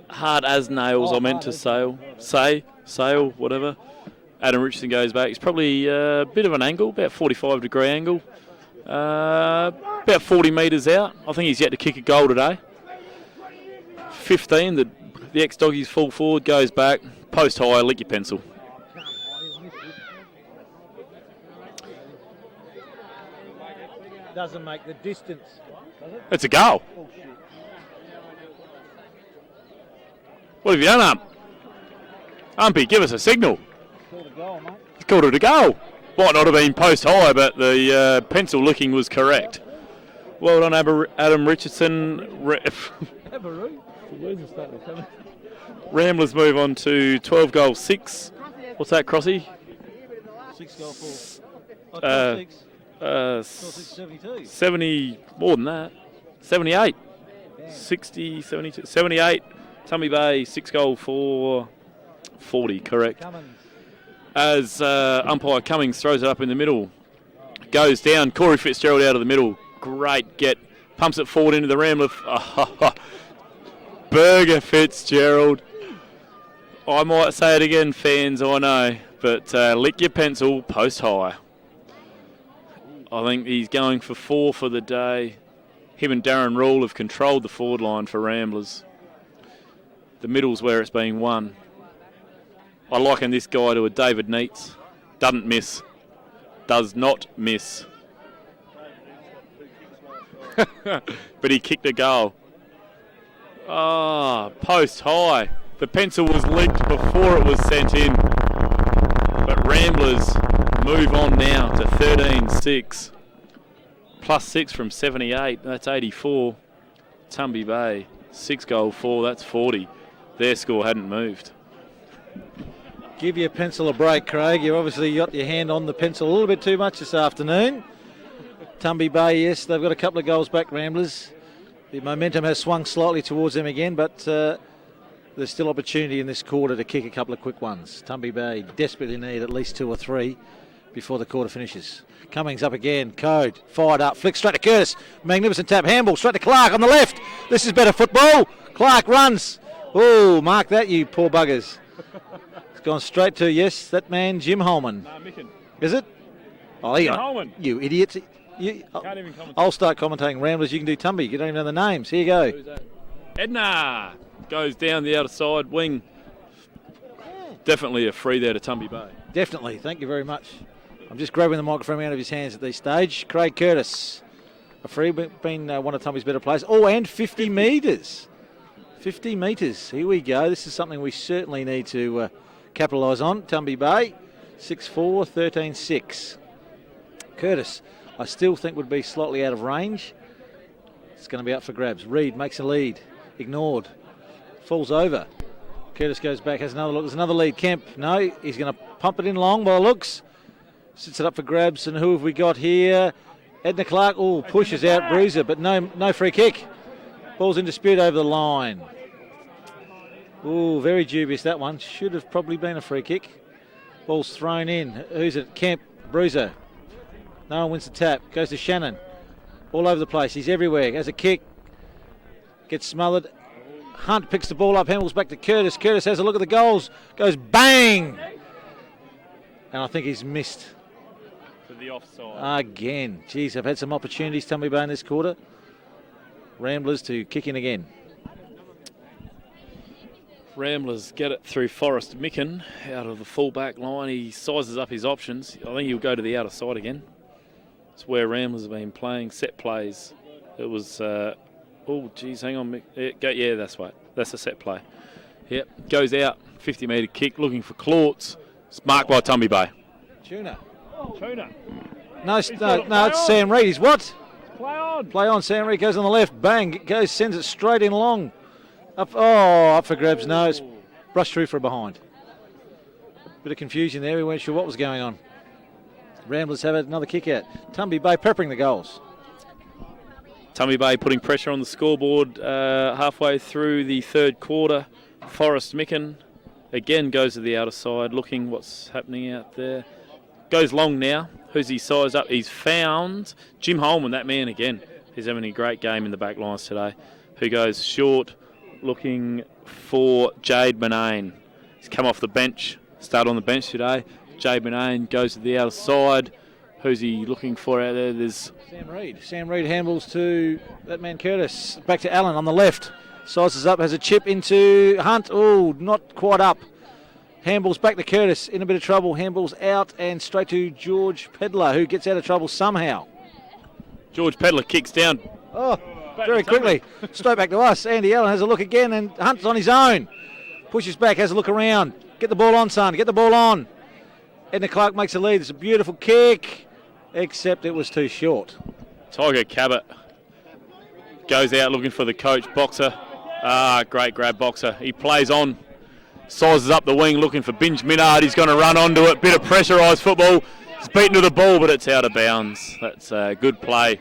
Hard as nails, I meant to sail, whatever. Adam Richardson goes back. It's probably a bit of an angle, about 45-degree angle. About 40 metres out. I think he's yet to kick a goal today. 15, the ex-doggies full forward, goes back. Post high, lick your pencil. Doesn't make the distance, does it? It's a goal. Oh, shit. What have you done, Ump? Umpy, give us a signal. Called a goal, mate. He's called it a goal. Might not have been post high, but the pencil looking was correct. Well done, Adam Richardson. Ramblers move on to 12 goals 6. What's that, Crossy? 6 goal 4. 6. 72. 70, more than that. 78. Damn. 60, 72, 78. Tumby Bay, 6 goal 4. 40, correct. Cummins. As umpire Cummins throws it up in the middle. Goes down. Corey Fitzgerald out of the middle. Great get. Pumps it forward into the Rambler. Berger Fitzgerald. I might say it again, fans, I know. But lick your pencil, post high. I think he's going for 4 for the day. Him and Darren Rule have controlled the forward line for Ramblers. The middle's where it's being won. I liken this guy to a David Neitz. Doesn't miss. Does not miss. But he kicked a goal. Post high. The pencil was licked before it was sent in. But Ramblers move on now to 13-6. Plus 6 from 78. That's 84. Tumby Bay, 6 goal 4. That's 40. Their score hadn't moved. Give your pencil a break, Craig. You've obviously got your hand on the pencil a little bit too much this afternoon. Tumby Bay, yes, they've got a couple of goals back, Ramblers. The momentum has swung slightly towards them again, but there's still opportunity in this quarter to kick a couple of quick ones. Tumby Bay desperately need at least 2 or 3 before the quarter finishes. Cummins up again. Code fired up. Flick straight to Curtis. Magnificent tap. Handball straight to Clark on the left. This is better football. Clark runs. Oh, mark that, you poor buggers. It's gone straight to, yes, that man, Jim Holman. Nah, Micken. Is it? Oh, Jim Holman. You idiots. Can't even commentate. I'll start commentating Ramblers. You can do Tumby. You don't even know the names. Here you go. Who's that? Edna goes down the outer side wing. Definitely a free there to Tumby Bay. Definitely. Thank you very much. I'm just grabbing the microphone out of his hands at this stage. Craig Curtis. A free, been one of Tumby's better players. Oh, and 50 metres. 50 metres. Here we go. This is something we certainly need to capitalise on. Tumby Bay, 6'4", 13'6". Curtis, I still think would be slightly out of range. It's going to be up for grabs. Reed makes a lead. Ignored. Falls over. Curtis goes back, has another look. There's another lead. Kemp, no, he's going to pump it in long by the looks. Sits it up for grabs, and who have we got here? Edna Clark, pushes out Bruiser, but no free kick. Ball's in dispute over the line. Very dubious that one. Should have probably been a free kick. Ball's thrown in. Who's it? Kemp, Bruiser. No one wins the tap. Goes to Shannon. All over the place. He's everywhere. Has a kick. Gets smothered. Hunt picks the ball up, handles back to Curtis. Curtis has a look at the goals. Goes bang! And I think he's missed. To the offside. Again. Geez, I've had some opportunities, Tumby Bay, in this quarter. Ramblers to kick in again. Ramblers get it through Forrest Micken out of the full-back line. He sizes up his options. I think he'll go to the outer side again. It's where Ramblers have been playing set plays. It was, hang on. Yeah, that's right. That's a set play. Yep, goes out, 50-metre kick, looking for Claughts. It's marked by Tumby Bay. Tuna. No, it's Sam Reid. He's what? Play on. Sam Reid goes on the left. Bang. Goes, sends it straight in long. Up for grabs. No, it's brushed through for a behind. Bit of confusion there. We weren't sure what was going on. Ramblers have another kick out. Tumby Bay peppering the goals. Tumby Bay putting pressure on the scoreboard halfway through the third quarter. Forrest Micken again goes to the outer side, looking what's happening out there. Goes long now. Who's he sized up? He's found Jim Holman, that man again. He's having a great game in the back lines today. Who goes short, looking for Jade Benane. He's come off the bench, started on the bench today. Jade Benane goes to the outer side. Who's he looking for out there? There's Sam Reid. Sam Reid handles to that man Curtis. Back to Allen on the left. Sizes up, has a chip into Hunt. Not quite up. Handballs back to Curtis, in a bit of trouble. Handballs out and straight to George Pedler, who gets out of trouble somehow. George Pedler kicks down. Very quickly. Straight back to us. Andy Allen has a look again, and Hunt's on his own. Pushes back, has a look around. Get the ball on, son. Get the ball on. Edna Clark makes a lead. It's a beautiful kick, except it was too short. Tiger Cabot goes out looking for the coach. Boxer. Great grab, Boxer. He plays on. Sizes up the wing, looking for Binge Minard. He's going to run onto it. Bit of pressurised football. He's beaten to the ball, but it's out of bounds. That's good play.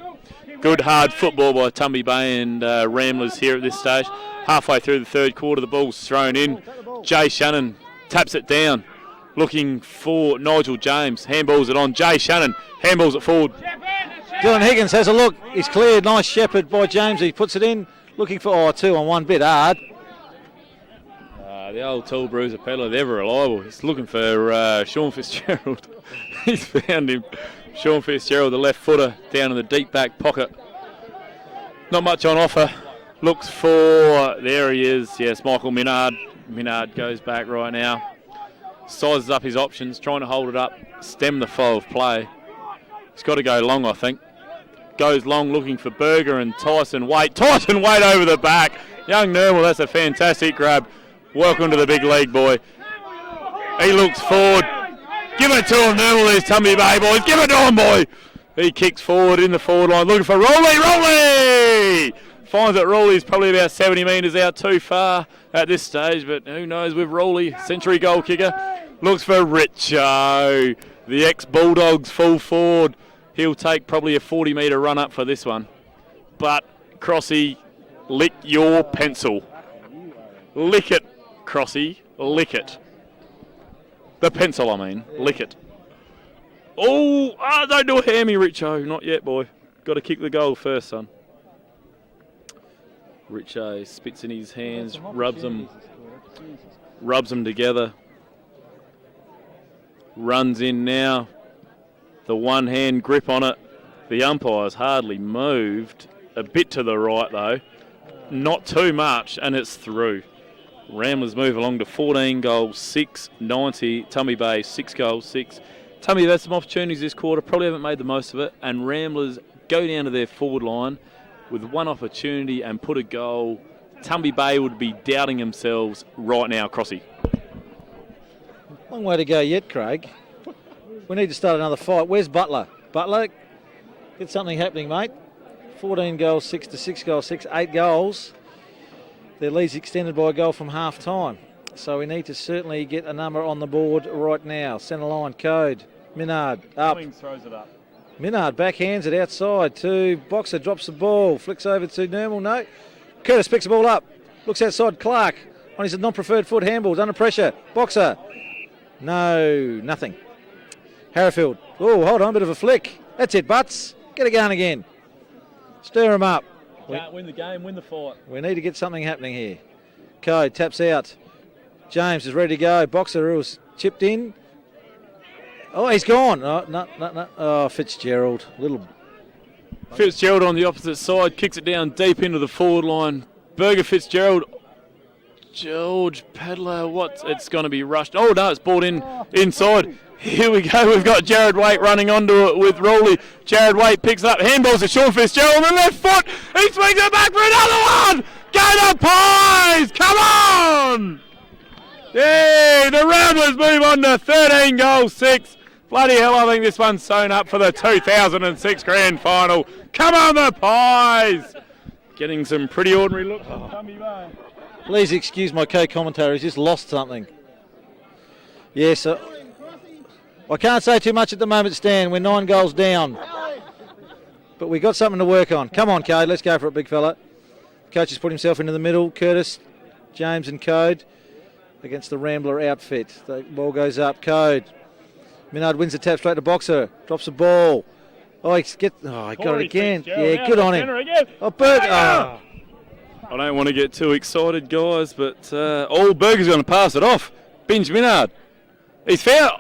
Good hard football by Tumby Bay and Ramblers here at this stage. Halfway through the third quarter, the ball's thrown in. Jay Shannon taps it down, looking for Nigel James. Handballs it on. Jay Shannon handballs it forward. Dylan Higgins has a look. He's cleared. Nice shepherd by James. He puts it in, looking for 2 on 1. Bit hard. The old tall bruiser Pedler, they're reliable. He's looking for Sean Fitzgerald. He's found him. Sean Fitzgerald, the left footer, down in the deep back pocket. Not much on offer. Looks for, there he is. Yes, Michael Minard. Minard goes back right now. Sizes up his options, trying to hold it up, stem the flow of play. He's got to go long, I think. Goes long, looking for Berger and Tyson Waite. Tyson Waite over the back. Young Nermal, that's a fantastic grab. Welcome to the big league, boy. He looks forward. Give it to him, Nermal. There's Tumby Bay, boys. Give it to him, boy. He kicks forward in the forward line, looking for Rowley. Finds that Rowley's probably about 70 metres out too far at this stage, but who knows with Rowley, century goal kicker. Looks for Richo, the ex-Bulldogs full forward. He'll take probably a 40-metre run up for this one. But, Crossy, lick your pencil. Lick it, Crossy. Lick it. The pencil, I mean. Lick it. Don't do a hammy, Richo. Not yet, boy. Got to kick the goal first, son. Richo spits in his hands, rubs them together. Runs in now. The one-hand grip on it. The umpire's hardly moved. A bit to the right, though. Not too much, and it's through. Ramblers move along to 14 goals, 6, 90. Tumby Bay, 6 goals, 6. Tumby have had some opportunities this quarter, probably haven't made the most of it, and Ramblers go down to their forward line with one opportunity and put a goal. Tumby Bay would be doubting themselves right now, Crossy. Long way to go yet, Craig. We need to start another fight. Where's Butler? Butler, get something happening, mate. 14 goals, 6 to 6 goals, 6, 8 goals. Their lead's extended by a goal from half time. So we need to certainly get a number on the board right now. Centre line code. Minard up. Cummins throws it up. Minard backhands it outside to Boxer, drops the ball, flicks over to Nermal, no. Curtis picks the ball up, looks outside, Clark on his non-preferred foot, handballs, under pressure. Boxer, no, nothing. Harrifield, oh, hold on, bit of a flick. That's it, Butts. Get it going again. Stir him up. Can't win the game, win the fight. We need to get something happening here. Code taps out. James is ready to go. Boxer was chipped in. Oh, he's gone. Oh, no. Oh, Fitzgerald. Fitzgerald on the opposite side, kicks it down deep into the forward line. Berger Fitzgerald. George Pedler, it's going to be rushed. Oh, no, it's brought in inside. Here we go. We've got Jared Waite running onto it with Rowley. Jared Waite picks it up. Handballs to Sean Fitzgerald on the left foot. He swings it back for another one. Go the Pies. Come on. Yeah, the Ramblers move on to 13 goals, 6. Bloody hell, I think this one's sewn up for the 2006 Grand Final. Come on, the Pies! Getting some pretty ordinary looks from Tumby Bay. Please excuse my co-commentator, he's just lost something. Yes, I can't say too much at the moment, Stan. We're 9 goals down. But we've got something to work on. Come on, Code, let's go for it, big fella. Coach has put himself into the middle. Curtis, James and Code against the Rambler outfit. The ball goes up, Code. Minard wins the tap straight to Boxer. Drops the ball. Oh, he got it again. Yeah, good on him. Oh, Berg. Oh. I don't want to get too excited, guys, but Berger's going to pass it off. Binge Minard. He's foul.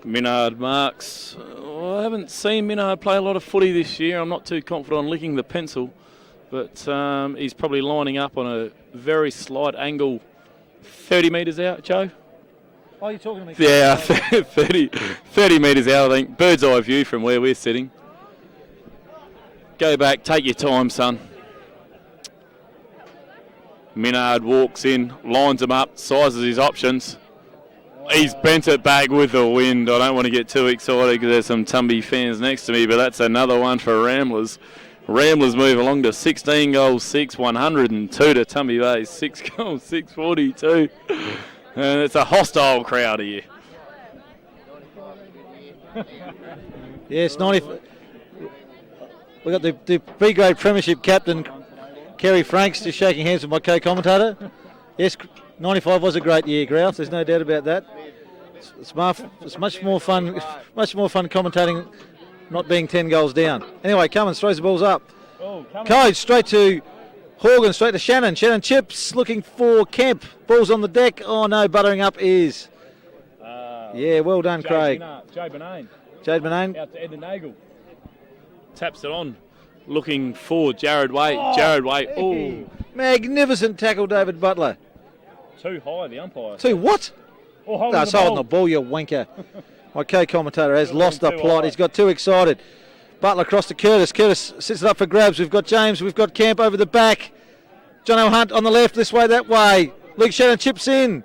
Minard marks. I haven't seen Minard play a lot of footy this year. I'm not too confident on licking the pencil, but he's probably lining up on a very slight angle 30 metres out, Joe. Oh, you're talking to me? Yeah, 30 metres out, I think. Bird's eye view from where we're sitting. Go back, take your time, son. Minard walks in, lines him up, sizes his options. He's bent it back with the wind. I don't want to get too excited because there's some Tumby fans next to me, but that's another one for Ramblers. Ramblers move along to 16 goals, 6, 102 to Tumby Bay, 6 goals, 6, 42. And it's a hostile crowd here. Yes, 90. We got the B-grade premiership captain, Kerry Franks, just shaking hands with my co-commentator. Yes, 95 was a great year, Grouse. There's no doubt about that. It's much more fun commentating, not being 10 goals down. Anyway, Cummins throws the balls up. Code straight to Horgan, straight to Shannon. Shannon chips, looking for Kemp. Ball's on the deck. Oh no, buttering up is. Yeah, well done, Craig. Jade Benane. Out to Ed Nagel. Taps it on. Looking for Jared Waite. Jared Waite. Oh. Magnificent tackle, David Butler. Too high, the umpire. Too what? Holding the ball, you wanker. My co-commentator has lost the plot. He's got too excited. Butler across to Curtis. Curtis sits it up for grabs. We've got James. We've got Camp over the back. Jono Hunt on the left, this way, that way. Luke Shannon chips in.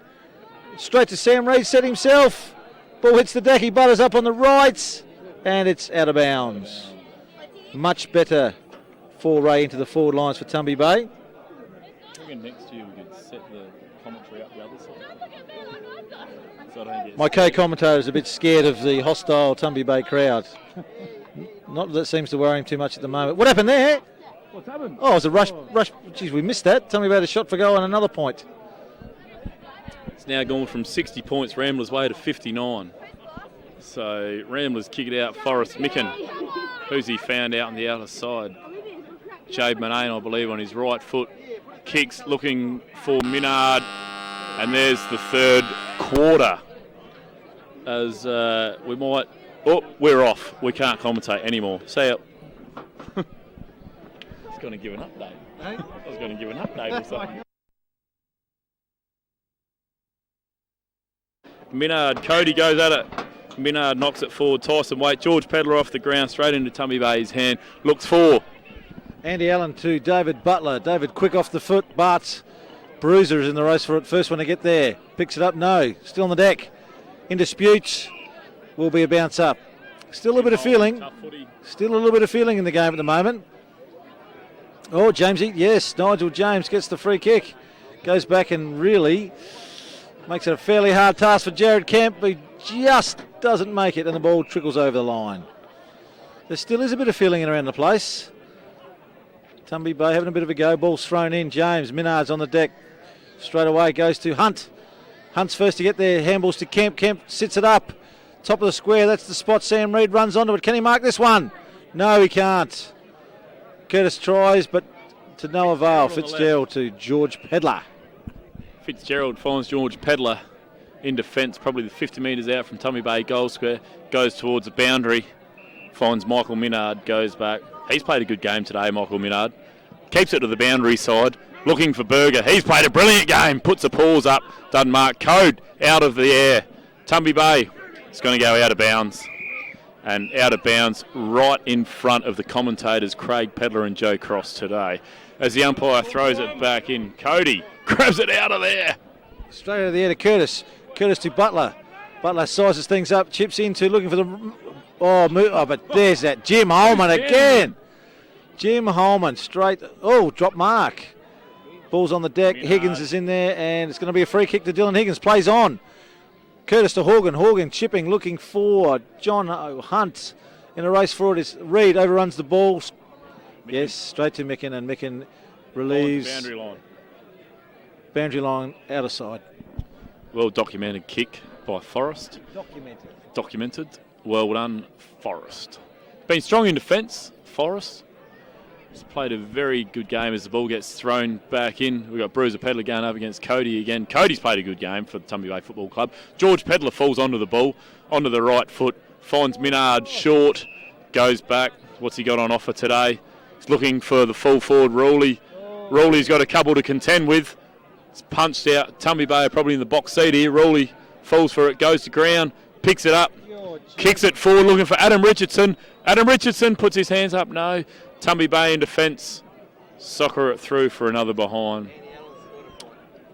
Straight to Sam Reid, set himself. Ball hits the deck. He butters up on the right. And it's out of bounds. Much better foray into the forward lines for Tumby Bay. Next year we could set the commentary up the other side. So I don't get my co-commentator is a bit scared of the hostile Tumby Bay crowd. Not that seems to worry him too much at the moment. What happened there? What's happened? Oh, it was a rush. Geez, we missed that. Tumby Bay had a shot for goal and another point. It's now gone from 60 points Ramblers' way to 59. So Ramblers kick it out. Forrest Micken. Who's he found out on the outer side? Jade Manane, I believe, on his right foot. Kicks looking for Minard. And there's the third quarter. As we might... Oh, we're off. We can't commentate anymore. See ya. I was going to give an update. I was going to give an update or something. Minard, Cody goes at it. Minard knocks it forward. Tyson Waite. George Pedler off the ground, straight into Tumby Bay's hand. Looks for Andy Allen to David Butler. David quick off the foot. Bart's Bruiser is in the race for it. First one to get there. Picks it up. No. Still on the deck. In disputes. Will be a bounce up. Still a little bit of feeling. Still a little bit of feeling in the game at the moment. Oh, Jamesy. Yes, Nigel James gets the free kick. Goes back and really makes it a fairly hard task for Jared Kemp, but he just doesn't make it, and the ball trickles over the line. There still is a bit of feeling around the place. Tumby Bay having a bit of a go. Ball's thrown in. James Minard's on the deck. Straight away goes to Hunt. Hunt's first to get there. Handballs to Kemp. Kemp sits it up. Top of the square. That's the spot. Sam Reid runs onto it. Can he mark this one? No, he can't. Curtis tries, but to no avail. Fitzgerald to George Pedler. Fitzgerald finds George Pedler in defence, probably the 50 metres out from Tumby Bay goal square. Goes towards the boundary. Finds Michael Minard. Goes back. He's played a good game today, Michael Minard. Keeps it to the boundary side. Looking for Berger. He's played a brilliant game. Puts the paws up. Doesn't mark. Code out of the air. Tumby Bay is going to go out of bounds. And out of bounds right in front of the commentators, Craig Pedler and Joe Cross today. As the umpire throws it back in, Cody grabs it out of there. Straight out of the air to Curtis. Curtis to Butler. Butler sizes things up. Chips into looking for the... but there's that Jim Holman again. Jim Holman straight. Oh, drop mark. Ball's on the deck. Higgins is in there, and it's going to be a free kick to Dylan Higgins. Plays on. Curtis to Horgan. Horgan chipping, looking for John Hunt in a race for it. Is Reid overruns the ball. Yes, straight to Micken, and Micken relieves. Boundary line. Boundary line out of side. Well documented kick by Forrest. Documented. Well done, Forrest. Been strong in defence, Forrest. He's played a very good game as the ball gets thrown back in. We've got Bruiser Pedler going up against Cody again. Cody's played a good game for the Tumby Bay Football Club. George Pedler falls onto the ball, onto the right foot, finds Minard short, goes back. What's he got on offer today? He's looking for the full forward, Rawley. Rawley's got a couple to contend with. It's punched out. Tumby Bay are probably in the box seat here. Rawley falls for it, goes to ground, picks it up, kicks it forward, looking for Adam Richardson. Adam Richardson puts his hands up, no. Tumby Bay in defence. Soccer it through for another behind.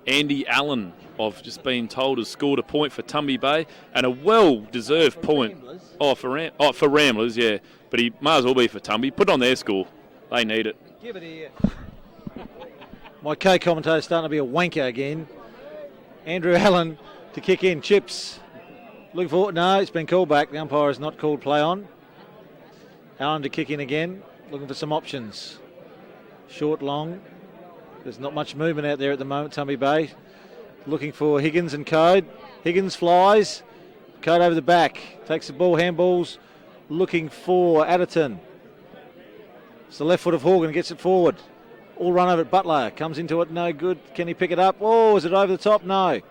Andy Allen, I've just been told, has scored a point for Tumby Bay, and a well-deserved point. For Ramblers, yeah. But he might as well be for Tumby. Put on their score. They need it. Give it here. My co-commentator's starting to be a wanker again. Andrew Allen to kick in. Chips. Looking for... No, it's been called back. The umpire has not called play on. Allen to kick in again. Looking for some options. Short, long. There's not much movement out there at the moment, Tumby Bay. Looking for Higgins and Code. Higgins flies. Code over the back. Takes the ball, handballs. Looking for Adderton. It's the left foot of Horgan, gets it forward. All run over it. Butler comes into it, no good. Can he pick it up? Oh, is it over the top? No.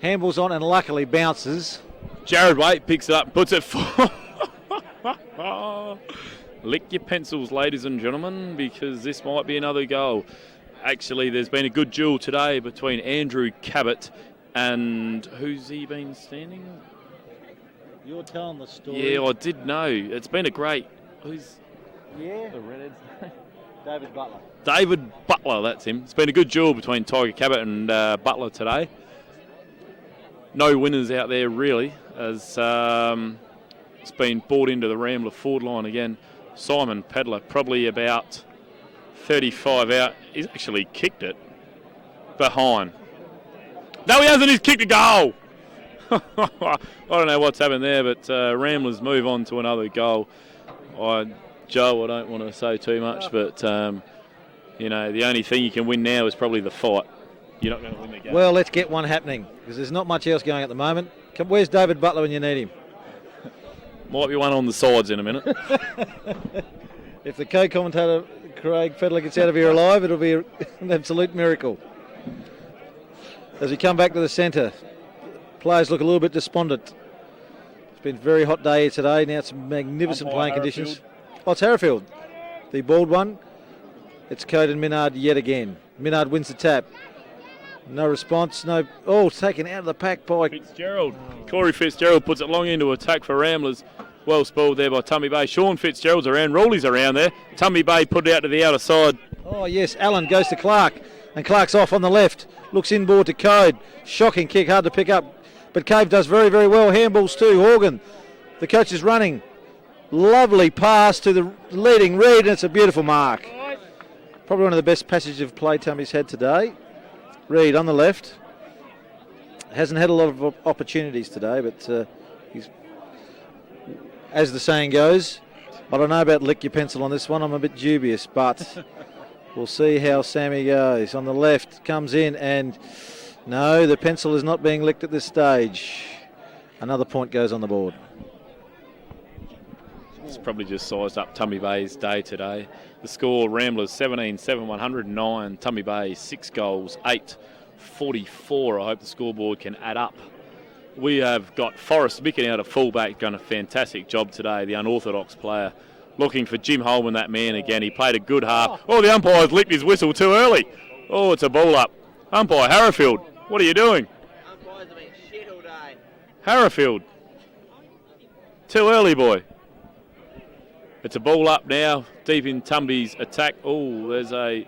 Handballs on and luckily bounces. Jared Waite picks it up, puts it forward. Lick your pencils, ladies and gentlemen, because this might be another goal. Actually, there's been a good duel today between Andrew Cabot and who's he been standing? You're telling the story. Yeah, I did know. It's been a great... Who's... Yeah. The redhead's David Butler. David Butler, that's him. It's been a good duel between Tiger Cabot and Butler today. No winners out there, really, as it's been brought into the Rambler forward line again. Simon Pedler, probably about 35 out. He's actually kicked it behind. No, he hasn't. He's kicked a goal. I don't know what's happened there, but Ramblers move on to another goal. Joe, I don't want to say too much, but, you know, the only thing you can win now is probably the fight. You're not going to win the game. Well, let's get one happening, because there's not much else going at the moment. Where's David Butler when you need him? Might be one on the sides in a minute. If the co-commentator, Craig Pedler, gets out of here alive, it'll be an absolute miracle. As we come back to the centre, players look a little bit despondent. It's been a very hot day here today. Now it's magnificent playing conditions. Oh, it's Herrifield, the bald one. It's Code and Minard yet again. Minard wins the tap. No response. No. Oh, taken out of the pack by Fitzgerald. Corey Fitzgerald puts it long into attack for Ramblers. Well spoiled there by Tumby Bay. Sean Fitzgerald's around. Rawley's around there. Tumby Bay put it out to the outer side. Oh, yes. Allen goes to Clark. And Clark's off on the left. Looks inboard to Code. Shocking kick. Hard to pick up. But Cave does very, very well. Handballs too. Horgan. The coach is running. Lovely pass to the leading Reid. And it's a beautiful mark. Probably one of the best passages of play Tummy's had today. Reed on the left. Hasn't had a lot of opportunities today, but he's, as the saying goes, I don't know about lick your pencil on this one. I'm a bit dubious, but we'll see how Sammy goes. On the left, comes in, and no, the pencil is not being licked at this stage. Another point goes on the board. It's probably just sized up Tumby Bay's day today. The score, Ramblers 17-7, 109. Tumby Bay 6 goals, 8-44. I hope the scoreboard can add up. We have got Forrest Micken out of fullback, done a fantastic job today, the unorthodox player. Looking for Jim Holman, that man again. He played a good half. Oh, the umpire's licked his whistle too early. Oh, it's a ball up. Umpire Harrifield, what are you doing? Umpires have been shit all day. Harrifield. Too early, boy. It's a ball up now, deep in Tumby's attack. Oh, there's a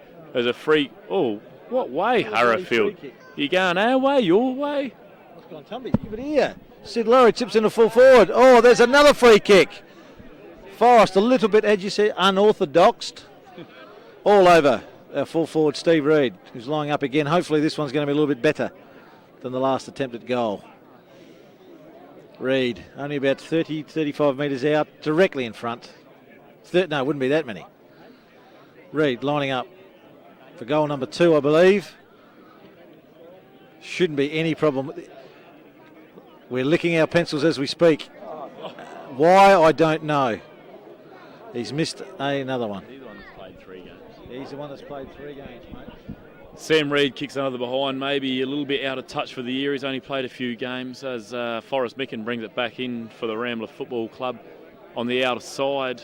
free. Oh, what way, Harrifield? You going our way, your way? What's gone, Tumby? Give it here. Sid Lowry tips into full forward. Oh, there's another free kick. Forrest a little bit, as you say, unorthodoxed. All over our full forward, Steve Reed, who's lying up again. Hopefully this one's going to be a little bit better than the last attempted goal. Reed, only about 30, 35 metres out, directly in front. No, it wouldn't be that many. Reed lining up for goal number 2, I believe. Shouldn't be any problem. We're licking our pencils as we speak. Why, I don't know. He's missed another one. He's the one that's played 3 games. He's the one that's played 3 games, mate. Sam Reed kicks another behind, maybe a little bit out of touch for the year. He's only played a few games as Forrest Micken brings it back in for the Rambler Football Club on the outer side.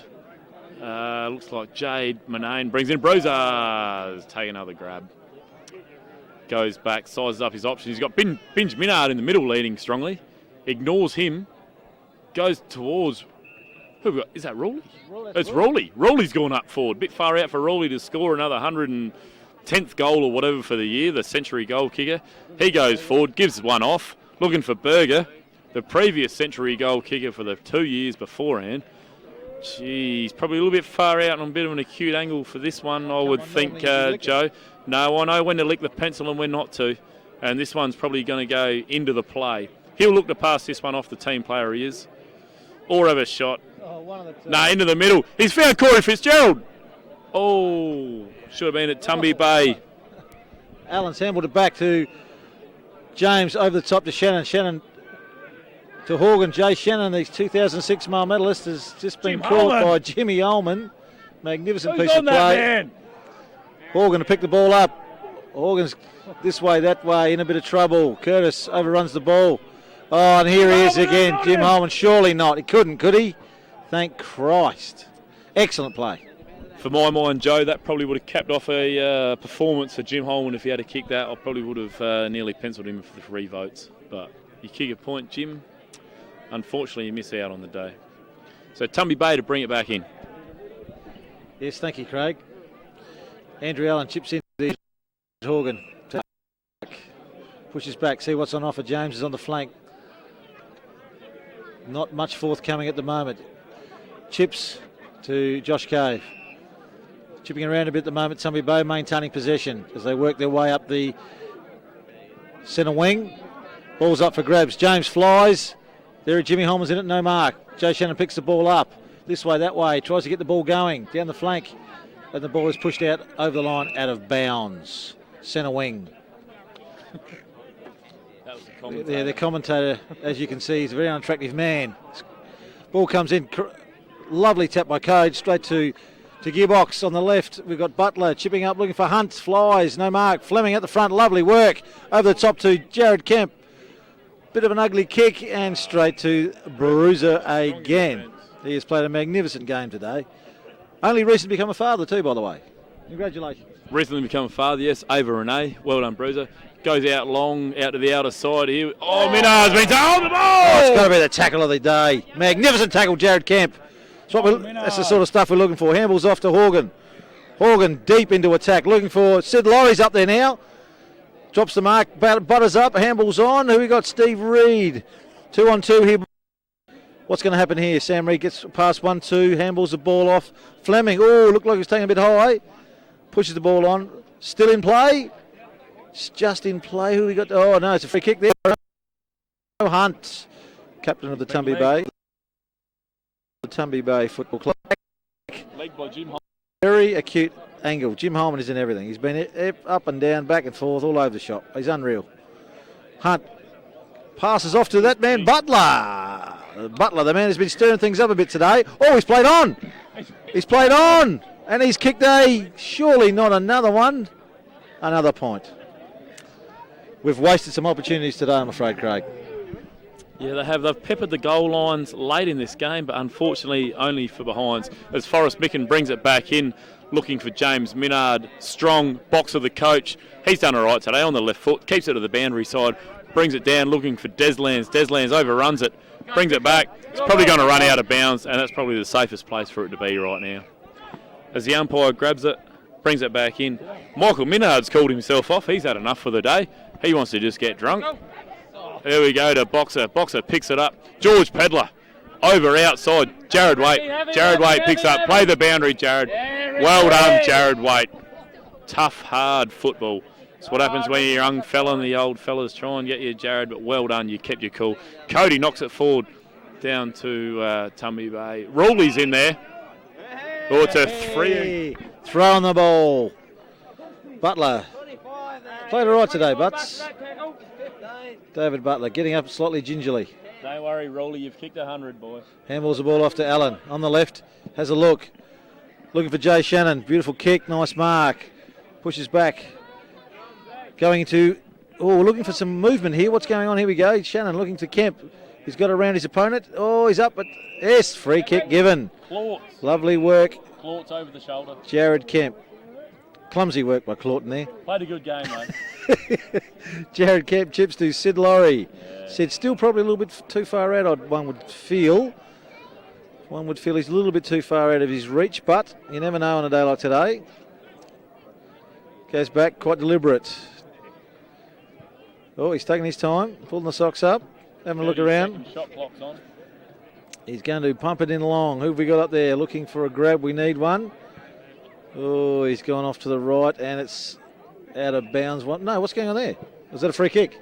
Looks like Jade Manane brings in Bruiser. Take another grab. Goes back, sizes up his options. He's got Binge Minard in the middle leading strongly. Ignores him. Goes towards... Who we got? Is that Rowley? It's Rowley. Rowley's gone up forward. Bit far out for Rowley to score another 110th goal or whatever for the year, the century goal kicker. He goes forward, gives one off, looking for Berger, the previous century goal kicker for the 2 years beforehand. Geez, probably a little bit far out on a bit of an acute angle for this one, I would think, Joe. No, I know when to lick the pencil and when not to. And this one's probably going to go into the play. He'll look to pass this one off the team player he is. Or have a shot. Oh, one of the two. No, into the middle. He's found Corey Fitzgerald. Oh, should have been at Tumby Bay. Allen's handled it back to James, over the top to Shannon. Shannon to Horgan. Jay Shannon, the 2006 mile medalist, has just been caught by Jimmy Ullman. Magnificent piece of play. Horgan to pick the ball up. Horgan's this way, that way, in a bit of trouble. Curtis overruns the ball. Oh, and here he is again, Jim Holman. Surely not. He couldn't, could he? Thank Christ. Excellent play. For my mind, Joe, that probably would have capped off a performance for Jim Holman if he had a kick that. I probably would have nearly penciled him for the 3 votes. But you kick a point, Jim. Unfortunately, you miss out on the day. So Tumby Bay to bring it back in. Yes, thank you, Craig. Andrew Allen chips in to Horgan. Pushes back, see what's on offer. James is on the flank. Not much forthcoming at the moment. Chips to Josh Cave. Chipping around a bit at the moment. Tumby Bay maintaining possession as they work their way up the centre wing. Ball's up for grabs. James flies. There are Jimmy Holman's in it, no mark. Jay Shannon picks the ball up. This way, that way. Tries to get the ball going. Down the flank. And the ball is pushed out over the line, out of bounds. Centre wing. That was the commentator. Yeah, the commentator, as you can see, is a very unattractive man. Ball comes in. Lovely tap by Code. Straight to Gearbox on the left. We've got Butler chipping up, looking for Hunt. Flies, no mark. Fleming at the front. Lovely work. Over the top to Jared Kemp. Bit of an ugly kick and straight to Bruiser again. He has played a magnificent game today. Only recently become a father too, by the way. Congratulations. Recently become a father, yes. Ava Renee. Well done, Bruiser. Goes out long, out to the outer side here. Oh, Minard's been told the ball! Oh, it's got to be the tackle of the day. Magnificent tackle, Jared Kemp. That's the sort of stuff we're looking for. Handballs off to Horgan. Horgan deep into attack, looking for Sid Laurie's up there now. Drops the mark, butters up, handballs on. Who we got? Steve Reed. 2-on-2 here. What's going to happen here? Sam Reed gets past 1-2, handballs the ball off. Fleming, looked like he was taking a bit high. Pushes the ball on. Still in play. It's just in play. Who we got? Oh, no, it's a free kick there. Hunt, captain of the Tumby Bay. The Tumby Bay Football Club. Leg by Jim Holman. Very acute angle. Jim Holman is in everything. He's been up and down, back and forth, all over the shop. He's unreal. Hunt passes off to that man, Butler. Butler, the man who's been stirring things up a bit today. Oh, he's played on. He's played on. And he's kicked surely not another one. Another point. We've wasted some opportunities today, I'm afraid, Craig. Yeah, they have. They've peppered the goal lines late in this game, but unfortunately only for behinds. As Forrest Micken brings it back in, looking for James Minard. Strong box of the coach. He's done all right today on the left foot. Keeps it to the boundary side. Brings it down, looking for Deslands. Deslands overruns it. Brings it back. It's probably going to run out of bounds, and that's probably the safest place for it to be right now. As the umpire grabs it, brings it back in. Michael Minard's called himself off. He's had enough for the day. He wants to just get drunk. There we go to Boxer. Boxer picks it up. George Pedler over outside. Jared Waite. Jared Waite picks up. Play the boundary, Jared. Well done, Jared Waite. Tough, hard football. It's what happens when you're a young fella and the old fellas try and get you, Jared, but well done. You kept your cool. Cody knocks it forward down to Tumby Bay. Rawley's in there. Oh, it's a free. Throw on the ball. Butler. Played all right today, Butts. David Butler getting up slightly gingerly. Don't worry, Rawley, you've kicked 100, boy. Handballs the ball off to Allen. On the left, has a look. Looking for Jay Shannon. Beautiful kick, nice mark. Pushes back. Going to, looking for some movement here. What's going on? Here we go. Shannon looking to Kemp. He's got around his opponent. Oh, he's up, but yes, free kick given. Clawts. Lovely work. Clawts over the shoulder. Jared Kemp. Clumsy work by Clawton there. Played a good game, mate. Jared Kemp chips to Sid Laurie. Yeah. Sid still probably a little bit too far out, one would feel. One would feel he's a little bit too far out of his reach, but you never know on a day like today. Goes back, quite deliberate. Oh, he's taking his time, pulling the socks up, having a look around. Shot clock's on. He's going to pump it in long. Who have we got up there? Looking for a grab. We need one. Oh, he's gone off to the right, and it's out of bounds. No, what's going on there? Was that a free kick?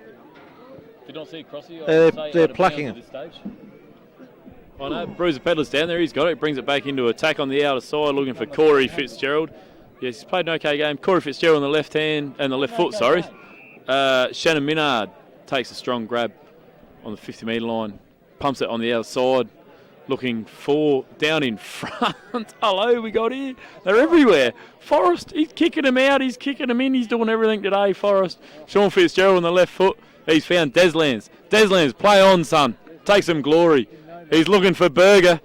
Did not see a crossy. They're plucking it. I know. Bruiser Pedler's down there. He's got it. Brings it back into attack on the outer side, looking for Corey Fitzgerald. Yes, he's played an okay game. Corey Fitzgerald on the left hand and the left foot. Sorry. Shannon Minard takes a strong grab on the 50-metre line. Pumps it on the outside. Looking for down in front. Hello, we got here. They're everywhere. Forrest, he's kicking them out. He's kicking them in. He's doing everything today, Forrest. Sean Fitzgerald on the left foot. He's found Deslands. Deslands, play on, son. Take some glory. He's looking for Berger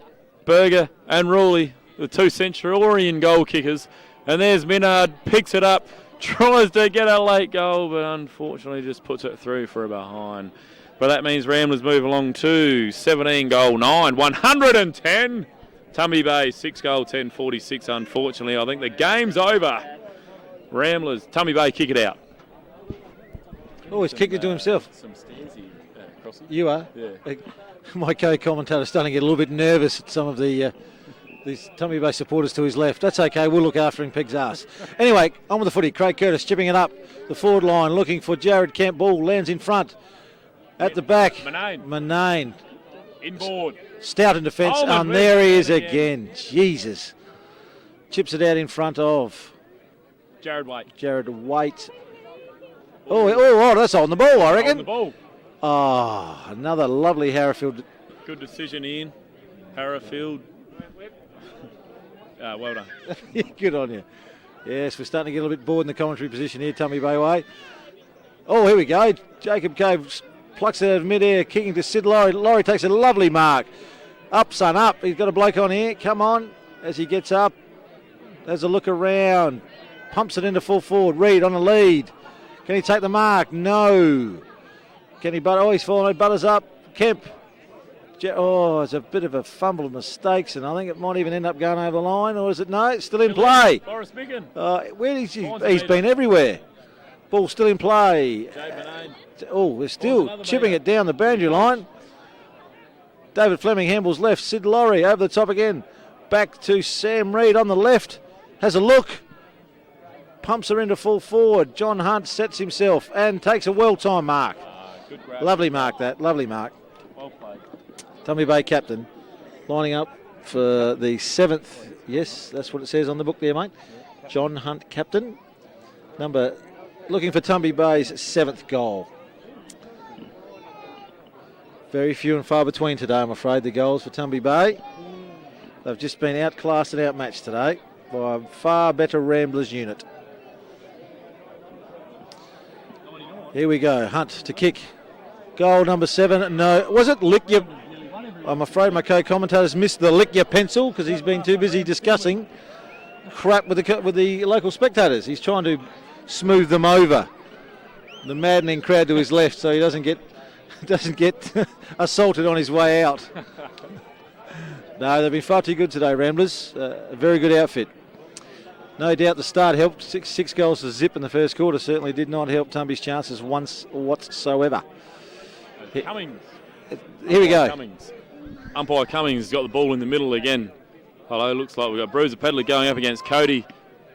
and Rawley, the two Centurion goal kickers. And there's Minard, picks it up, tries to get a late goal, but unfortunately just puts it through for a behind. But that means Ramblers move along to 17 goal 9, 110. Tumby Bay 6 goal 10, 46. Unfortunately, I think the game's over. Ramblers, Tumby Bay kick it out. Oh, he's kicked it to himself. Some stairsy crossing. You are? Yeah. My co-commentator's starting to get a little bit nervous at some of these Tumby Bay supporters to his left. That's okay, we'll look after him, pig's ass. Anyway, on with the footy. Craig Curtis chipping it up the forward line, looking for Jared Kemp. Ball lands in front. At the back, Manane. Inboard. Stout in defence, and there he is again. Jesus. Chips it out in front of Jared Waite. Oh, that's on the ball, I reckon. On the ball. Oh, another lovely Harrifield. Good decision, Ian. Harrifield. Well done. Good on you. Yes, we're starting to get a little bit bored in the commentary position here, Tumby Bay way. Oh, here we go. Jacob Cave plucks it out of mid-air, kicking to Sid Laurie. Laurie takes a lovely mark. Up, son, up. He's got a bloke on here. Come on. As he gets up, has a look around. Pumps it into full forward. Reed on a lead. Can he take the mark? No. Can he butter? Oh, he's fallen. Butters up. Kemp. Oh, it's a bit of a fumble of mistakes, and I think it might even end up going over the line. Or is it? No, it's still in play. Forrest Micken. Where is he? He's been everywhere. Ball still in play. Oh, we're still chipping it down the boundary line. David Fleming handballs left. Sid Laurie over the top again. Back to Sam Reed on the left. Has a look. pumps her into full forward. John Hunt sets himself and takes a well-timed mark. Good grab. Lovely mark that, lovely mark. Well played. Tumby Bay captain lining up for the 7th. Yes, that's what it says on the book there, mate. John Hunt captain. Looking for Tumby Bay's 7th goal. Very few and far between today, I'm afraid, the goals for Tumby Bay. They've just been outclassed and outmatched today by a far better Ramblers unit. Here we go, Hunt to kick. Goal number 7, no, was it lick your... I'm afraid my co-commentator's missed the lick your pencil because he's been too busy discussing crap with the local spectators. He's trying to smooth them over. The maddening crowd to his left so he doesn't get assaulted on his way out. No, they've been far too good today, Ramblers. A very good outfit. No doubt the start helped. Six goals to zip in the first quarter certainly did not help Tumby's chances once whatsoever. Cummins. Here we go. Cummins. Umpire Cummins has got the ball in the middle again. Hello, looks like we've got Bruiser Pedler going up against Cody.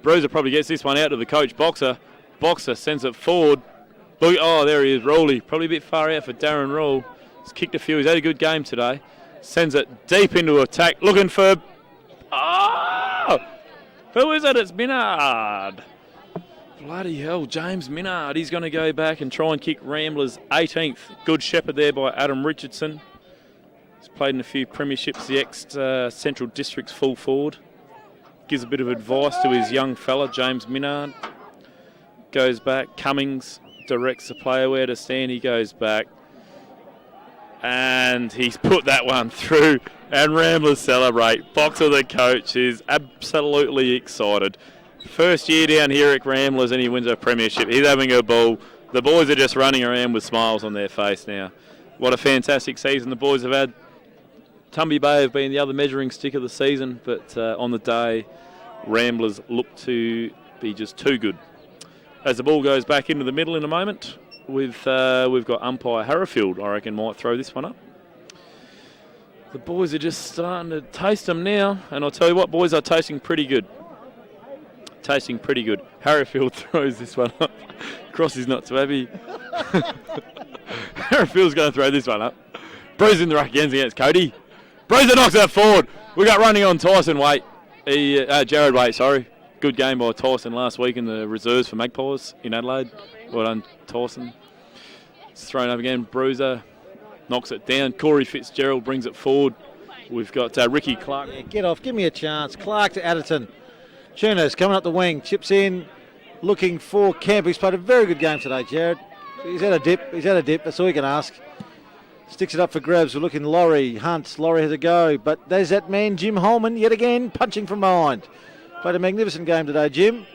Bruiser probably gets this one out to the coach Boxer. Boxer sends it forward. Oh, there he is, Rowley. Probably a bit far out for Darren Rule. He's kicked a few. He's had a good game today. Sends it deep into attack. Looking for... Oh! Who is it? It's Minard. Bloody hell, James Minard. He's going to go back and try and kick Ramblers 18th. Good shepherd there by Adam Richardson. He's played in a few premierships, the ex-Central District's full forward. Gives a bit of advice to his young fella, James Minard. Goes back. Cummins directs the player where to stand. He goes back. And he's put that one through. And Ramblers celebrate. Boxer, the coach, is absolutely excited. First year down here at Ramblers and he wins a premiership. He's having a ball. The boys are just running around with smiles on their face now. What a fantastic season the boys have had. Tumby Bay have been the other measuring stick of the season, but on the day, Ramblers look to be just too good. As the ball goes back into the middle in a moment, we've got umpire Harrowfield, I reckon, might throw this one up. The boys are just starting to taste them now, and I'll tell you what, boys are tasting pretty good. Tasting pretty good. Harrowfield throws this one up. Crossy's not too happy. Harrowfield's going to throw this one up. Bruiser in the ruck against Cody. Bruiser knocks that forward. We got running on Tyson Waite. Jared Waite, sorry. Good game by Tyson last week in the reserves for Magpies in Adelaide. Well done, Tyson. It's thrown up again. Bruiser knocks it down. Corey Fitzgerald brings it forward. We've got Ricky Clark. Yeah, get off. Give me a chance. Clark to Adderton. Tunas coming up the wing. Chips in. Looking for Camp. He's played a very good game today, Jared. He's had a dip. That's all you can ask. Sticks it up for grabs. We're looking Laurie. Hunt. Laurie has a go. But there's that man, Jim Holman, yet again, punching from behind. Played a magnificent game today, Jim.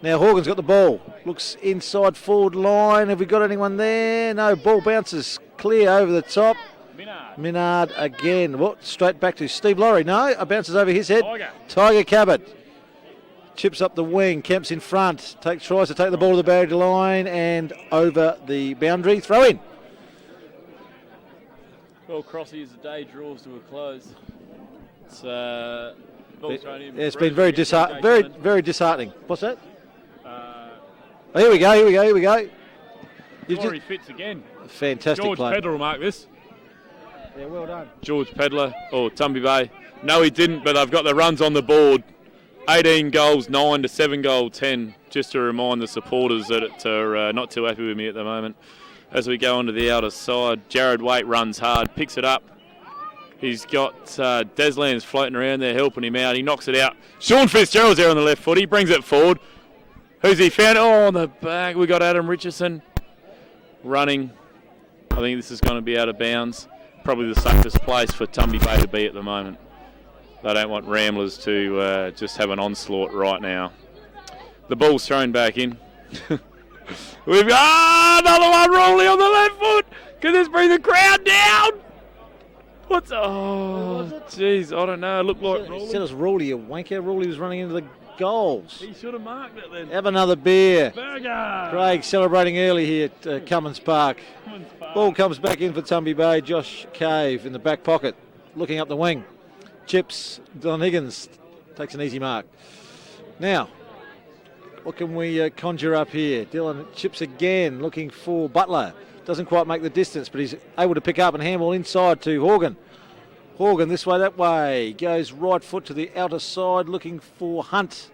Now Horgan's got the ball. Looks inside forward line. Have we got anyone there? No. Ball bounces clear over the top. Minard again. What? Straight back to Steve Laurie. No. It bounces over his head. Tiger Cabot. Chips up the wing. Kemp's in front. Tries to take the ball to the barrier line and over the boundary. Throw in. Well, Crossy, as the day draws to a close, it's been very disheartening. What's that? Here we go. Corey Fitz again. Fantastic George play. Pedler will mark this. Yeah, well done. George Pedler, Tumby Bay. No, he didn't, but they've got the runs on the board. 18 goals, 9 to 7 goal 10. Just to remind the supporters that are not too happy with me at the moment. As we go onto the outer side, Jared Waite runs hard, picks it up. He's got Deslands floating around there helping him out. He knocks it out. Sean Fitzgerald's there on the left foot. He brings it forward. Who's he found? Oh, on the back. We got Adam Richardson running. I think this is going to be out of bounds. Probably the safest place for Tumby Bay to be at the moment. They don't want Ramblers to just have an onslaught right now. The ball's thrown back in. We've got another one, Rowley on the left foot. Can this bring the crowd down? Jeez, I don't know. It looked like Rowley. Said it was Rowley, a wanker. Rowley was running into the goals. He should have marked it then. Have another beer. Burger. Craig celebrating early here at Cummins Park. Ball comes back in for Tumby Bay. Josh Cave in the back pocket, looking up the wing. Chips. Don Higgins takes an easy mark. Now, What can we conjure up here? Dylan chips again, looking for Butler. Doesn't quite make the distance, but he's able to pick up and handball inside to Horgan. Horgan this way, that way. Goes right foot to the outer side, looking for Hunt.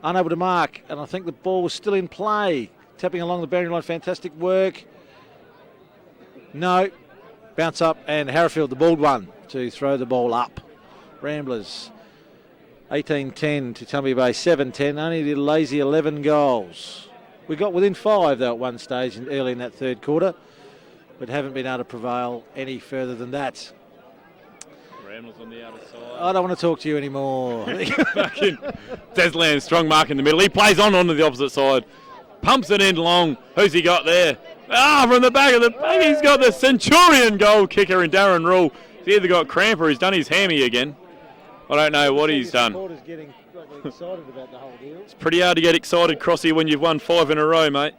Unable to mark, and I think the ball was still in play. Tapping along the boundary line, fantastic work. No. Bounce up, and Harrifield, the bald one, to throw the ball up. Ramblers 18-10 to Tumby Bay, 7-10. Only the lazy 11 goals. We got within 5 though at one stage early in that third quarter, but haven't been able to prevail any further than that. Ramblers on the outer side. I don't want to talk to you anymore. Back in. Desland, strong mark in the middle. He plays onto the opposite side. Pumps it in long. Who's he got there? From the back of the pack, he's got the Centurion goal kicker in Darren Rule. He's either got cramp or he's done his hammy again. I don't know what he's done. Getting excited about the whole deal. It's pretty hard to get excited, Crossy, when you've won 5 in a row, mate.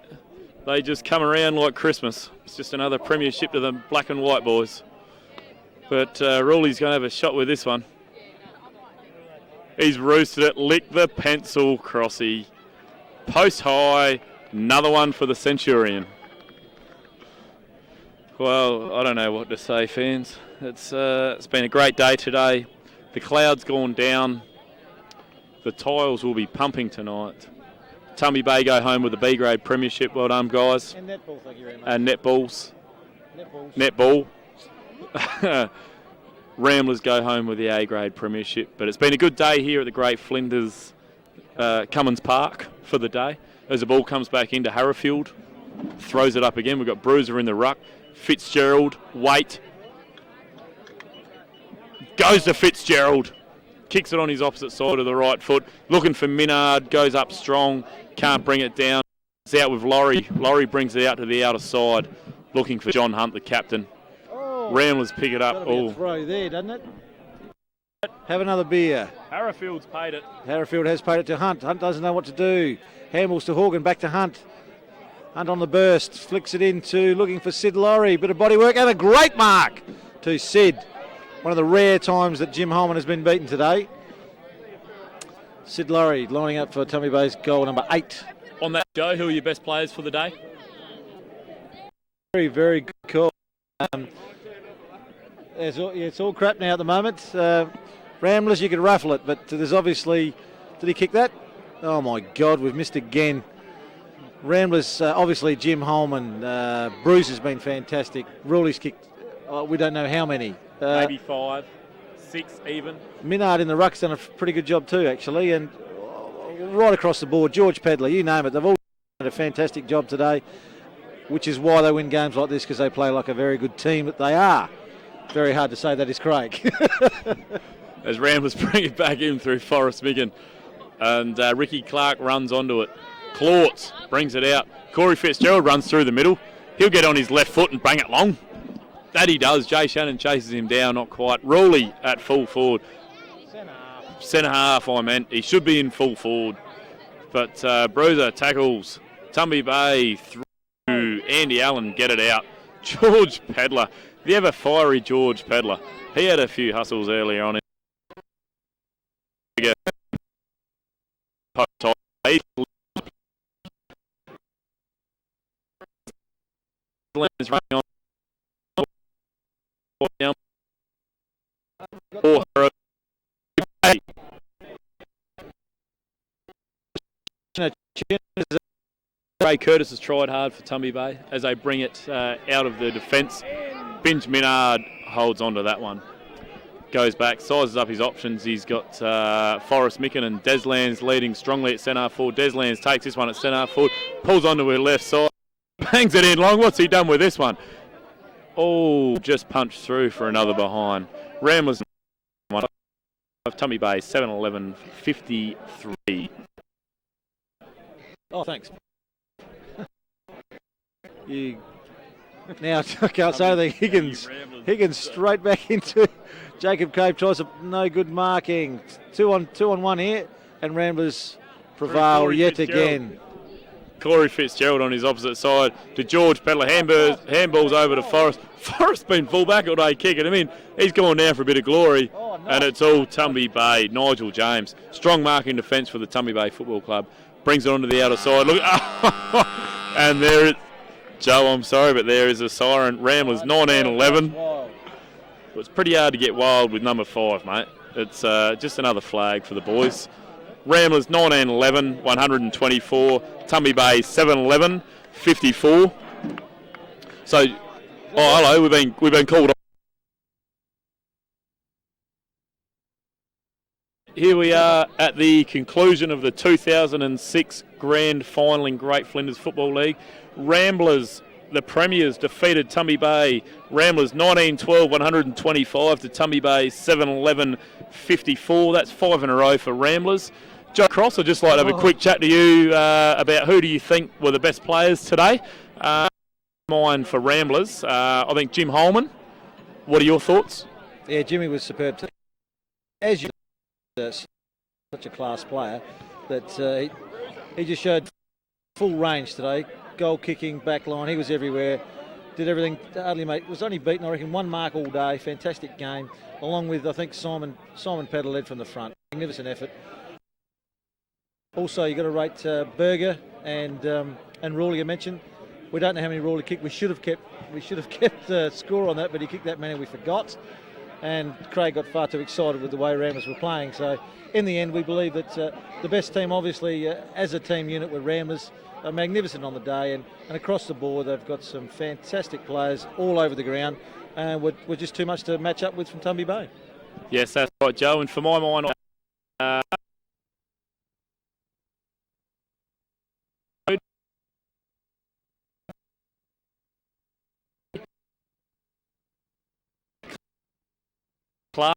They just come around like Christmas. It's just another premiership to the black and white boys. But Ruley's going to have a shot with this one. He's roosted it. Lick the pencil, Crossy. Post high. Another one for the Centurion. Well, I don't know what to say, fans. It's been a great day today. The cloud's gone down. The tiles will be pumping tonight. Tumby Bay go home with a B-grade premiership. Well done, guys. And netball, thank you very much. And netballs. Netballs. Netball. Ramblers go home with the A-grade premiership. But it's been a good day here at the great Flinders Cummins Park for the day. As the ball comes back into Harrifield, throws it up again. We've got Bruiser in the ruck. Fitzgerald, Waite. Goes to Fitzgerald. Kicks it on his opposite side of the right foot. Looking for Minard. Goes up strong. Can't bring it down. It's out with Laurie. Laurie brings it out to the outer side. Looking for John Hunt, the captain. Ramblers pick it up. Oh, throw there, doesn't it? Have another beer. Harrifield's paid it. Harrifield has paid it to Hunt. Hunt doesn't know what to do. Handballs to Horgan, back to Hunt. Hunt on the burst, flicks it into, looking for Sid Laurie. Bit of bodywork and a great mark to Sid. One of the rare times that Jim Holman has been beaten today. Sid Laurie lining up for Tumby Bay's goal number 8. On that, Joe, who are your best players for the day? Very, very good call. It's all crap now at the moment. Ramblers, you could ruffle it, but there's obviously... Did he kick that? Oh my God, we've missed again. Ramblers, obviously Jim Holman. Bruce has been fantastic. Ruley's kicked, we don't know how many. Maybe 5, 6 even. Minard in the ruck's done a pretty good job too, actually. And right across the board, George Pedler, you name it. They've all done a fantastic job today, which is why they win games like this, because they play like a very good team that they are. Very hard to say that is Craig. As Ramblers bring it back in through Forrest Miggin. And Ricky Clark runs onto it. Clawtz brings it out. Corey Fitzgerald runs through the middle. He'll get on his left foot and bang it long. That he does. Jay Shannon chases him down, not quite. Rowley at full forward. Centre half, I meant. He should be in full forward. But Bruiser tackles. Tumby Bay through. Andy Allen get it out. George Pedler. The ever fiery George Pedler. He had a few hustles earlier on. Is running on. Ray Curtis has tried hard for Tumby Bay as they bring it out of the defence. Binge Minard holds on to that one. Goes back, sizes up his options. He's got Forrest Micken and Deslands leading strongly at centre forward. Deslands takes this one at centre forward, pulls onto her left side, bangs it in long. What's he done with this one? Oh, just punched through for another behind. Ramblers Tumby Bay 7-11-53. Oh, thanks. You now I can't say anything. Higgins straight back into Jacob Cave, tries a no good marking. 2 on 1 here, and Ramblers prevail yet again. Corey Fitzgerald on his opposite side to George Pedler. Handballs over to Forrest. Forrest's been full back all day kicking him in. He's gone down for a bit of glory. And it's all Tumby Bay. Nigel James. Strong marking defence for the Tumby Bay Football Club. brings it onto the outer side. Look, and there it, Joe, I'm sorry, but there is a siren. Ramblers 19-11. It's pretty hard to get wild with number 5, mate. It's just another flag for the boys. Ramblers 19-11, 124. Tumby Bay 7-11, 54. So, hello, we've been called on. Here we are at the conclusion of the 2006 Grand Final in Great Flinders Football League. Ramblers, the Premiers, defeated Tumby Bay. Ramblers 19-12, 125 to Tumby Bay 7-11, 54. That's 5 in a row for Ramblers. Joe Cross, I'd just like to have a quick chat to you about who do you think were the best players today. Mine for Ramblers, I think Jim Holman. What are your thoughts? Yeah, Jimmy was superb. As you such a class player that he just showed full range today. Goal kicking, back line, he was everywhere. Did everything. Hardly was only beaten, I reckon, 1 mark all day. Fantastic game. Along with, I think, Simon Pedder led from the front. Magnificent effort. Also, you got to rate Berger and Rawley. I mentioned. We don't know how many Rawley kicked. We should have kept score on that, but he kicked that many we forgot. And Craig got far too excited with the way Ramblers were playing. So in the end, we believe that the best team, obviously, as a team unit, were Ramblers. Are magnificent on the day, and across the board, they've got some fantastic players all over the ground, and we're just too much to match up with from Tumby Bay. Yes, that's right, Joe. And for my mind, Clark.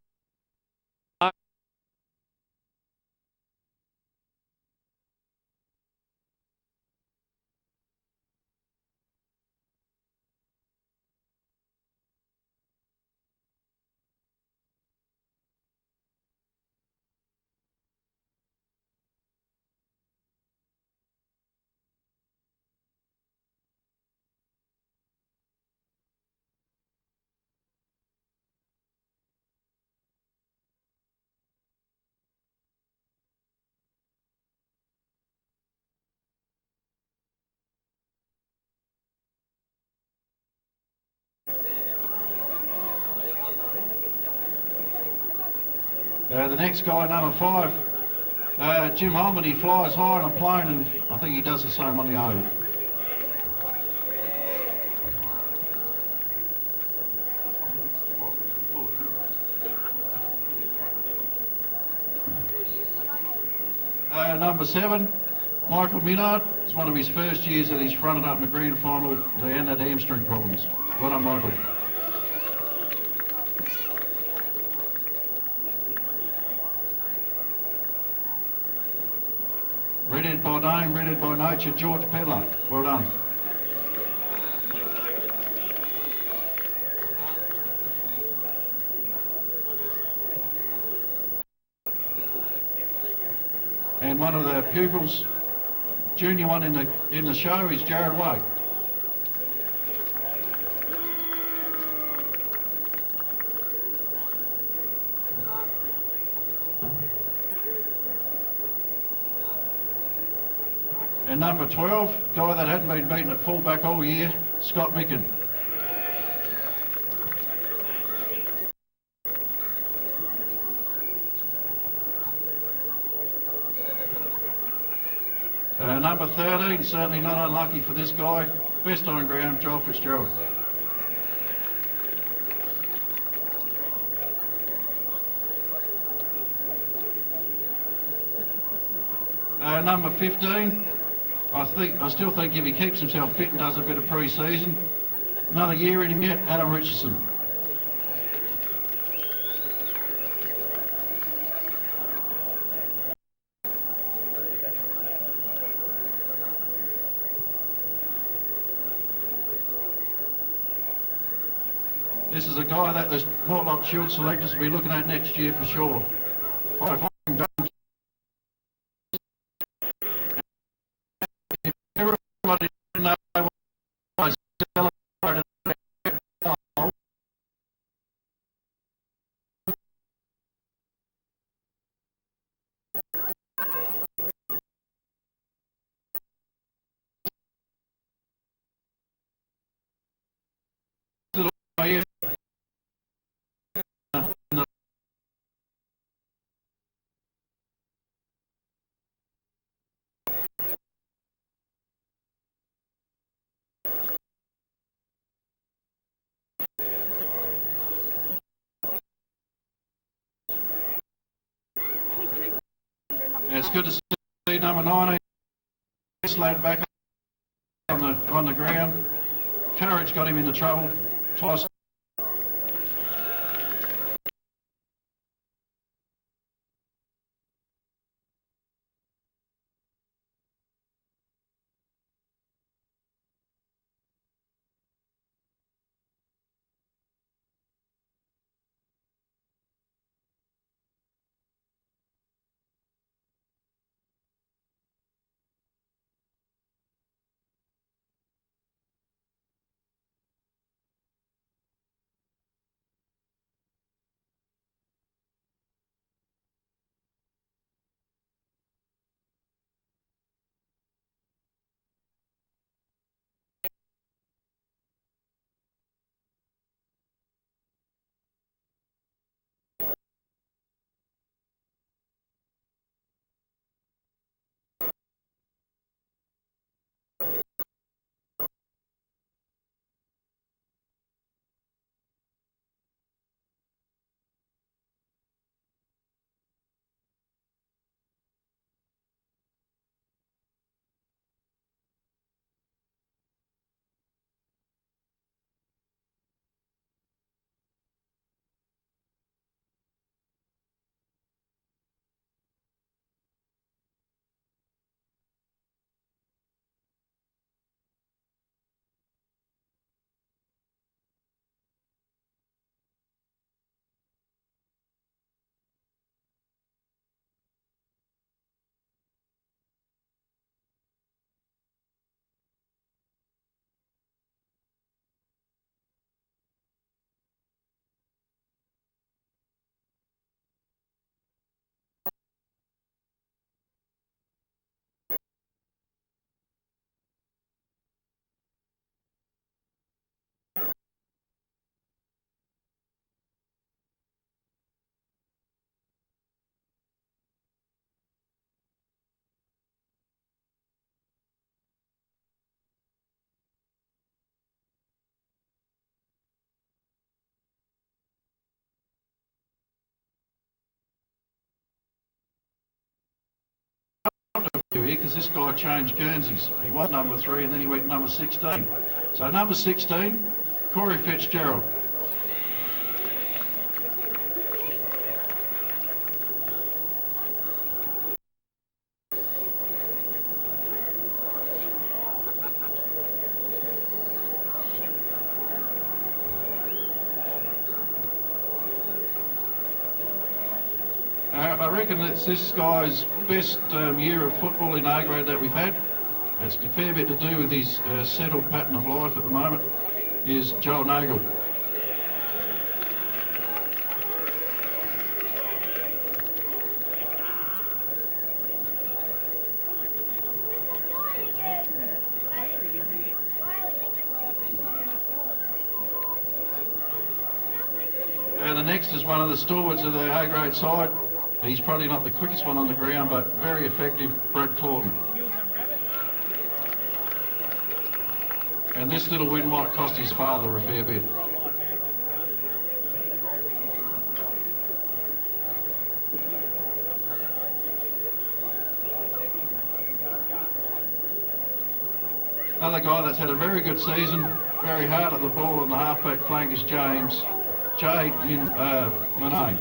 The next guy, number 5, Jim Holman, he flies high on a plane, and I think he does the same on the oval. Number 7, Michael Minard. It's one of his first years that he's fronted up in the grand final. They had hamstring problems. Well done, Michael. Red-head by name, red-head by nature, George Pedler. Well done. And one of the pupils, junior one in the show, is Jared White. And number 12, guy that hadn't been beaten at fullback all year, Scott Micken. Number 13, certainly not unlucky for this guy, best on ground, Joel Fitzgerald. Number 15, I still think if he keeps himself fit and does a bit of pre-season, another year in him yet, Adam Richardson. This is a guy that the Mortlock Shield selectors will be looking at next year for sure. Everybody knows why celebrated. It's good to see number 19 slid back on the ground. Courage got him into trouble twice. Because this guy changed Guernseys. He was number 3 and then he went number 16. So number 16, Corey Fitzgerald. I reckon it's this guy's best year of football in A grade that we've had. It's a fair bit to do with his settled pattern of life at the moment, is Joel Nagel. And the next is one of the stalwarts of the A grade side. He's probably not the quickest one on the ground, but very effective, Brad Clawton. And this little win might cost his father a fair bit. Another guy that's had a very good season, very hard at the ball on the halfback flank is Jade Monet.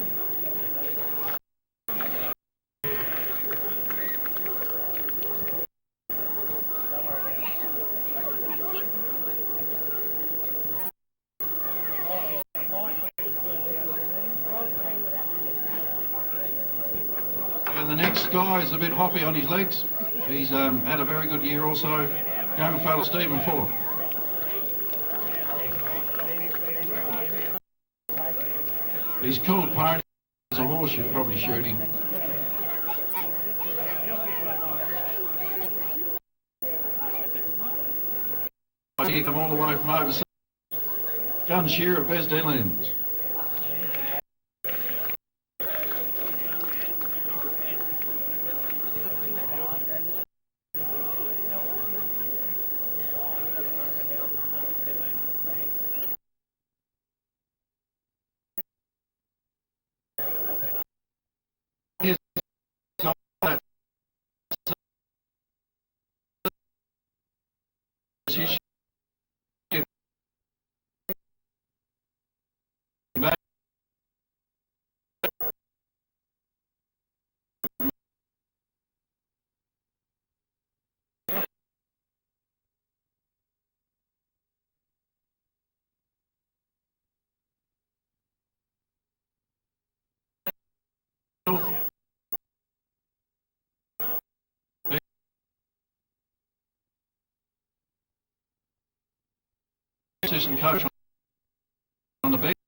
And the next guy is a bit hoppy on his legs. He's had a very good year also. Young fella Stephen Fuller. He's called Pony. As a horse, you'd probably shoot him. He come all the way from overseas. Gun shearer, Bez Denlands. assistant coach on the bench.